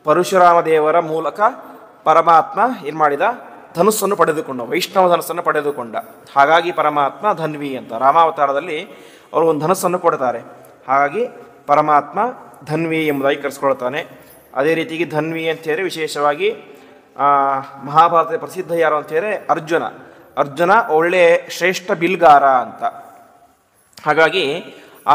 ಪರಶುರಾಮ ದೇವರ ಮೂಲಕ ಪರಮಾತ್ಮ ಏನು ಮಾಡಿದ, ಧನುಸ್ಸನ್ನು ಪಡೆದುಕೊಂಡ, ವೈಷ್ಣವ ಧನುಸ್ಸನ್ನು ಪಡೆದುಕೊಂಡ. ಹಾಗಾಗಿ ಪರಮಾತ್ಮ ಧನ್ವಿ ಅಂತ. ರಾಮಾವತಾರದಲ್ಲಿ ಅವರು ಒಂದು ಧನುಸ್ಸನ್ನು ಕೊಡ್ತಾರೆ. ಹಾಗಾಗಿ ಪರಮಾತ್ಮ ಧನ್ವಿ ಎಂಬುದಾಗಿ ಕರೆಸ್ಕೊಳ್ತಾನೆ. ಅದೇ ರೀತಿಯಾಗಿ ಧನ್ವಿ ಅಂತೇಳಿ ವಿಶೇಷವಾಗಿ ಮಹಾಭಾರತದ ಪ್ರಸಿದ್ಧ ಯಾರು ಅಂತೇಳಿ ಅರ್ಜುನ ಒಳ್ಳೆಯ ಶ್ರೇಷ್ಠ ಬಿಲ್ಗಾರ ಅಂತ. ಹಾಗಾಗಿ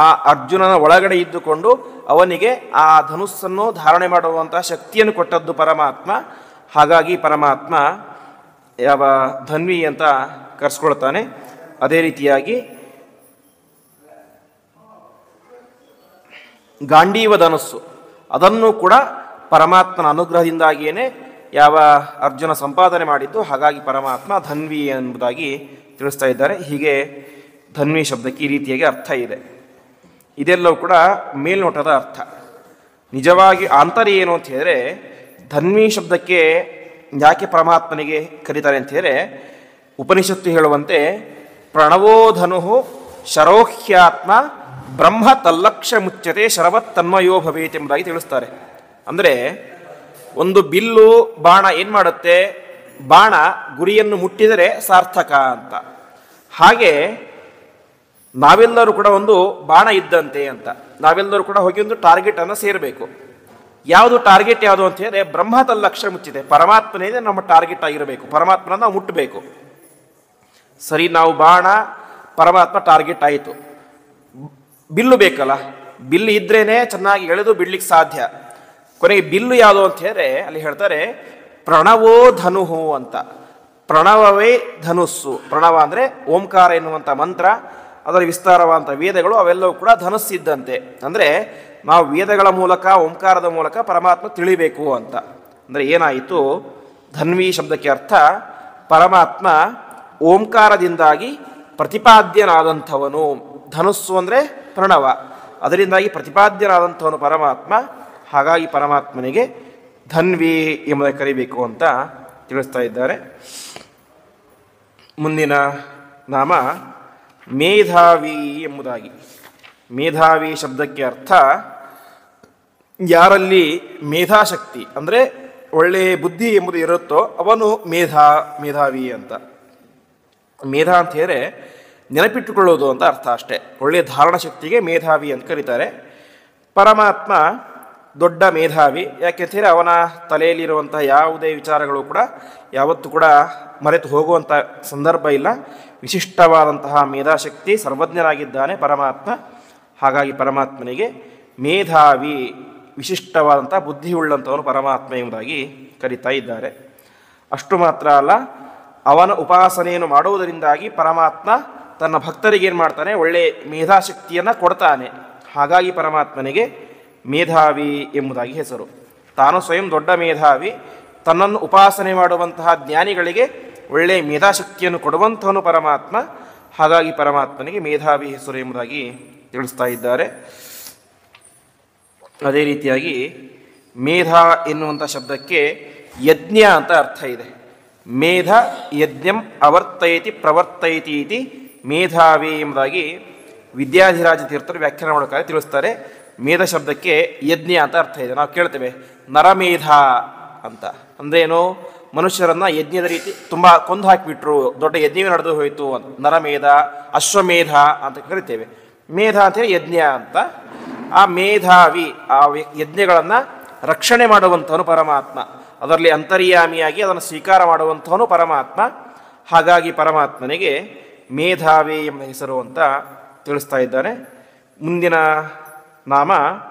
ಆ ಅರ್ಜುನನ ಒಳಗಡೆ ಇದ್ದುಕೊಂಡು ಅವನಿಗೆ ಆ ಧನುಸ್ಸನ್ನು ಧಾರಣೆ ಮಾಡುವಂತಹ ಶಕ್ತಿಯನ್ನು ಕೊಟ್ಟದ್ದು ಪರಮಾತ್ಮ. ಹಾಗಾಗಿ ಪರಮಾತ್ಮ ಯಾವ ಧನ್ವಿ ಅಂತ ಕರೆಸ್ಕೊಳ್ತಾನೆ. ಅದೇ ರೀತಿಯಾಗಿ ಗಾಂಡೀವ ಧನುಸ್ಸು, ಅದನ್ನು ಕೂಡ ಪರಮಾತ್ಮನ ಅನುಗ್ರಹದಿಂದಾಗಿಯೇ ಯಾವ ಅರ್ಜುನ ಸಂಪಾದನೆ ಮಾಡಿದ್ದು. ಹಾಗಾಗಿ ಪರಮಾತ್ಮ ಧನ್ವಿ ಎಂಬುದಾಗಿ ತಿಳಿಸ್ತಾ ಇದ್ದಾರೆ. ಹೀಗೆ ಧನ್ವಿ ಶಬ್ದಕ್ಕೆ ಈ ರೀತಿಯಾಗಿ ಅರ್ಥ ಇದೆ. ಇದೆಲ್ಲವೂ ಕೂಡ ಮೇಲ್ನೋಟದ ಅರ್ಥ. ನಿಜವಾಗಿ ಆಂತರ್ಯ ಏನು ಅಂತ ಹೇಳಿದ್ರೆ, ಧನ್ವಿ ಶಬ್ದಕ್ಕೆ ಯಾಕೆ ಪರಮಾತ್ಮನಿಗೆ ಕರೀತಾರೆ ಅಂತ ಹೇಳಿದ್ರೆ, ಉಪನಿಷತ್ತು ಹೇಳುವಂತೆ ಪ್ರಣವೋ ಧನು ಶರೋಹ್ಯಾತ್ಮ ಬ್ರಹ್ಮ ತಲ್ಲಕ್ಷ ಮುಚ್ಚತೆ ಶರವತ್ ತನ್ಮಯೋ ಭವೇತ್ ಎಂಬುದಾಗಿ ತಿಳಿಸ್ತಾರೆ. ಅಂದರೆ ಒಂದು ಬಿಲ್ಲು ಬಾಣ ಏನು ಮಾಡುತ್ತೆ, ಬಾಣ ಗುರಿಯನ್ನು ಮುಟ್ಟಿದರೆ ಸಾರ್ಥಕ ಅಂತ. ಹಾಗೆ ನಾವೆಲ್ಲರೂ ಕೂಡ ಒಂದು ಬಾಣ ಇದ್ದಂತೆ ಅಂತ. ನಾವೆಲ್ಲರೂ ಕೂಡ ಹೋಗಿ ಒಂದು ಟಾರ್ಗೆಟನ್ನು ಸೇರಬೇಕು. ಯಾವುದು ಟಾರ್ಗೆಟ್ ಯಾವುದು ಅಂತ ಹೇಳಿದ್ರೆ, ಬ್ರಹ್ಮ ತಲ್ಲಕ್ಷ ಮುಚ್ಚಿದೆ, ಪರಮಾತ್ಮನೇ ನಮ್ಮ ಟಾರ್ಗೆಟ್ ಆಗಿರಬೇಕು, ಪರಮಾತ್ಮನ ನಾವು ಮುಟ್ಟಬೇಕು. ಸರಿ, ನಾವು ಬಾಣ, ಪರಮಾತ್ಮ ಟಾರ್ಗೆಟ್ ಆಯಿತು. ಬಿಲ್ಲು ಬೇಕಲ್ಲ, ಬಿಲ್ಲು ಇದ್ರೇ ಚೆನ್ನಾಗಿ ಎಳೆದು ಬಿಡ್ಲಿಕ್ಕೆ ಸಾಧ್ಯ. ಕೊನೆಗೆ ಬಿಲ್ಲು ಯಾವುದು ಅಂತ ಹೇಳಿದ್ರೆ ಅಲ್ಲಿ ಹೇಳ್ತಾರೆ ಪ್ರಣವೋ ಧನುಹು ಅಂತ. ಪ್ರಣವವೇ ಧನುಸ್ಸು. ಪ್ರಣವ ಅಂದರೆ ಓಂಕಾರ ಎನ್ನುವಂಥ ಮಂತ್ರ, ಅದರ ವಿಸ್ತಾರವಾದಂಥ ವೇದಗಳು ಅವೆಲ್ಲವೂ ಕೂಡ ಧನುಸ್ಸಿದ್ದಂತೆ. ಅಂದರೆ ನಾವು ವೇದಗಳ ಮೂಲಕ ಓಂಕಾರದ ಮೂಲಕ ಪರಮಾತ್ಮ ತಿಳಿಬೇಕು ಅಂತ. ಅಂದರೆ ಏನಾಯಿತು, ಧನ್ವಿ ಶಬ್ದಕ್ಕೆ ಅರ್ಥ ಪರಮಾತ್ಮ ಓಂಕಾರದಿಂದಾಗಿ ಪ್ರತಿಪಾದ್ಯನಾದಂಥವನು. ಧನುಸ್ಸು ಅಂದರೆ ಪ್ರಣವ, ಅದರಿಂದಾಗಿ ಪ್ರತಿಪಾದ್ಯನಾದಂಥವನು ಪರಮಾತ್ಮ. ಹಾಗಾಗಿ ಪರಮಾತ್ಮನಿಗೆ ಧನ್ವಿ ಎಂಬುದಾಗಿ ಕರಿಬೇಕು ಅಂತ ತಿಳಿಸ್ತಾ ಇದ್ದಾರೆ. ಮುಂದಿನ ನಾಮ ಮೇಧಾವಿ ಎಂಬುದಾಗಿ. ಮೇಧಾವಿ ಶಬ್ದಕ್ಕೆ ಅರ್ಥ ಯಾರಲ್ಲಿ ಮೇಧಾಶಕ್ತಿ ಅಂದರೆ ಒಳ್ಳೆಯ ಬುದ್ಧಿ ಎಂಬುದು ಇರುತ್ತೋ ಅವನು ಮೇಧಾವಿ ಅಂತ. ಮೇಧ ಅಂತ ಹೇಳಿದ್ರೆ ನೆನಪಿಟ್ಟುಕೊಳ್ಳೋದು ಅಂತ ಅರ್ಥ ಅಷ್ಟೇ. ಒಳ್ಳೆಯ ಧಾರಣ ಶಕ್ತಿಗೆ ಮೇಧಾವಿ ಅಂತ ಕರೀತಾರೆ. ಪರಮಾತ್ಮ ದೊಡ್ಡ ಮೇಧಾವಿ. ಯಾಕೆಂತೇಳಿ ಅವನ ತಲೆಯಲ್ಲಿರುವಂಥ ಯಾವುದೇ ವಿಚಾರಗಳು ಕೂಡ ಯಾವತ್ತೂ ಕೂಡ ಮರೆತು ಹೋಗುವಂಥ ಸಂದರ್ಭ ಇಲ್ಲ. ವಿಶಿಷ್ಟವಾದಂತಹ ಮೇಧಾಶಕ್ತಿ, ಸರ್ವಜ್ಞನಾಗಿದ್ದಾನೆ ಪರಮಾತ್ಮ. ಹಾಗಾಗಿ ಪರಮಾತ್ಮನಿಗೆ ಮೇಧಾವಿ, ವಿಶಿಷ್ಟವಾದಂಥ ಬುದ್ಧಿಯುಳ್ಳಂಥವನು ಪರಮಾತ್ಮ ಎಂಬುದಾಗಿ ಕರೀತಾ ಇದ್ದಾರೆ. ಅಷ್ಟು ಮಾತ್ರ ಅಲ್ಲ, ಅವನ ಉಪಾಸನೆಯನ್ನು ಮಾಡುವುದರಿಂದಾಗಿ ಪರಮಾತ್ಮ ತನ್ನ ಭಕ್ತರಿಗೆ ಏನು ಮಾಡ್ತಾನೆ, ಒಳ್ಳೆಯ ಮೇಧಾಶಕ್ತಿಯನ್ನು ಕೊಡ್ತಾನೆ. ಹಾಗಾಗಿ ಪರಮಾತ್ಮನಿಗೆ ಮೇಧಾವಿ ಎಂಬುದಾಗಿ ಹೆಸರು. ತಾನು ಸ್ವಯಂ ದೊಡ್ಡ ಮೇಧಾವಿ, ತನ್ನನ್ನು ಉಪಾಸನೆ ಮಾಡುವಂತಹ ಜ್ಞಾನಿಗಳಿಗೆ ಒಳ್ಳೆಯ ಮೇಧಾಶಕ್ತಿಯನ್ನು ಕೊಡುವಂಥವನು ಪರಮಾತ್ಮ. ಹಾಗಾಗಿ ಪರಮಾತ್ಮನಿಗೆ ಮೇಧಾವಿ ಹೆಸರು ಎಂಬುದಾಗಿ ತಿಳಿಸ್ತಾ ಇದ್ದಾರೆ. ಅದೇ ರೀತಿಯಾಗಿ ಮೇಧ ಎನ್ನುವಂಥ ಶಬ್ದಕ್ಕೆ ಯಜ್ಞ ಅಂತ ಅರ್ಥ ಇದೆ. ಮೇಧ ಯಜ್ಞಂ ಅವರ್ತಯತಿ ಪ್ರವರ್ತಯತಿ ಇತಿ ಮೇಧಾವಿ ಎಂಬುದಾಗಿ ವಿದ್ಯಾಧಿರಾಜ ತೀರ್ಥರು ವ್ಯಾಖ್ಯಾನ ಮಾಡೋಕ್ಕಾಗಿ ತಿಳಿಸ್ತಾರೆ. ಮೇಧ ಶಬ್ದಕ್ಕೆ ಯಜ್ಞ ಅಂತ ಅರ್ಥ ಇದೆ. ನಾವು ಕೇಳ್ತೇವೆ ನರಮೇಧ ಅಂತ. ಅಂದ್ರೇನು, ಮನುಷ್ಯರನ್ನು ಯಜ್ಞದ ರೀತಿ ತುಂಬ ಕೊಂದು ಹಾಕಿಬಿಟ್ರು, ದೊಡ್ಡ ಯಜ್ಞವೇ ನಡೆದು ಹೋಯಿತು ಅಂತ. ನರಮೇಧ, ಅಶ್ವಮೇಧ ಅಂತ ಕರಿತೇವೆ. ಮೇಧ ಅಂತೇಳಿ ಯಜ್ಞ ಅಂತ. ಆ ಮೇಧಾವಿ, ಆ ಯಜ್ಞಗಳನ್ನು ರಕ್ಷಣೆ ಮಾಡುವಂಥವನು ಪರಮಾತ್ಮ. ಅದರಲ್ಲಿ ಅಂತರ್ಯಾಮಿಯಾಗಿ ಅದನ್ನು ಸ್ವೀಕಾರ ಮಾಡುವಂಥವನು ಪರಮಾತ್ಮ. ಹಾಗಾಗಿ ಪರಮಾತ್ಮನಿಗೆ ಮೇಧಾವಿ ಎಂಬ ಹೆಸರು ಅಂತ ತಿಳಿಸ್ತಾ ಇದ್ದಾನೆ. ಮುಂದಿನ ನಾಮ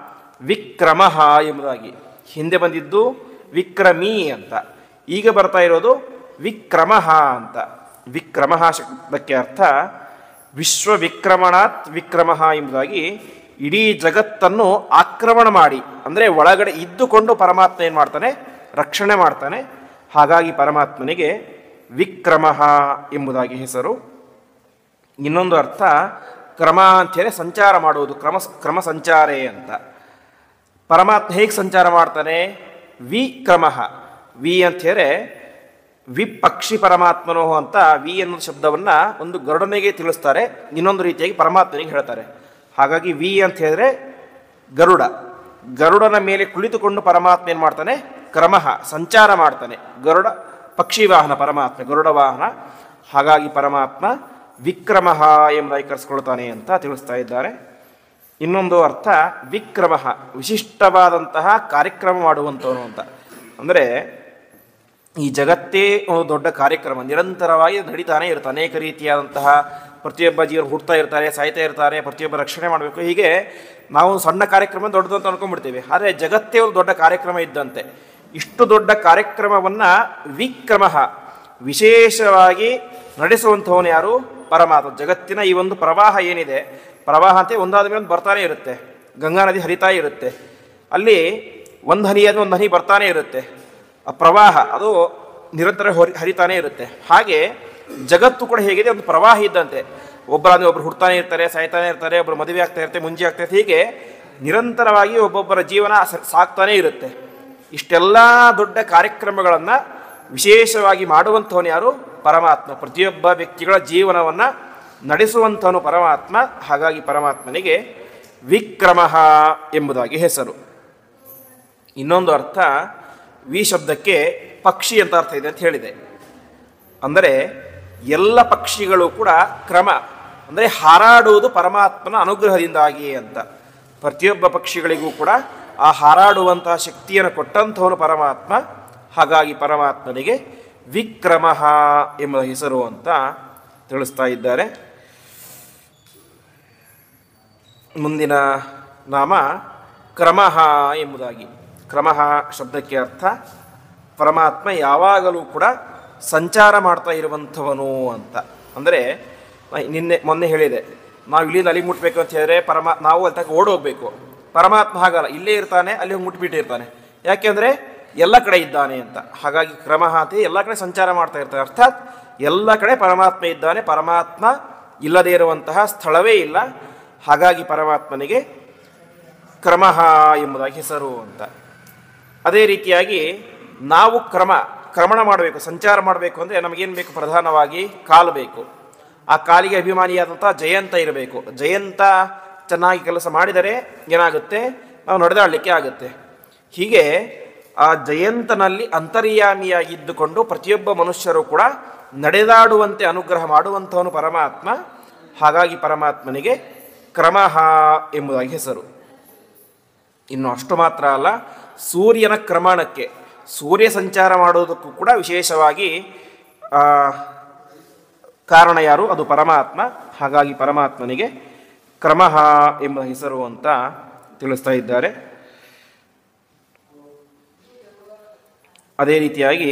ವಿಕ್ರಮ ಎಂಬುದಾಗಿ. ಹಿಂದೆ ಬಂದಿದ್ದು ವಿಕ್ರಮಿ ಅಂತ, ಈಗ ಬರ್ತಾ ಇರೋದು ವಿಕ್ರಮ ಅಂತ. ವಿಕ್ರಮ ಶಬ್ದಕ್ಕೆ ಅರ್ಥ ವಿಶ್ವವಿಕ್ರಮಣಾತ್ ವಿಕ್ರಮ ಎಂಬುದಾಗಿ. ಇಡೀ ಜಗತ್ತನ್ನು ಆಕ್ರಮಣ ಮಾಡಿ, ಅಂದರೆ ಒಳಗಡೆ ಇದ್ದುಕೊಂಡು ಪರಮಾತ್ಮ ಏನು ಮಾಡ್ತಾನೆ, ರಕ್ಷಣೆ ಮಾಡ್ತಾನೆ. ಹಾಗಾಗಿ ಪರಮಾತ್ಮನಿಗೆ ವಿಕ್ರಮ ಎಂಬುದಾಗಿ ಹೆಸರು. ಇನ್ನೊಂದು ಅರ್ಥ ಕ್ರಮ ಅಂತೇಳಿ ಸಂಚಾರ ಮಾಡುವುದು, ಕ್ರಮ ಸಂಚಾರೇ ಅಂತ. ಪರಮಾತ್ಮ ಹೇಗೆ ಸಂಚಾರ ಮಾಡ್ತಾನೆ, ವಿಕ್ರಮ. ವಿ ಅಂಥೇಳಿ ವಿಪಕ್ಷಿ ಪರಮಾತ್ಮನೋ ಅಂತ ವಿ ಅನ್ನೋ ಶಬ್ದವನ್ನು ಒಂದು ಗರುಡನಿಗೆ ತಿಳಿಸ್ತಾರೆ, ಇನ್ನೊಂದು ರೀತಿಯಾಗಿ ಪರಮಾತ್ಮನಿಗೆ ಹೇಳ್ತಾರೆ. ಹಾಗಾಗಿ ವಿ ಅಂತ ಹೇಳಿದ್ರೆ ಗರುಡ. ಗರುಡನ ಮೇಲೆ ಕುಳಿತುಕೊಂಡು ಪರಮಾತ್ಮ ಏನು ಮಾಡ್ತಾನೆ, ಕ್ರಮಃ ಸಂಚಾರ ಮಾಡ್ತಾನೆ. ಗರುಡ ಪಕ್ಷಿ ವಾಹನ, ಪರಮಾತ್ಮ ಗರುಡ ವಾಹನ. ಹಾಗಾಗಿ ಪರಮಾತ್ಮ ವಿಕ್ರಮ ಎಂಬುದಾಗಿ ಕರೆಸ್ಕೊಳ್ತಾನೆ ಅಂತ ತಿಳಿಸ್ತಾ ಇದ್ದಾರೆ. ಇನ್ನೊಂದು ಅರ್ಥ ವಿಕ್ರಮ, ವಿಶಿಷ್ಟವಾದಂತಹ ಕಾರ್ಯಕ್ರಮ ಮಾಡುವಂಥವನು ಅಂತ. ಅಂದರೆ ಈ ಜಗತ್ತೇ ಒಂದು ದೊಡ್ಡ ಕಾರ್ಯಕ್ರಮ, ನಿರಂತರವಾಗಿ ನಡೀತಾನೆ ಇರುತ್ತೆ. ಅನೇಕ ರೀತಿಯಾದಂತಹ ಪ್ರತಿಯೊಬ್ಬ ಜೀವನ ಹುಡ್ತಾ ಇರ್ತಾರೆ, ಸಾಯ್ತಾ ಇರ್ತಾರೆ, ಪ್ರತಿಯೊಬ್ಬ ರಕ್ಷಣೆ ಮಾಡಬೇಕು. ಹೀಗೆ ನಾವು ಸಣ್ಣ ಕಾರ್ಯಕ್ರಮ ದೊಡ್ಡದು ಅಂತ ಅನ್ಕೊಂಡ್ಬಿಡ್ತೀವಿ. ಆದರೆ ಜಗತ್ತೇ ಒಂದು ದೊಡ್ಡ ಕಾರ್ಯಕ್ರಮ ಇದ್ದಂತೆ. ಇಷ್ಟು ದೊಡ್ಡ ಕಾರ್ಯಕ್ರಮವನ್ನು ವಿಕ್ರಮ, ವಿಶೇಷವಾಗಿ ನಡೆಸುವಂಥವನು ಯಾರು, ಪರಮಾತ್ಮ. ಜಗತ್ತಿನ ಈ ಒಂದು ಪ್ರವಾಹ ಏನಿದೆ, ಪ್ರವಾಹ ಅಂತ ಒಂದಾದ ಮೇಲೆ ಒಂದು ಬರ್ತಾನೆ ಇರುತ್ತೆ. ಗಂಗಾ ನದಿ ಹರಿತಾ ಇರುತ್ತೆ, ಅಲ್ಲಿ ಒಂದು ಹನಿಯಾದ ಒಂದು ಹನಿ ಬರ್ತಾನೆ ಇರುತ್ತೆ. ಆ ಪ್ರವಾಹ ಅದು ನಿರಂತರ ಹರಿತಾನೆ ಇರುತ್ತೆ. ಹಾಗೆ ಜಗತ್ತು ಕೂಡ ಹೇಗಿದೆ, ಒಂದು ಪ್ರವಾಹ ಇದ್ದಂತೆ. ಒಬ್ಬರಾದ್ರೆ ಒಬ್ಬರು ಹುಡ್ತಾನೆ ಇರ್ತಾರೆ, ಸಾಯ್ತಾನೆ ಇರ್ತಾರೆ, ಒಬ್ಬರು ಮದುವೆ ಆಗ್ತಾ ಇರ್ತಾರೆ, ಮುಂಜಿ ಆಗ್ತಾ ಇರ್ತಾರೆ. ಹೀಗೆ ನಿರಂತರವಾಗಿ ಒಬ್ಬೊಬ್ಬರ ಜೀವನ ಸಾಕ್ತಾನೆ ಇರುತ್ತೆ. ಇಷ್ಟೆಲ್ಲ ದೊಡ್ಡ ಕಾರ್ಯಕ್ರಮಗಳನ್ನು ವಿಶೇಷವಾಗಿ ಮಾಡುವಂಥವನು ಯಾರು, ಪರಮಾತ್ಮ. ಪ್ರತಿಯೊಬ್ಬ ವ್ಯಕ್ತಿಗಳ ಜೀವನವನ್ನು ನಡೆಸುವಂಥವನು ಪರಮಾತ್ಮ. ಹಾಗಾಗಿ ಪರಮಾತ್ಮನಿಗೆ ವಿಕ್ರಮ ಎಂಬುದಾಗಿ ಹೆಸರು. ಇನ್ನೊಂದು ಅರ್ಥ ವಿ ಶಬ್ದಕ್ಕೆ ಪಕ್ಷಿ ಅಂತ ಅರ್ಥ ಇದೆ ಅಂತ ಹೇಳಿದೆ. ಅಂದರೆ ಎಲ್ಲ ಪಕ್ಷಿಗಳು ಕೂಡ ಕ್ರಮ, ಅಂದರೆ ಹಾರಾಡುವುದು ಪರಮಾತ್ಮನ ಅನುಗ್ರಹದಿಂದಾಗಿ ಅಂತ. ಪ್ರತಿಯೊಬ್ಬ ಪಕ್ಷಿಗಳಿಗೂ ಕೂಡ ಆ ಹಾರಾಡುವಂತಹ ಶಕ್ತಿಯನ್ನು ಕೊಟ್ಟಂಥವನು ಪರಮಾತ್ಮ. ಹಾಗಾಗಿ ಪರಮಾತ್ಮನಿಗೆ ವಿಕ್ರಮ ಎಂಬ ಹೆಸರು ಅಂತ ತಿಳಿಸ್ತಾ ಇದ್ದಾರೆ. ಮುಂದಿನ ನಾಮ ಕ್ರಮ ಎಂಬುದಾಗಿ. ಕ್ರಮಃ ಶಬ್ದಕ್ಕೆ ಅರ್ಥ ಪರಮಾತ್ಮ ಯಾವಾಗಲೂ ಕೂಡ ಸಂಚಾರ ಮಾಡ್ತಾ ಇರುವಂಥವನು ಅಂತ. ಅಂದರೆ ಮೊನ್ನೆ ಹೇಳಿದೆ, ನಾವು ಇಲ್ಲಿಂದ ಅಲ್ಲಿಗೆ ಮುಟ್ಟಬೇಕು ಅಂತ ಹೇಳಿದ್ರೆ ನಾವು ಅಲ್ಲಿ ತನಕ ಓಡೋಗ್ಬೇಕು. ಪರಮಾತ್ಮ ಹಾಗಲ್ಲ, ಇಲ್ಲೇ ಇರ್ತಾನೆ, ಅಲ್ಲಿ ಹೋಗಿ ಮುಟ್ಬಿಟ್ಟಿರ್ತಾನೆ. ಯಾಕೆಂದರೆ ಎಲ್ಲ ಕಡೆ ಇದ್ದಾನೆ ಅಂತ. ಹಾಗಾಗಿ ಕ್ರಮಃ ಅಂತ ಎಲ್ಲ ಕಡೆ ಸಂಚಾರ ಮಾಡ್ತಾ ಇರ್ತಾನೆ. ಅರ್ಥಾತ್ ಎಲ್ಲ ಕಡೆ ಪರಮಾತ್ಮ ಇದ್ದಾನೆ, ಪರಮಾತ್ಮ ಇಲ್ಲದೇ ಇರುವಂತಹ ಸ್ಥಳವೇ ಇಲ್ಲ. ಹಾಗಾಗಿ ಪರಮಾತ್ಮನಿಗೆ ಕ್ರಮಃ ಎಂಬುದಾಗಿ ಹೆಸರು ಅಂತ. ಅದೇ ರೀತಿಯಾಗಿ ನಾವು ಕ್ರಮಣ ಮಾಡಬೇಕು, ಸಂಚಾರ ಮಾಡಬೇಕು ಅಂದರೆ ನಮಗೇನು ಬೇಕು? ಪ್ರಧಾನವಾಗಿ ಕಾಲು ಬೇಕು. ಆ ಕಾಲಿಗೆ ಅಭಿಮಾನಿಯಾದಂಥ ಜಯಂತ ಇರಬೇಕು. ಜಯಂತ ಚೆನ್ನಾಗಿ ಕೆಲಸ ಮಾಡಿದರೆ ಏನಾಗುತ್ತೆ? ನಾವು ನಡೆದಾಡಲಿಕ್ಕೆ ಆಗುತ್ತೆ. ಹೀಗೆ ಆ ಜಯಂತನಲ್ಲಿ ಅಂತರ್ಯಾಮಿಯಾಗಿದ್ದುಕೊಂಡು ಪ್ರತಿಯೊಬ್ಬ ಮನುಷ್ಯರು ಕೂಡ ನಡೆದಾಡುವಂತೆ ಅನುಗ್ರಹ ಮಾಡುವಂಥವನು ಪರಮಾತ್ಮ. ಹಾಗಾಗಿ ಪರಮಾತ್ಮನಿಗೆ ಕ್ರಮಃ ಎಂಬುದಾಗಿ ಹೆಸರು. ಇನ್ನು ಅಷ್ಟು ಮಾತ್ರ ಅಲ್ಲ, ಸೂರ್ಯನ ಕ್ರಮಣಕ್ಕೆ, ಸೂರ್ಯ ಸಂಚಾರ ಮಾಡೋದಕ್ಕೂ ಕೂಡ ವಿಶೇಷವಾಗಿ ಕಾರಣ ಯಾರು? ಅದು ಪರಮಾತ್ಮ. ಹಾಗಾಗಿ ಪರಮಾತ್ಮನಿಗೆ ಕ್ರಮಃ ಎಂಬ ಹೆಸರು ಅಂತ ತಿಳಿಸ್ತಾ ಇದ್ದಾರೆ. ಅದೇ ರೀತಿಯಾಗಿ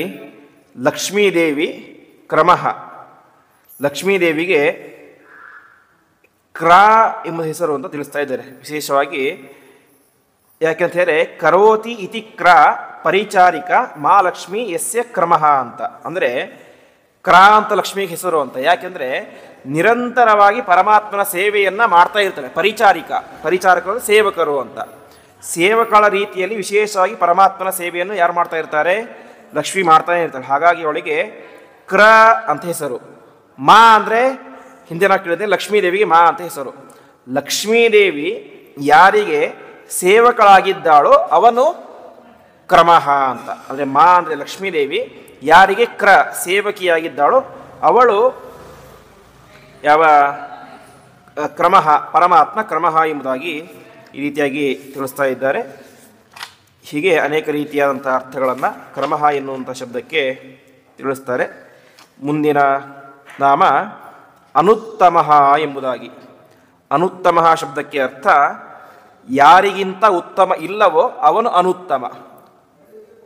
ಲಕ್ಷ್ಮೀದೇವಿ ಕ್ರಮಃ, ಲಕ್ಷ್ಮೀದೇವಿಗೆ ಕ್ರಾ ಎಂಬ ಹೆಸರು ಅಂತ ತಿಳಿಸ್ತಾ ಇದ್ದಾರೆ ವಿಶೇಷವಾಗಿ. ಯಾಕೆಂತ ಹೇಳಿದ್ರೆ ಕರೋತಿ ಇತಿ ಕ್ರಾ ಪರಿಚಾರಿಕ ಮಾ ಲಕ್ಷ್ಮೀ ಯಸ್ಯ ಕ್ರಮಃ ಅಂತ. ಅಂದರೆ ಕ್ರಾ ಅಂತ ಲಕ್ಷ್ಮಿಗೆ ಹೆಸರು ಅಂತ. ಯಾಕೆಂದರೆ ನಿರಂತರವಾಗಿ ಪರಮಾತ್ಮನ ಸೇವೆಯನ್ನು ಮಾಡ್ತಾ ಇರ್ತಾರೆ. ಪರಿಚಾರಕರು ಸೇವಕರು ಅಂತ. ಸೇವಕಳ ರೀತಿಯಲ್ಲಿ ವಿಶೇಷವಾಗಿ ಪರಮಾತ್ಮನ ಸೇವೆಯನ್ನು ಯಾರು ಮಾಡ್ತಾ ಇರ್ತಾರೆ? ಲಕ್ಷ್ಮಿ ಮಾಡ್ತಾನೆ ಇರ್ತಾಳೆ. ಹಾಗಾಗಿ ಅವಳಿಗೆ ಕ್ರ ಅಂತ ಹೆಸರು. ಮಾ ಅಂದರೆ ಹಿಂದಿನ ಕೇಳಿದೆ, ಲಕ್ಷ್ಮೀದೇವಿಗೆ ಮಾ ಅಂತ ಹೆಸರು. ಲಕ್ಷ್ಮೀದೇವಿ ಯಾರಿಗೆ ಸೇವಕಳಾಗಿದ್ದಾಳೋ ಅವನು ಕ್ರಮಃ ಅಂತ. ಅಂದರೆ ಮಾ ಅಂದರೆ ಲಕ್ಷ್ಮೀದೇವಿ, ಯಾರಿಗೆ ಸೇವಕಿಯಾಗಿದ್ದಾಳೋ ಅವಳು ಯಾವ ಕ್ರಮಃ, ಪರಮಾತ್ಮ ಕ್ರಮಃ ಎಂಬುದಾಗಿ ಈ ರೀತಿಯಾಗಿ ತಿಳಿಸ್ತಾ ಇದ್ದಾರೆ. ಹೀಗೆ ಅನೇಕ ರೀತಿಯಾದಂಥ ಅರ್ಥಗಳನ್ನು ಕ್ರಮಃ ಎನ್ನುವಂಥ ಶಬ್ದಕ್ಕೆ ತಿಳಿಸ್ತಾರೆ. ಮುಂದಿನ ನಾಮ ಅನುತ್ತಮಃ ಎಂಬುದಾಗಿ. ಅನುತ್ತಮಃ ಶಬ್ದಕ್ಕೆ ಅರ್ಥ ಯಾರಿಗಿಂತ ಉತ್ತಮ ಇಲ್ಲವೋ ಅವನು ಅನುತ್ತಮ.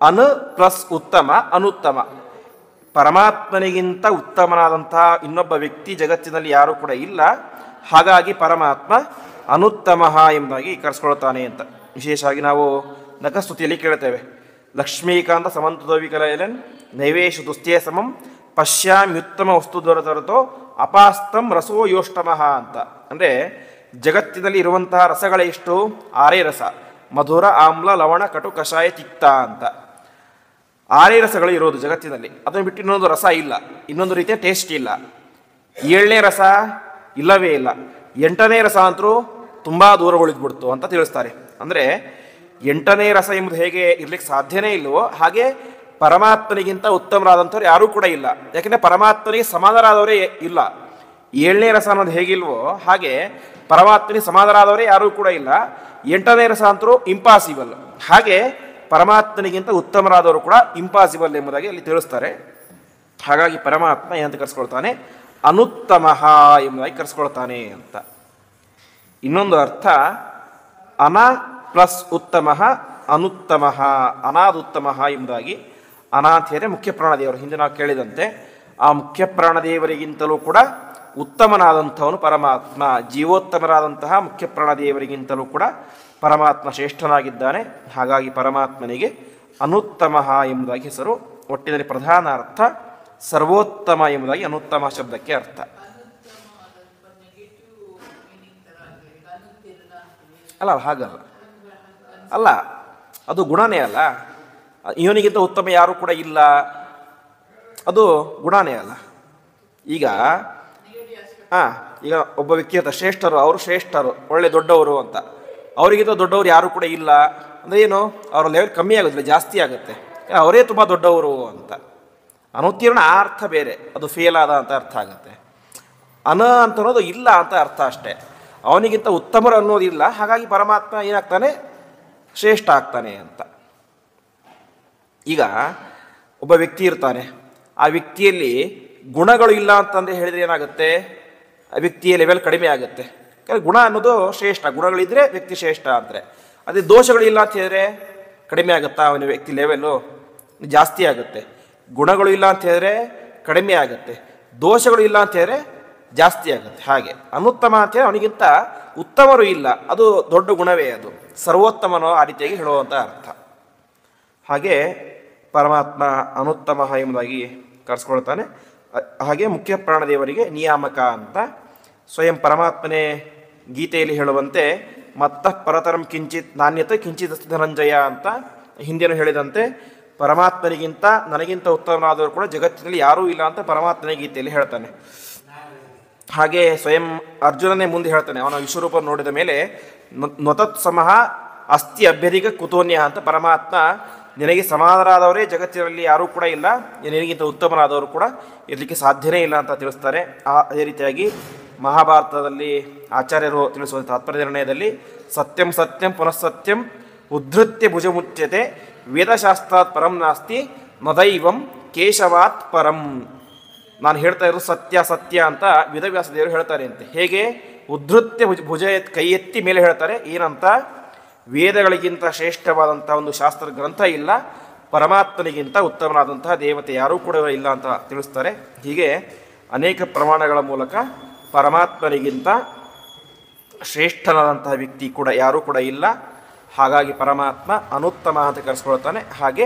ಅನು ಪ್ಲಸ್ ಉತ್ತಮ, ಅನುತ್ತಮ. ಪರಮಾತ್ಮನಿಗಿಂತ ಉತ್ತಮನಾದಂತಹ ಇನ್ನೊಬ್ಬ ವ್ಯಕ್ತಿ ಜಗತ್ತಿನಲ್ಲಿ ಯಾರೂ ಕೂಡ ಇಲ್ಲ. ಹಾಗಾಗಿ ಪರಮಾತ್ಮ ಅನುತ್ತಮಃ ಎಂಬುದಾಗಿ ಕರೆಸ್ಕೊಳ್ತಾನೆ ಅಂತ. ವಿಶೇಷವಾಗಿ ನಾವು ನಖಸ್ತುತಿಯಲ್ಲಿ ಕೇಳ್ತೇವೆ, ಲಕ್ಷ್ಮೀಕಾಂತ ಸಮಂತದೋ ವಿಕಲಯನ್ ನೈವೇಶು ದುಸ್ತೇ ಸಮಂ ಪಶ್ಯಾಮ್ಯುತ್ತಮ ವಸ್ತು ದೊರೆತರತೋ ಅಪಾಸ್ತಂ ರಸೋ ಯೋಷ್ಟಮಃ ಅಂತ. ಅಂದರೆ ಜಗತ್ತಿನಲ್ಲಿ ಇರುವಂತಹ ರಸಗಳೇ ಎಷ್ಟು? 6 ರಸ: ಮಧುರ, ಆಮ್ಲ, ಲವಣ, ಕಟು, ಕಷಾಯ, ತಿಕ್ತ ಅಂತ 6 ರಸಗಳು ಇರೋದು ಜಗತ್ತಿನಲ್ಲಿ. ಅದನ್ನು ಬಿಟ್ಟು ಇನ್ನೊಂದು ರಸ ಇಲ್ಲ, ಇನ್ನೊಂದು ರೀತಿಯ ಟೇಸ್ಟ್ ಇಲ್ಲ. 7ನೇ ರಸ ಇಲ್ಲವೇ ಇಲ್ಲ. 8ನೇ ರಸ ಅಂತರೂ ತುಂಬ ದೂರ ಉಳಿದ್ಬಿಡ್ತು ಅಂತ ತಿಳಿಸ್ತಾರೆ. ಅಂದರೆ 8ನೇ ರಸ ಎಂಬುದು ಹೇಗೆ ಇರ್ಲಿಕ್ಕೆ ಸಾಧ್ಯನೇ ಇಲ್ಲವೋ ಹಾಗೆ ಪರಮಾತ್ಮನಿಗಿಂತ ಉತ್ತಮರಾದಂಥವ್ರು ಯಾರೂ ಕೂಡ ಇಲ್ಲ. ಯಾಕೆಂದರೆ ಪರಮಾತ್ಮನಿಗೆ ಸಮಾನರಾದವರೇ ಇಲ್ಲ. 7ನೇ ರಸ ಅನ್ನೋದು ಹೇಗಿಲ್ವೋ ಹಾಗೆ ಪರಮಾತ್ಮನಿಗೆ ಸಮಾನರಾದವರೇ ಯಾರೂ ಕೂಡ ಇಲ್ಲ. 8ನೇ ರಸ ಅಂತರೂ ಇಂಪಾಸಿಬಲ್. ಹಾಗೆ ಪರಮಾತ್ಮನಿಗಿಂತ ಉತ್ತಮರಾದವರು ಕೂಡ ಇಂಪಾಸಿಬಲ್ ಎಂಬುದಾಗಿ ಅಲ್ಲಿ ತಿಳಿಸ್ತಾರೆ. ಹಾಗಾಗಿ ಪರಮಾತ್ಮ ಏನಂತ ಕರೆಸ್ಕೊಳ್ತಾನೆ? ಅನುತ್ತಮಃ ಎಂಬುದಾಗಿ ಕರೆಸ್ಕೊಳ್ತಾನೆ ಅಂತ. ಇನ್ನೊಂದು ಅರ್ಥ ಅನ ಪ್ಲಸ್ ಉತ್ತಮಃ, ಅನುತ್ತಮಃ, ಅನಾದುತ್ತಮಃ ಎಂಬುದಾಗಿ. ಅನ ಅಂತ ಹೇಳಿದರೆ ಮುಖ್ಯ ಪ್ರಾಣದೇವರು. ಹಿಂದೆ ನಾವು ಕೇಳಿದಂತೆ ಆ ಮುಖ್ಯ ಪ್ರಾಣದೇವರಿಗಿಂತಲೂ ಕೂಡ ಉತ್ತಮನಾದಂಥವನು ಪರಮಾತ್ಮ. ಜೀವೋತ್ತಮರಾದಂತಹ ಮುಖ್ಯ ಪ್ರಾಣದೇವರಿಗಿಂತಲೂ ಕೂಡ ಪರಮಾತ್ಮ ಶ್ರೇಷ್ಠನಾಗಿದ್ದಾನೆ. ಹಾಗಾಗಿ ಪರಮಾತ್ಮನಿಗೆ ಅನುತ್ತಮಃ ಎಂಬುದಾಗಿ ಹೆಸರು. ಒಟ್ಟಿನಲ್ಲಿ ಪ್ರಧಾನ ಅರ್ಥ ಸರ್ವೋತ್ತಮ ಎಂಬುದಾಗಿ ಅನುತ್ತಮ ಶಬ್ದಕ್ಕೆ ಅರ್ಥ. ಅಲ್ಲ, ಹಾಗಲ್ಲ. ಅಲ್ಲ, ಅದು ಗುಣನೇ ಅಲ್ಲ. ಇವನಿಗಿಂತ ಉತ್ತಮ ಯಾರೂ ಕೂಡ ಇಲ್ಲ, ಅದು ಗುಣನೇ ಅಲ್ಲ. ಈಗ ಈಗ ಒಬ್ಬ ವ್ಯಕ್ತಿ ಅಂತ ಶ್ರೇಷ್ಠರು, ಅವರು ಶ್ರೇಷ್ಠರು, ಒಳ್ಳೆ ದೊಡ್ಡವರು ಅಂತ. ಅವರಿಗಿಂತ ದೊಡ್ಡವರು ಯಾರೂ ಕೂಡ ಇಲ್ಲ ಅಂದರೆ ಏನು? ಅವರ ಲೆವೆಲ್ ಕಮ್ಮಿ ಆಗೋದಿಲ್ಲ, ಜಾಸ್ತಿ ಆಗುತ್ತೆ. ಅವರೇ ತುಂಬ ದೊಡ್ಡವರು ಅಂತ. ಅನುತ್ತೀರ್ಣ ಆ ಅರ್ಥ ಬೇರೆ, ಅದು ಫೇಲ್ ಆದ ಅಂತ ಅರ್ಥ ಆಗುತ್ತೆ. ಅಂತ ಅನ್ನೋದು ಇಲ್ಲ ಅಂತ ಅರ್ಥ ಅಷ್ಟೇ. ಅವನಿಗಿಂತ ಉತ್ತಮರು ಅನ್ನೋದಿಲ್ಲ. ಹಾಗಾಗಿ ಪರಮಾತ್ಮ ಏನಾಗ್ತಾನೆ? ಶ್ರೇಷ್ಠ ಆಗ್ತಾನೆ ಅಂತ. ಈಗ ಒಬ್ಬ ವ್ಯಕ್ತಿ ಇರ್ತಾನೆ, ಆ ವ್ಯಕ್ತಿಯಲ್ಲಿ ಗುಣಗಳು ಇಲ್ಲ ಅಂತಂದರೆ ಹೇಳಿದರೆ ಏನಾಗುತ್ತೆ? ಆ ವ್ಯಕ್ತಿಯ ಲೆವೆಲ್ ಕಡಿಮೆ ಆಗುತ್ತೆ. ಗುಣ ಅನ್ನೋದು ಶ್ರೇಷ್ಠ, ಗುಣಗಳಿದ್ದರೆ ವ್ಯಕ್ತಿ ಶ್ರೇಷ್ಠ ಅಂದರೆ. ಅದೇ ದೋಷಗಳಿಲ್ಲ ಅಂತ ಹೇಳಿದ್ರೆ ಕಡಿಮೆ ಆಗುತ್ತಾ, ಅವನ ವ್ಯಕ್ತಿ ಲೆವೆಲ್ಲು ಜಾಸ್ತಿ ಆಗುತ್ತೆ. ಗುಣಗಳು ಇಲ್ಲ ಅಂತ ಹೇಳಿದ್ರೆ ಕಡಿಮೆ ಆಗುತ್ತೆ, ದೋಷಗಳು ಇಲ್ಲ ಅಂತ ಹೇಳಿದ್ರೆ ಜಾಸ್ತಿ ಆಗುತ್ತೆ. ಹಾಗೆ ಅನುತ್ತಮ ಅಂತ ಹೇಳಿ ಅವನಿಗಿಂತ ಉತ್ತಮರು ಇಲ್ಲ, ಅದು ದೊಡ್ಡ ಗುಣವೇ, ಅದು ಸರ್ವೋತ್ತಮನೋ ಆ ರೀತಿಯಾಗಿ ಹೇಳುವಂಥ ಅರ್ಥ. ಹಾಗೆ ಪರಮಾತ್ಮ ಅನುತ್ತಮ ಎಂಬುದಾಗಿ ಕರೆಸ್ಕೊಳ್ತಾನೆ. ಹಾಗೆ ಮುಖ್ಯ ಪ್ರಾಣದೇವರಿಗೆ ನಿಯಾಮಕ ಅಂತ ಸ್ವಯಂ ಪರಮಾತ್ಮನೇ ಗೀತೆಯಲ್ಲಿ ಹೇಳುವಂತೆ ಮತ್ತಃ ಪರತರಂ ಕಿಂಚಿತ್ ನಾಣ್ಯತೆ ಕಿಂಚಿತ್ ಧನಂಜಯ ಅಂತ ಹಿಂದೆನೂ ಹೇಳಿದಂತೆ ಪರಮಾತ್ಮನಿಗಿಂತ ನನಗಿಂತ ಉತ್ತಮನಾದವರು ಕೂಡ ಜಗತ್ತಿನಲ್ಲಿ ಯಾರೂ ಇಲ್ಲ ಅಂತ ಪರಮಾತ್ಮನೇ ಗೀತೆಯಲ್ಲಿ ಹೇಳ್ತಾನೆ. ಹಾಗೆ ಸ್ವಯಂ ಅರ್ಜುನನೇ ಮುಂದೆ ಹೇಳ್ತಾನೆ, ಅವನ ವಿಶ್ವರೂಪ ನೋಡಿದ ಮೇಲೆ ನೊತತ್ಸಮಃ ಅಸ್ತಿ ಅಭ್ಯಧಿಕ ಕುತೋನ್ಯ ಅಂತ ಪರಮಾತ್ಮ ನಿನಗೆ ಸಮಾನರಾದವರೇ ಜಗತ್ತಿನಲ್ಲಿ ಯಾರೂ ಕೂಡ ಇಲ್ಲ, ನಿನಗಿಂತ ಉತ್ತಮರಾದವರು ಕೂಡ ಇರಲಿಕ್ಕೆ ಸಾಧ್ಯನೇ ಇಲ್ಲ ಅಂತ ತಿಳಿಸ್ತಾರೆ. ಅದೇ ರೀತಿಯಾಗಿ ಮಹಾಭಾರತದಲ್ಲಿ ಆಚಾರ್ಯರು ತಿಳಿಸುವ ತಾತ್ಪರ್ಯ ನಿರ್ಣಯದಲ್ಲಿ ಸತ್ಯಂ ಸತ್ಯಂ ಪುನಃಸತ್ಯಂ ಉದ್ಧತ್ಯ ಭುಜಮುಚ್ಯತೆ ವೇದಶಾಸ್ತ್ರಾತ್ ಪರಂ ನಾಸ್ತಿ ನದೈವಂ ಕೇಶವಾತ್ ಪರಂ. ನಾನು ಹೇಳ್ತಾ ಇರೋದು ಸತ್ಯ ಸತ್ಯ ಅಂತ ವೇದವ್ಯಾಸ ದೇವರು ಹೇಳ್ತಾರೆ ಅಂತೆ. ಹೇಗೆ ಉದ್ಧತ್ಯ ಭುಜ ಕೈ ಎತ್ತಿ ಮೇಲೆ ಹೇಳ್ತಾರೆ, ಏನಂತ ವೇದಗಳಿಗಿಂತ ಶ್ರೇಷ್ಠವಾದಂಥ ಒಂದು ಶಾಸ್ತ್ರ ಗ್ರಂಥ ಇಲ್ಲ, ಪರಮಾತ್ಮನಿಗಿಂತ ಉತ್ತಮನಾದಂತಹ ದೇವತೆ ಯಾರೂ ಕೂಡ ಇಲ್ಲ ಅಂತ ತಿಳಿಸ್ತಾರೆ. ಹೀಗೆ ಅನೇಕ ಪ್ರಮಾಣಗಳ ಮೂಲಕ ಪರಮಾತ್ಮನಿಗಿಂತ ಶ್ರೇಷ್ಠನಾದಂತಹ ವ್ಯಕ್ತಿ ಕೂಡ ಯಾರೂ ಕೂಡ ಇಲ್ಲ. ಹಾಗಾಗಿ ಪರಮಾತ್ಮ ಅನುತ್ತಮ ಅಂತ ಕರೆಸ್ಕೊಳ್ತಾನೆ. ಹಾಗೆ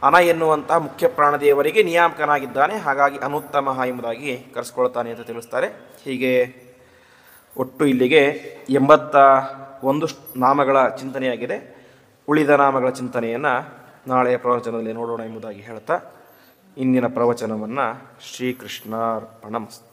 ಅನ ಎನ್ನುವಂತಹ ಮುಖ್ಯ ಪ್ರಾಣದೇವರಿಗೆ ನಿಯಾಮಕನಾಗಿದ್ದಾನೆ, ಹಾಗಾಗಿ ಅನುತ್ತಮ ಎಂಬುದಾಗಿ ಕರೆಸ್ಕೊಳ್ತಾನೆ ಅಂತ ತಿಳಿಸ್ತಾರೆ. ಹೀಗೆ ಒಟ್ಟು ಇಲ್ಲಿಗೆ 81 ನಾಮಗಳ ಚಿಂತನೆಯಾಗಿದೆ. ಉಳಿದ ನಾಮಗಳ ಚಿಂತನೆಯನ್ನು ನಾಳೆಯ ಪ್ರವಚನದಲ್ಲಿ ನೋಡೋಣ ಎಂಬುದಾಗಿ ಹೇಳ್ತಾ ಇಂದಿನ ಪ್ರವಚನವನ್ನು ಶ್ರೀಕೃಷ್ಣಾರ್ಪಣಮಸ್ತು.